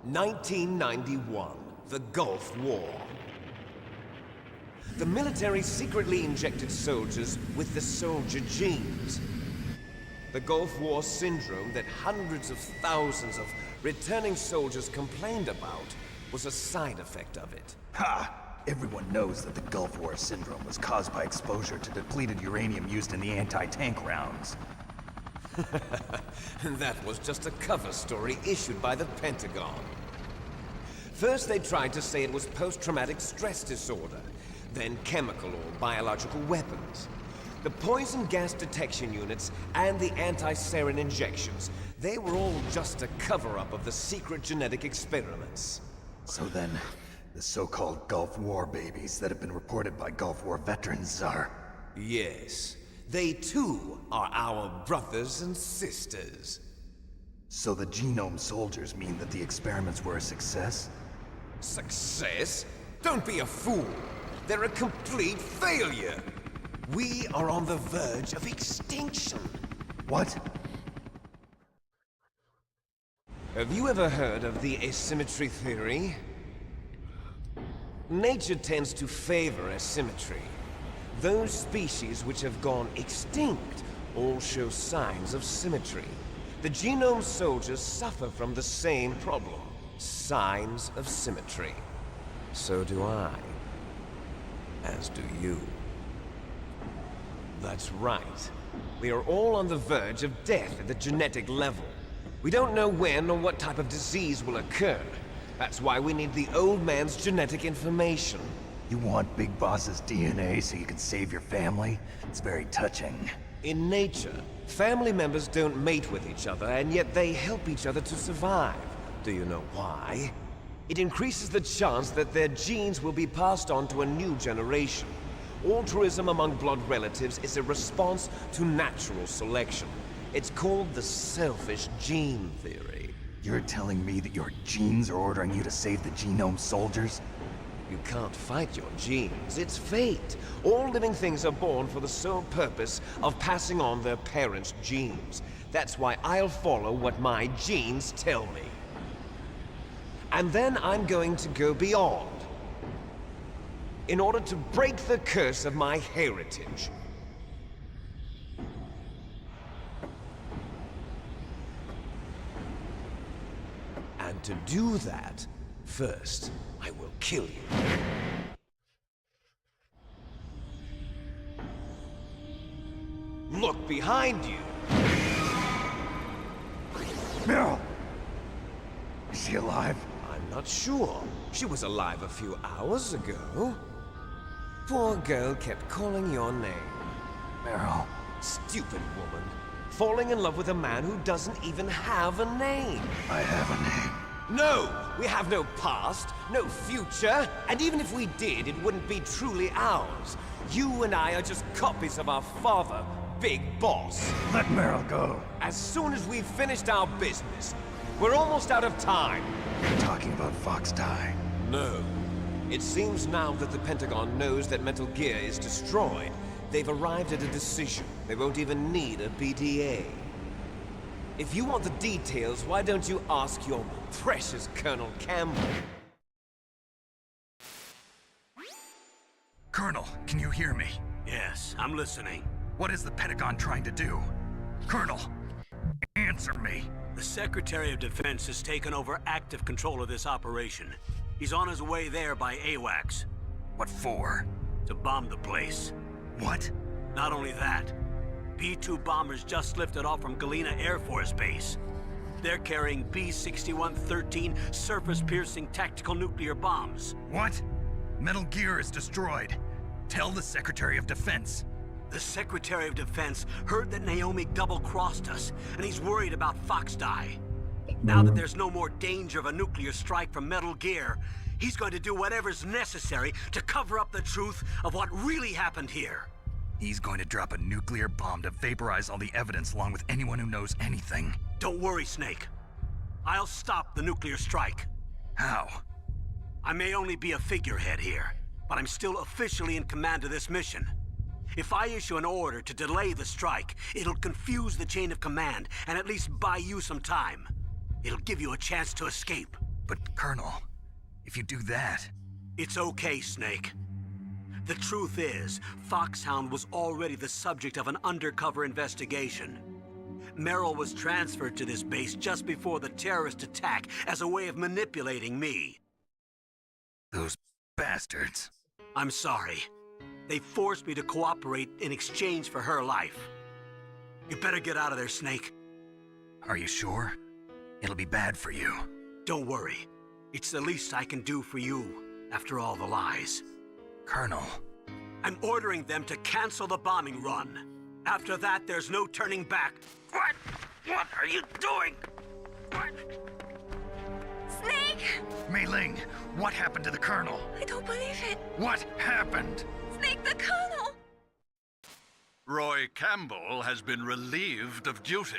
1991, the Gulf War. The military secretly injected soldiers with the soldier genes. The Gulf War syndrome that hundreds of thousands of returning soldiers complained about was a side effect of it. Ha! Everyone knows that the Gulf War syndrome was caused by exposure to depleted uranium used in the anti-tank rounds. That was just a cover story issued by the Pentagon. First they tried to say it was post-traumatic stress disorder, then chemical or biological weapons. The poison gas detection units and the anti-sarin injections, they were all just a cover-up of the secret genetic experiments. So then, the so-called Gulf War babies that have been reported by Gulf War veterans are... Yes, they too are our brothers and sisters. So the genome soldiers mean that the experiments were a success? Success? Don't be a fool. They're a complete failure. We are on the verge of extinction. What? Have you ever heard of the asymmetry theory? Nature tends to favor asymmetry. Those species which have gone extinct all show signs of symmetry. The genome soldiers suffer from the same problem. Signs of symmetry. So do I. As do you. That's right. We are all on the verge of death at the genetic level. We don't know when or what type of disease will occur. That's why we need the old man's genetic information. You want Big Boss's DNA so you can save your family? It's very touching. In nature, family members don't mate with each other, and yet they help each other to survive. Do you know why? It increases the chance that their genes will be passed on to a new generation. Altruism among blood relatives is a response to natural selection. It's called the selfish gene theory. You're telling me that your genes are ordering you to save the genome soldiers? You can't fight your genes. It's fate. All living things are born for the sole purpose of passing on their parents' genes. That's why I'll follow what my genes tell me. And then I'm going to go beyond. In order to break the curse of my heritage. And to do that, first, I will kill you. Look behind you! Meryl! Is she alive? I'm not sure. She was alive a few hours ago. Poor girl kept calling your name. Meryl. Stupid woman. Falling in love with a man who doesn't even have a name. I have a name. No! We have no past, no future, and even if we did, it wouldn't be truly ours. You and I are just copies of our father, Big Boss. Let Meryl go. As soon as we've finished our business, we're almost out of time. You're talking about Fox Die. No. It seems now that the Pentagon knows that Metal Gear is destroyed. They've arrived at a decision. They won't even need a BDA. If you want the details, why don't you ask your precious Colonel Campbell? Colonel, can you hear me? Yes, I'm listening. What is the Pentagon trying to do? Colonel, answer me. The Secretary of Defense has taken over active control of this operation. He's on his way there by AWACS. What for? To bomb the place. What? Not only that, B-2 bombers just lifted off from Galena Air Force Base. They're carrying B-6113 surface-piercing tactical nuclear bombs. What? Metal Gear is destroyed. Tell the Secretary of Defense. The Secretary of Defense heard that Naomi double-crossed us, and he's worried about Fox Die. Now that there's no more danger of a nuclear strike from Metal Gear, he's going to do whatever's necessary to cover up the truth of what really happened here. He's going to drop a nuclear bomb to vaporize all the evidence along with anyone who knows anything. Don't worry, Snake. I'll stop the nuclear strike. How? I may only be a figurehead here, but I'm still officially in command of this mission. If I issue an order to delay the strike, it'll confuse the chain of command and at least buy you some time. It'll give you a chance to escape. But, Colonel, if you do that... It's okay, Snake. The truth is, Foxhound was already the subject of an undercover investigation. Meryl was transferred to this base just before the terrorist attack as a way of manipulating me. Those bastards. I'm sorry. They forced me to cooperate in exchange for her life. You better get out of there, Snake. Are you sure? It'll be bad for you. Don't worry. It's the least I can do for you, after all the lies. Colonel, I'm ordering them to cancel the bombing run. After that, there's no turning back. What? What are you doing? What? Snake! Mei Ling, what happened to the Colonel? I don't believe it. What happened? Snake, the Colonel! Roy Campbell has been relieved of duty.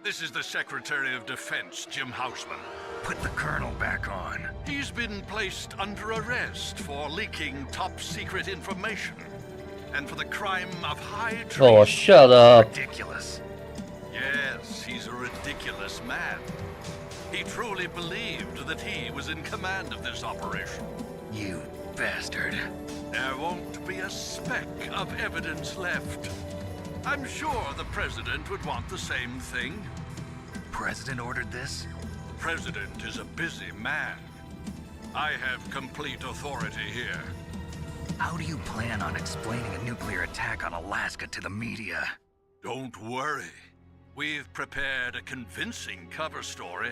This is the Secretary of Defense, Jim Houseman. Put the Colonel back on. He's been placed under arrest for leaking top-secret information and for the crime of high treason. Oh, shut up. Ridiculous. Yes, he's a ridiculous man. He truly believed that he was in command of this operation. You bastard. There won't be a speck of evidence left. I'm sure the President would want the same thing. President ordered this? The President is a busy man. I have complete authority here. How do you plan on explaining a nuclear attack on Alaska to the media? Don't worry. We've prepared a convincing cover story.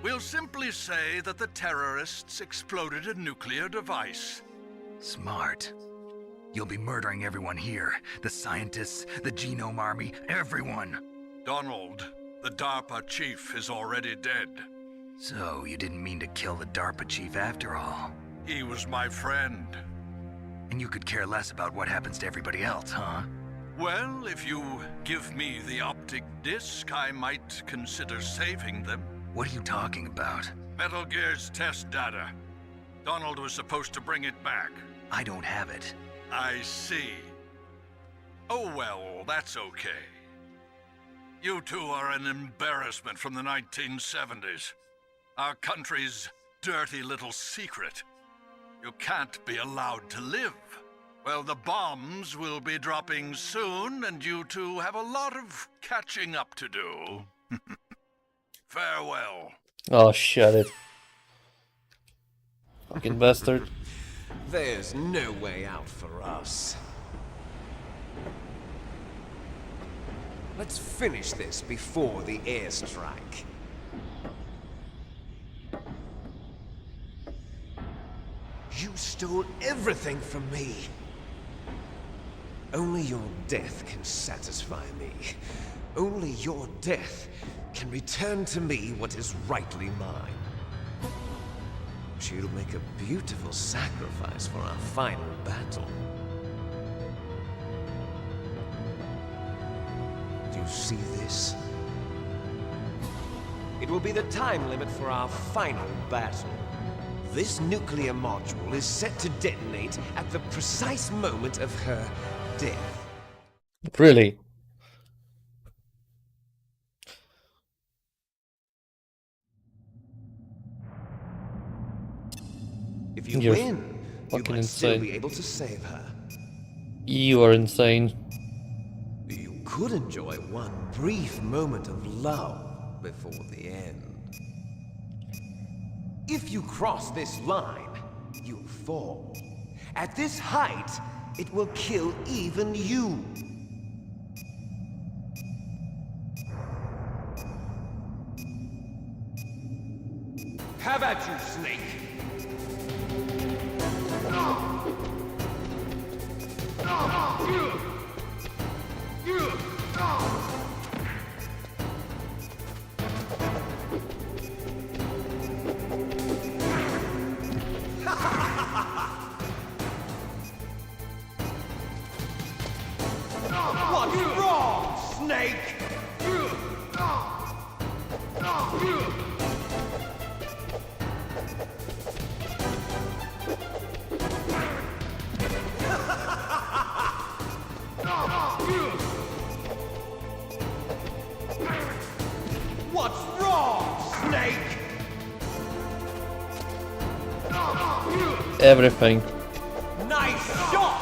We'll simply say that the terrorists exploded a nuclear device. Smart. You'll be murdering everyone here. The scientists, the Genome Army, everyone. Donald, the DARPA chief, is already dead. So, you didn't mean to kill the DARPA chief after all. He was my friend. And you could care less about what happens to everybody else, huh? Well, if you give me the optic disc, I might consider saving them. What are you talking about? Metal Gear's test data. Donald was supposed to bring it back. I don't have it. I see. Oh well, that's okay. You two are an embarrassment from the 1970s. Our country's dirty little secret. You can't be allowed to live. Well, the bombs will be dropping soon, and you two have a lot of catching up to do. Farewell. Oh, shut it. Fucking bastard. There's no way out for us. Let's finish this before the airstrike. You stole everything from me. Only your death can satisfy me. Only your death can return to me what is rightly mine. She'll make a beautiful sacrifice for our final battle. Do you see this? It will be the time limit for our final battle. This nuclear module is set to detonate at the precise moment of her death. Really? If you You're win, you fucking might still insane. be able to save her. You are insane. You could enjoy one brief moment of love before the end. If you cross this line, you'll fall. At this height, it will kill even you. Have at you, Snake! What's wrong, Snake? What's wrong, Snake? Everything. Nice shot!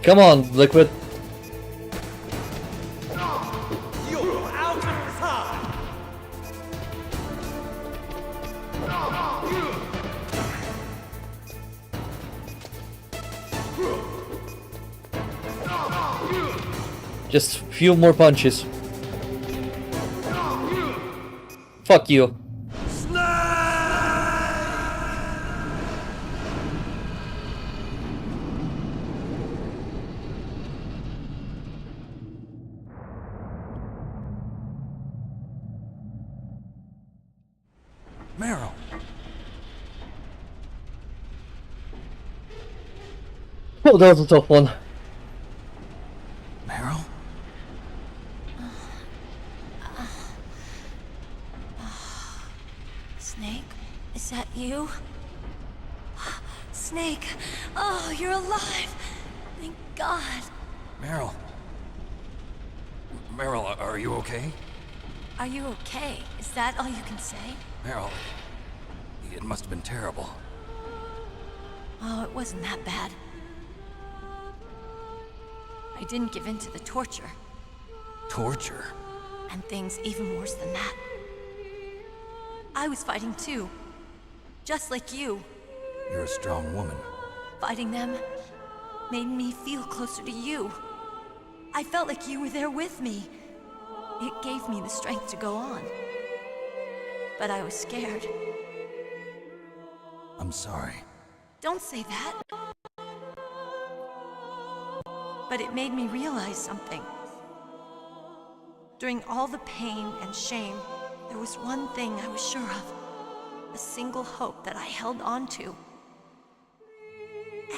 Come on, Liquid. You're out of time! Just few more punches. Fuck you. Meryl. Oh, that was a tough one. Meryl? Snake, is that you? Snake, oh, you're alive! Thank God. Meryl. Meryl, are you okay? Are you okay? Is that all you can say? Meryl, it must have been terrible. Oh, it wasn't that bad. I didn't give in to the torture. Torture? And things even worse than that. I was fighting too. Just like you. You're a strong woman. Fighting them made me feel closer to you. I felt like you were there with me. It gave me the strength to go on. But I was scared. I'm sorry. Don't say that. But it made me realize something. During all the pain and shame, there was one thing I was sure of. A single hope that I held on to.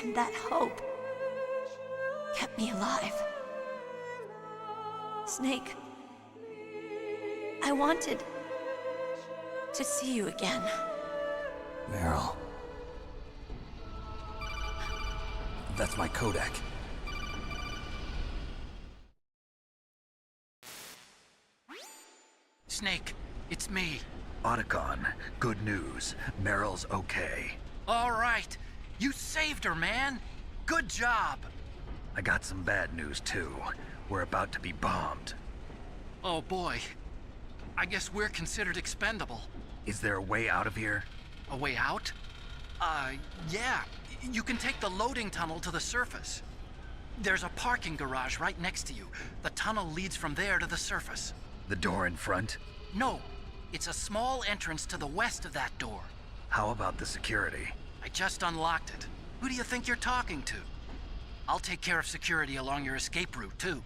And that hope kept me alive. Snake, I wanted to see you again. Meryl. That's my Kodak. Snake, it's me. Otacon, good news. Meryl's okay. All right. You saved her, man. Good job. I got some bad news, too. We're about to be bombed. Oh, boy. I guess we're considered expendable. Is there a way out of here? A way out? Yeah. You can take the loading tunnel to the surface. There's a parking garage right next to you. The tunnel leads from there to the surface. The door in front? No. It's a small entrance to the west of that door. How about the security? I just unlocked it. Who do you think you're talking to? I'll take care of security along your escape route, too.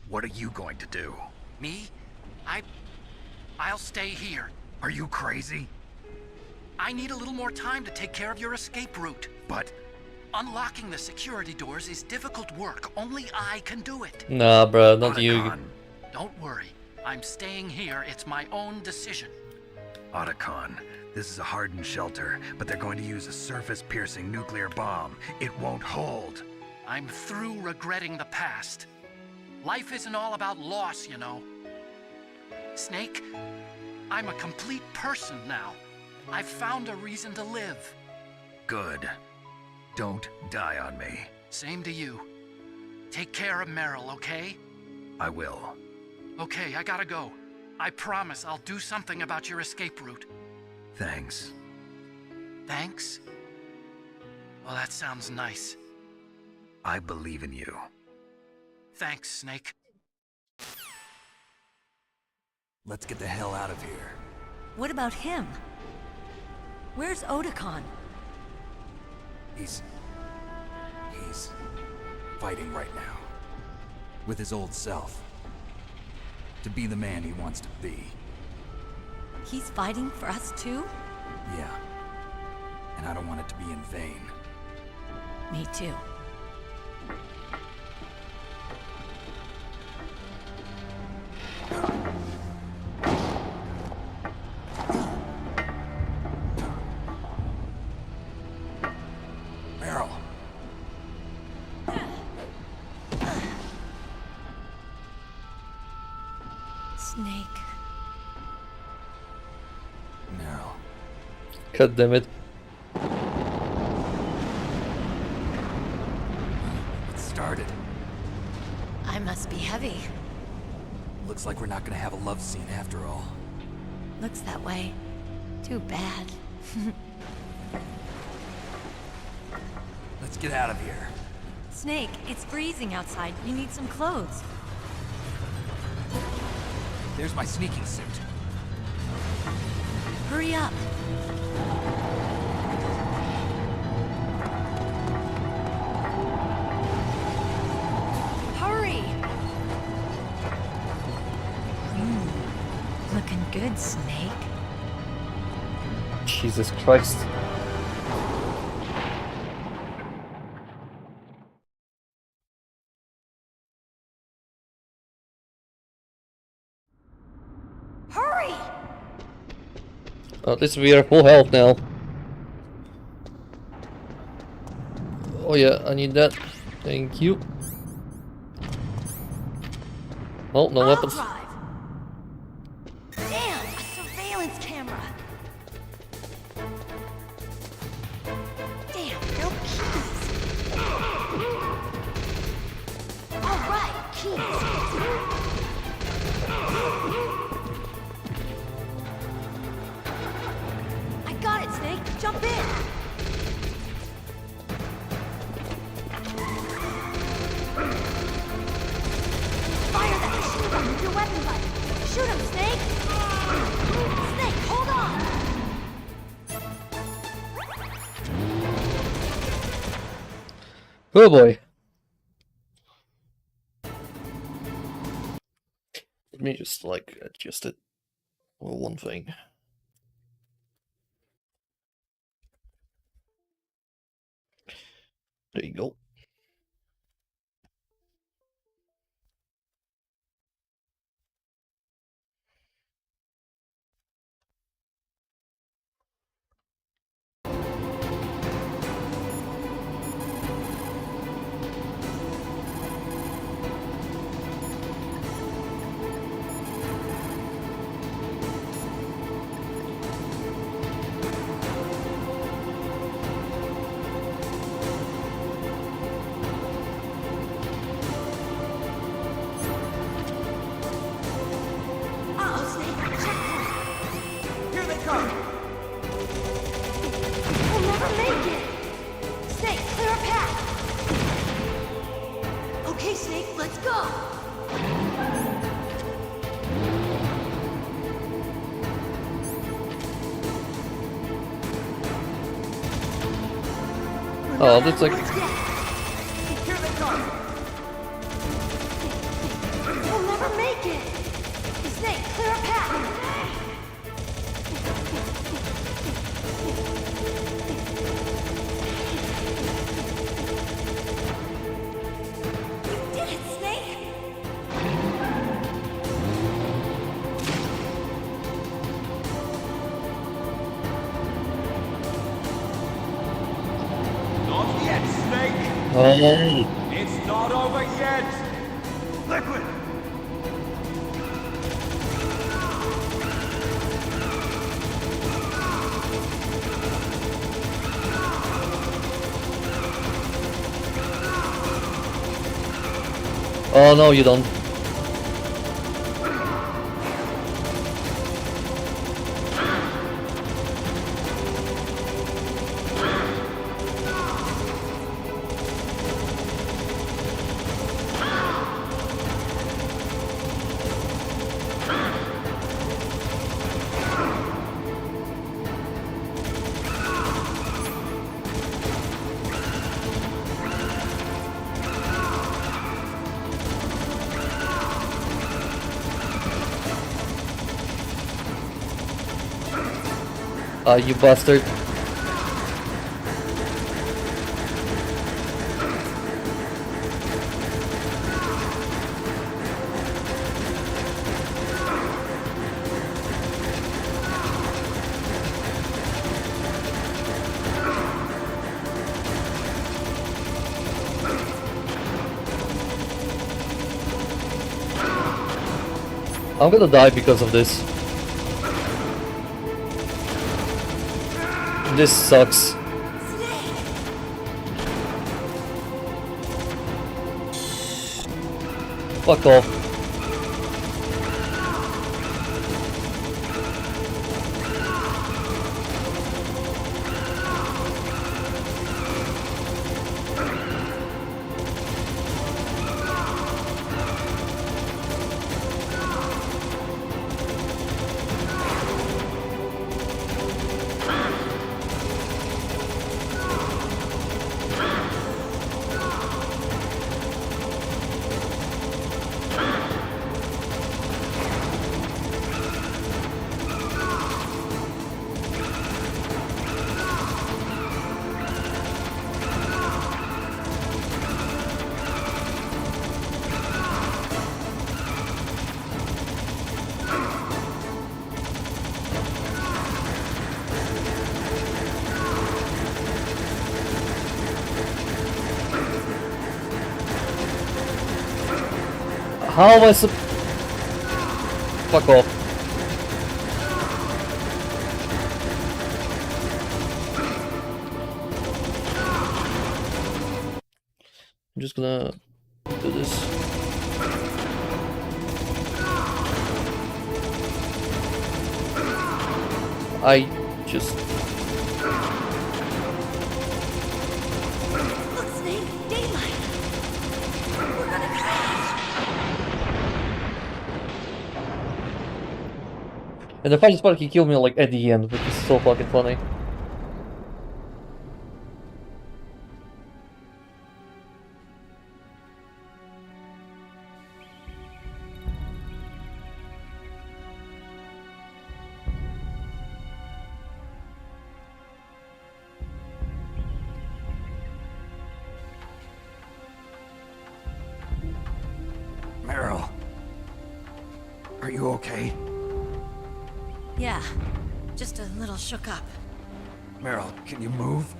What are you going to do? Me? I'll stay here. Are you crazy? I need a little more time to take care of your escape route. But... Unlocking the security doors is difficult work. Only I can do it. Nah, bro, not you. Otacon. Don't worry. I'm staying here. It's my own decision. Otacon, this is a hardened shelter, but they're going to use a surface-piercing nuclear bomb. It won't hold. I'm through regretting the past. Life isn't all about loss, you know. Snake, I'm a complete person now. I've found a reason to live. Good. Don't die on me. Same to you. Take care of Meryl, okay? I will. Okay, I gotta go. I promise I'll do something about your escape route. Thanks. Thanks? Well, that sounds nice. I believe in you. Thanks, Snake. Let's get the hell out of here. What about him? Where's Otacon? He's fighting right now. With his old self. To be the man he wants to be. He's fighting for us too? Yeah. And I don't want it to be in vain. Me too. Meryl. Snake. Meryl. God damn it. It started. heavy. Looks like we're not gonna have a love scene after all. Looks that way. Too bad. Let's get out of here. Snake, it's freezing outside. You need some clothes. There's my sneaking suit. Hurry up. Hurry! Looking good, Snake. Jesus Christ. Hurry! At least we are full health now. Oh yeah, I need that. Thank you. Oh, no weapons. Drive. Damn, a surveillance camera. Damn, no keys. All right, keys. I got it, Snake. Jump in. Fire that machine gun with your weapon button. Shoot him, Snake. Snake, hold on. Oh boy. Let me just like adjust it for one thing. There you go. Uh-oh, Snake. Checkpoint. Here they come! We'll never make it. Snake, clear a path. Okay, Snake, let's go. Oh, that's like Here they come! We'll never make it. Snake, clear a path. You did it, Snake. Not yet, Snake! oh, It's not over yet! Liquid! oh no, you don't. You bastard. I'm gonna die because of this. This sucks. Fuck off. How am I Fuck off. I'm just gonna do this. I just... Look, Snake! Daylight! We're gonna crash! And the funniest part, he killed me like at the end, which is so fucking funny. Meryl. Are you okay? Yeah, just a little shook up. Meryl, can you move?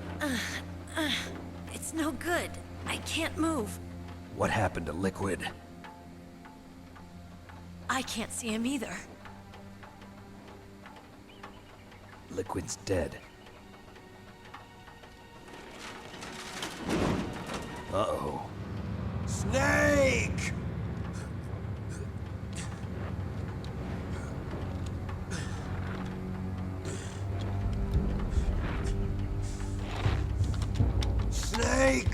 It's no good. I can't move. What happened to Liquid? I can't see him either. Liquid's dead. Uh-oh. Snake! Snake!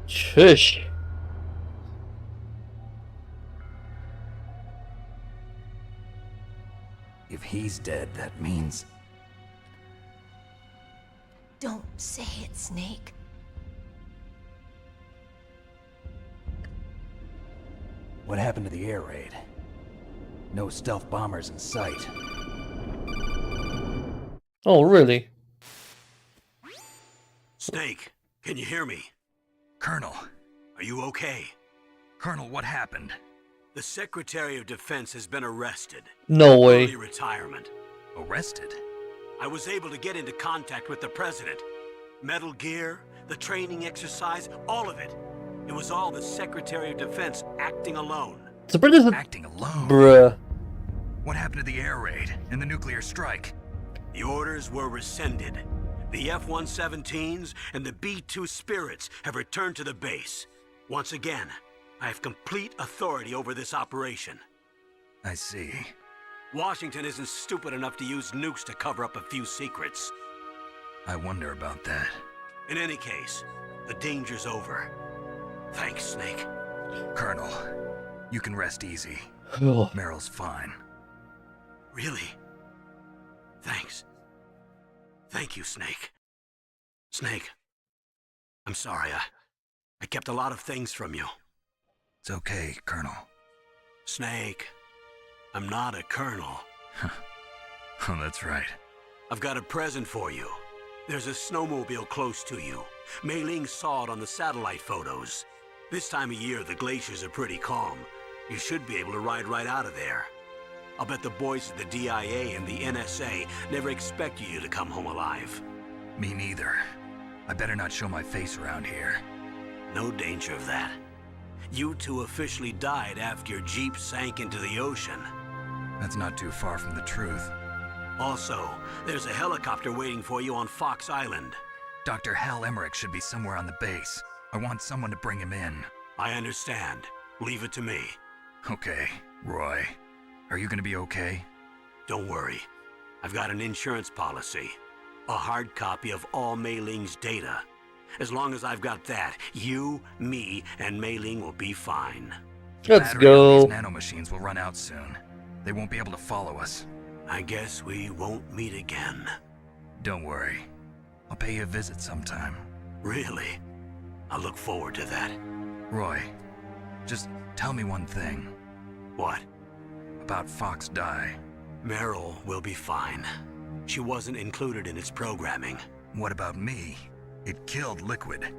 Shush. If he's dead, that means... Don't say it, Snake. What happened to the air raid? No stealth bombers in sight. Oh, really? Snake, can you hear me? Colonel. Are you okay? Colonel, what happened? The Secretary of Defense has been arrested. No way. Early retirement. Arrested? I was able to get into contact with the President. Metal Gear, the training exercise, all of it. It was all the Secretary of Defense acting alone. The President... Acting alone? Bruh. What happened to the air raid and the nuclear strike? The orders were rescinded. The F-117s and the B-2 Spirits have returned to the base. Once again, I have complete authority over this operation. I see. Washington isn't stupid enough to use nukes to cover up a few secrets. I wonder about that. In any case, the danger's over. Thanks, Snake. Colonel, you can rest easy. Oh. Meryl's fine. Really? Thanks. Thank you, Snake. Snake, I'm sorry, I kept a lot of things from you. It's okay, Colonel. Snake, I'm not a colonel. Oh, that's right. I've got a present for you. There's a snowmobile close to you. Mei Ling saw it on the satellite photos. This time of year, the glaciers are pretty calm. You should be able to ride right out of there. I'll bet the boys at the DIA and the NSA never expected you to come home alive. Me neither. I better not show my face around here. No danger of that. You two officially died after your Jeep sank into the ocean. That's not too far from the truth. Also, there's a helicopter waiting for you on Fox Island. Dr. Hal Emmerich should be somewhere on the base. I want someone to bring him in. I understand. Leave it to me. Okay, Roy. Are you gonna be okay? Don't worry. I've got an insurance policy. A hard copy of all Mei Ling's data. As long as I've got that, you, me, and Mei Ling will be fine. Let's Battery on go. these nanomachines will run out soon. They won't be able to follow us. I guess we won't meet again. Don't worry. I'll pay you a visit sometime. Really? I look forward to that. Roy, just tell me one thing. What? About Fox Die. Meryl will be fine. She wasn't included in its programming. What about me? It killed Liquid.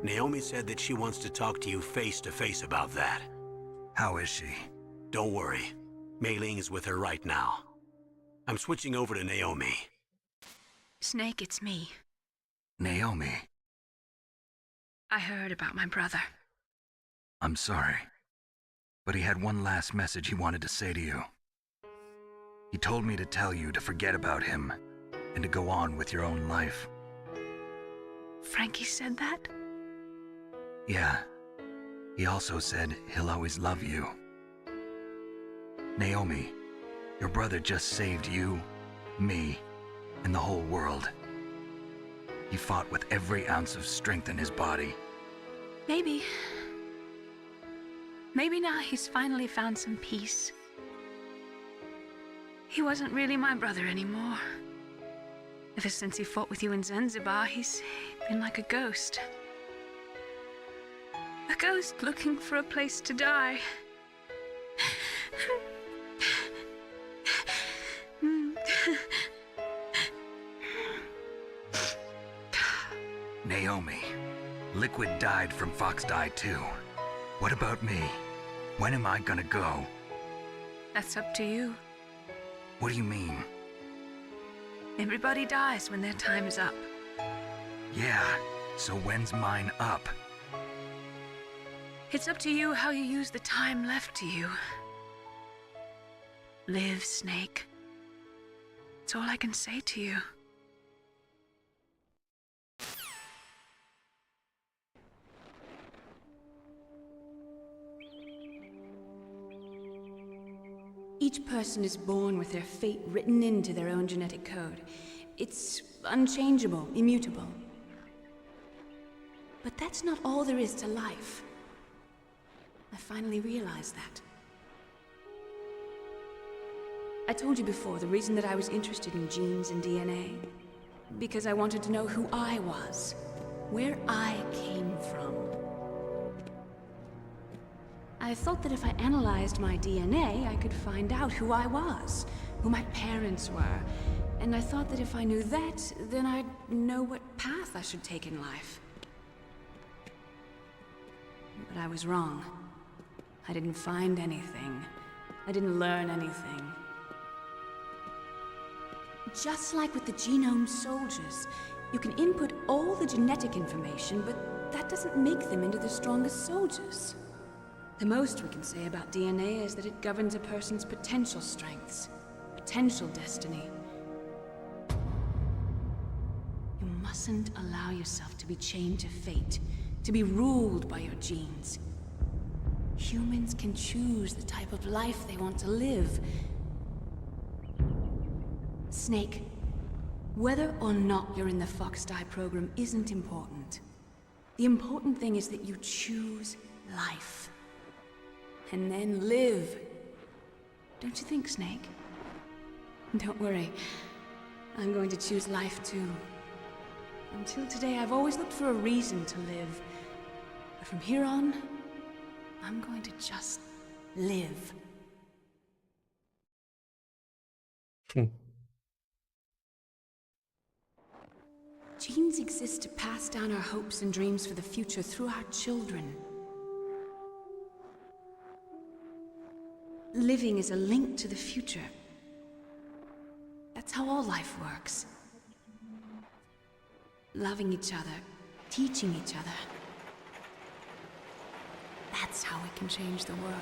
Naomi said that she wants to talk to you face to face about that. How is she? Don't worry. Mei Ling is with her right now. I'm switching over to Naomi. Snake, it's me. Naomi, I heard about my brother. I'm sorry. But he had one last message he wanted to say to you. He told me to tell you to forget about him and to go on with your own life. Frankie said that? Yeah. He also said he'll always love you. Naomi, your brother just saved you, me, and the whole world. He fought with every ounce of strength in his body. Maybe. Maybe now he's finally found some peace. He wasn't really my brother anymore. Ever since he fought with you in Zanzibar, he's been like a ghost. A ghost looking for a place to die. Naomi, Liquid died from Fox Die too. What about me? When am I gonna go? That's up to you. What do you mean? Everybody dies when their time is up. Yeah, so when's mine up? It's up to you how you use the time left to you. Live, Snake. That's all I can say to you. Each person is born with their fate written into their own genetic code. It's unchangeable, immutable. But that's not all there is to life. I finally realized that. I told you before the reason that I was interested in genes and DNA. Because I wanted to know who I was, where I came from. I thought that if I analyzed my DNA, I could find out who I was, who my parents were. And I thought that if I knew that, then I'd know what path I should take in life. But I was wrong. I didn't find anything. I didn't learn anything. Just like with the genome soldiers, you can input all the genetic information, but that doesn't make them into the strongest soldiers. The most we can say about DNA is that it governs a person's potential strengths, potential destiny. You mustn't allow yourself to be chained to fate, to be ruled by your genes. Humans can choose the type of life they want to live. Snake, whether or not you're in the Fox Die program isn't important. The important thing is that you choose life. And then live. Don't you think, Snake? Don't worry. I'm going to choose life too. Until today, I've always looked for a reason to live. But from here on, I'm going to just live. Genes exist to pass down our hopes and dreams for the future through our children. living is a link to the future. That's how all life works. Loving each other, teaching each other. That's how we can change the world.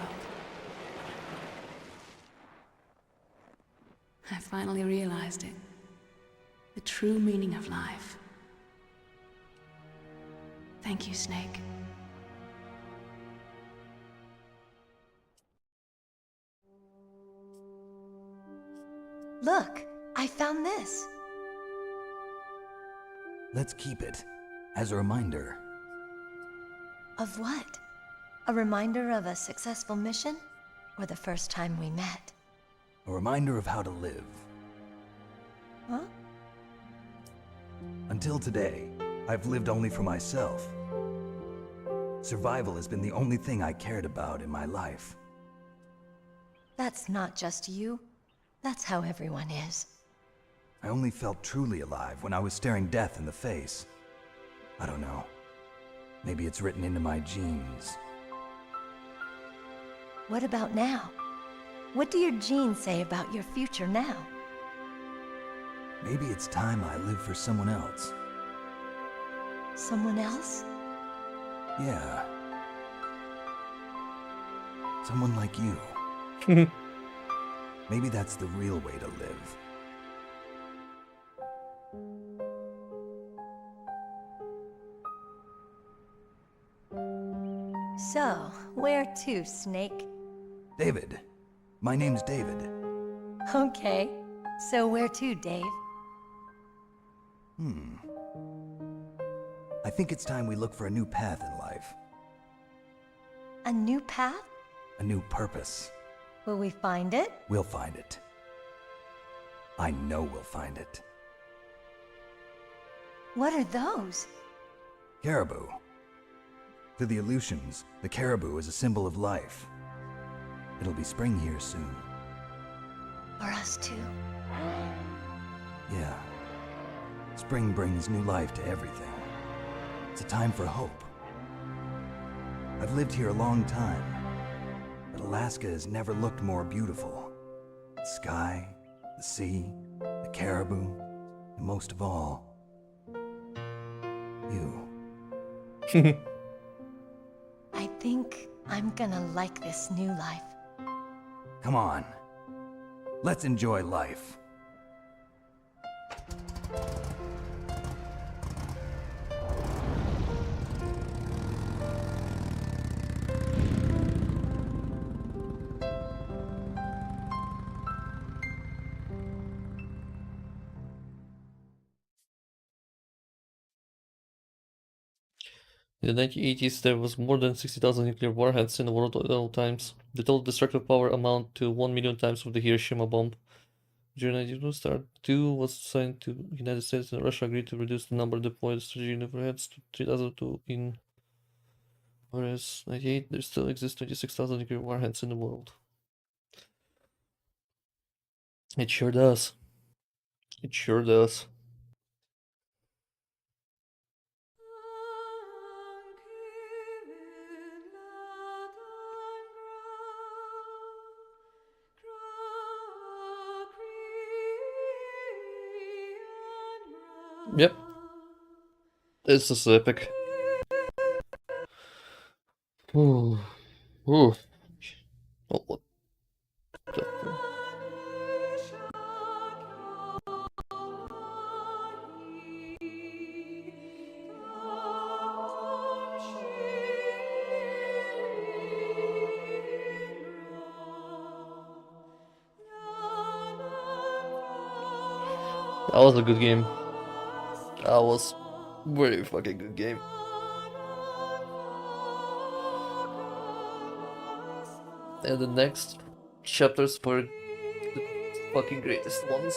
I finally realized it. The true meaning of life. Thank you, Snake. Look, I found this. Let's keep it as a reminder. Of what? A reminder of a successful mission? Or the first time we met? A reminder of how to live. Huh? Until today, I've lived only for myself. Survival has been the only thing I cared about in my life. That's not just you. That's how everyone is. I only felt truly alive when I was staring death in the face. I don't know. Maybe it's written into my genes. What about now? What do your genes say about your future now? Maybe it's time I live for someone else. Someone else? Yeah. Someone like you. Maybe that's the real way to live. So, where to, Snake? David. My name's David. Okay. So where to, Dave? I think it's time we look for a new path in life. A new path? A new purpose. Will we find it? We'll find it. I know we'll find it. What are those? Caribou. To the Aleutians, the caribou is a symbol of life. It'll be spring here soon. For us too. Yeah. Spring brings new life to everything. It's a time for hope. I've lived here a long time, but Alaska has never looked more beautiful. The sky, the sea, the caribou, and most of all, you. I think I'm gonna like this new life. Come on. Let's enjoy life. In the 1980s, there was more than 60,000 nuclear warheads in the world at all times. The total destructive power amount to 1 million times of the Hiroshima bomb. During 1992, START 2 was signed to the United States, and Russia agreed to reduce the number of deployed strategic warheads to 3,002 in. Whereas 98, there still exists 26,000 nuclear warheads in the world. It sure does. It sure does. Yep. It's just epic. Ooh. Ooh. Oh, what? That was a good game. That was very fucking good game. And the next chapters were the fucking greatest ones.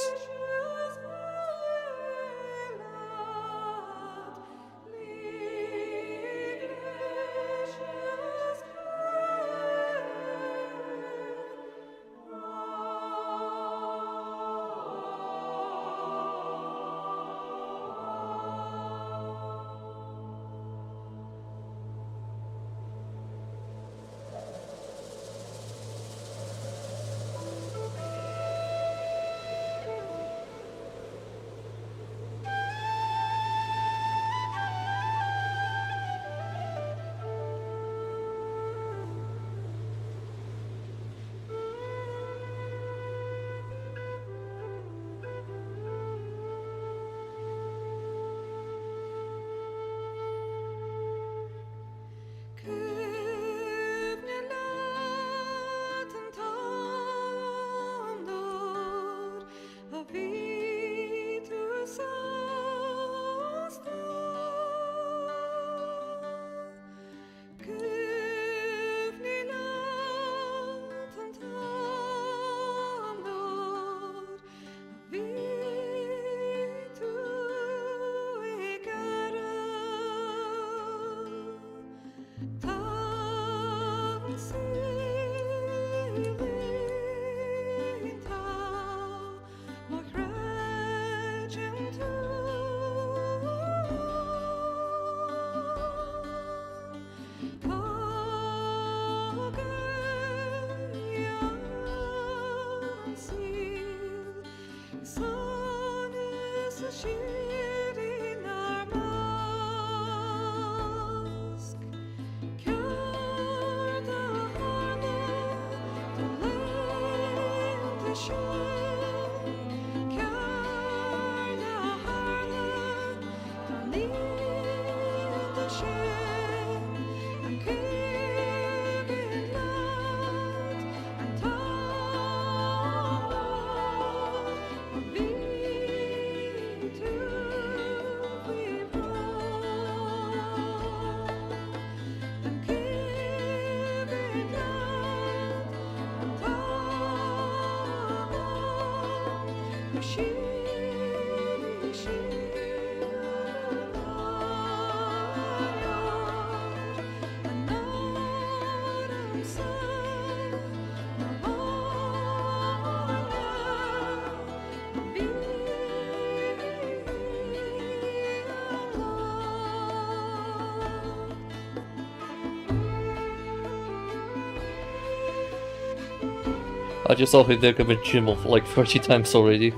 I just saw Hideo Kojima like 30 times already.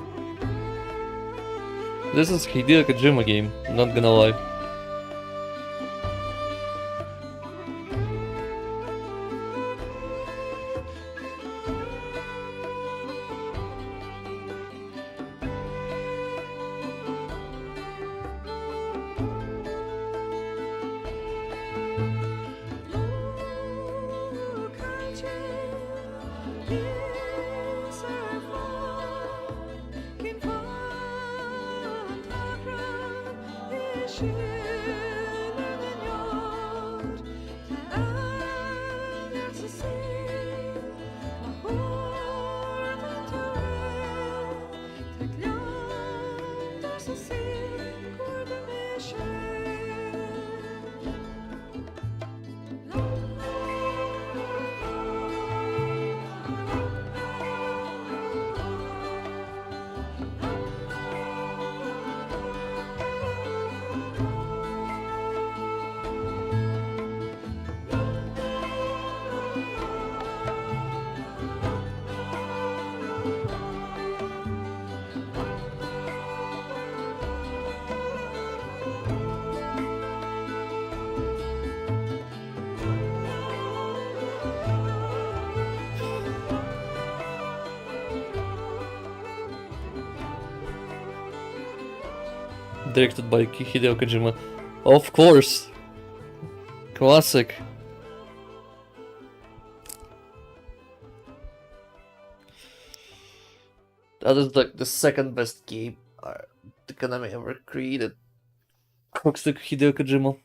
This is Hideo Kojima game, not gonna lie. Directed by Hideo Kojima. Of course! Classic. That is like the second best game the Konami ever created. Thanks to Hideo Kojima.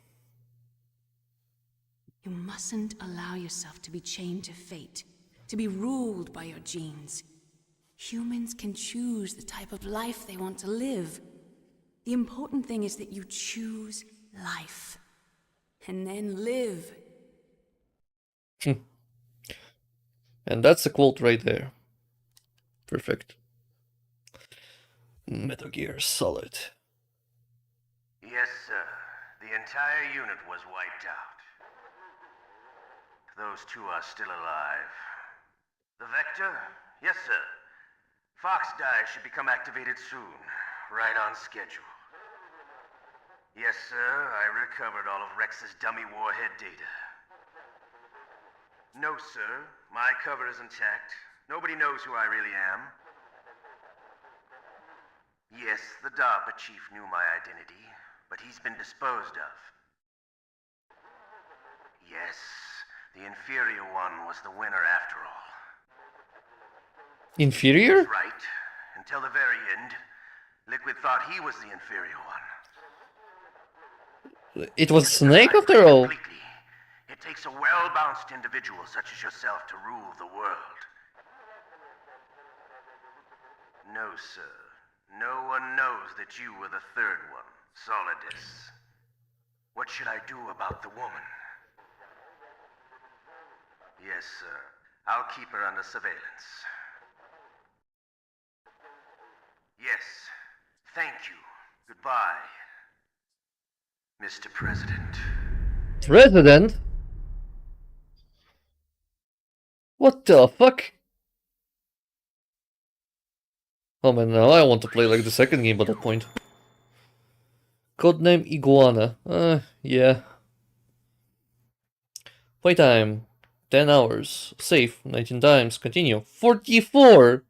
You mustn't allow yourself to be chained to fate, to be ruled by your genes. Humans can choose the type of life they want to live. The important thing is that you choose life. And then live. And that's a quote right there. Perfect. Metal Gear Solid. Yes, sir. The entire unit was wiped out. Those two are still alive. The Vector? Yes, sir. Fox Die should become activated soon. Right on schedule. Yes, sir. I recovered all of Rex's dummy warhead data. No, sir. My cover is intact. Nobody knows who I really am. Yes, the DARPA chief knew my identity, but he's been disposed of. Yes, the inferior one was the winner after all. Inferior? That's right. Until the very end, Liquid thought he was the inferior one. It was Snake after all. Completely. It takes a well-balanced individual such as yourself to rule the world. No, sir. No one knows that you were the third one, Solidus. What should I do about the woman? Yes, sir. I'll keep her under surveillance. Yes. Thank you. Goodbye, Mr. President. President? What the fuck? Oh man, now I want to play like the second game at that point. Codename Iguana. Yeah. Playtime 10 hours. Save 19 times. Continue 44.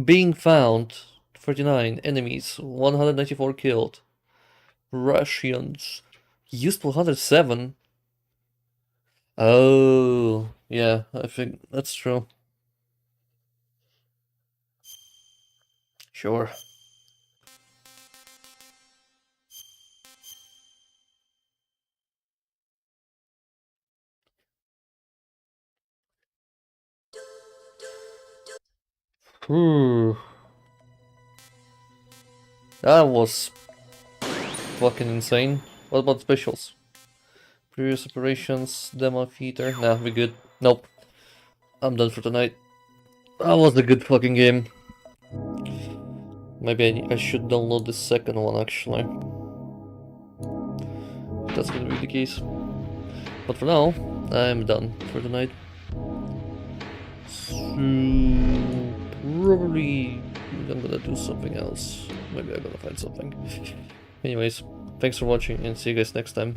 Being found 49. Enemies 194 killed. Russians. Useful 107. Oh, yeah, I think that's true. Sure. That was fucking insane. What about specials? Previous operations, demo theater. Nah, we good. Nope. I'm done for tonight. That was a good fucking game. Maybe I should download the second one actually. If that's gonna be the case. But for now, I'm done for tonight. So, probably I'm gonna do something else. Maybe I'm gonna find something. Anyways, thanks for watching and see you guys next time.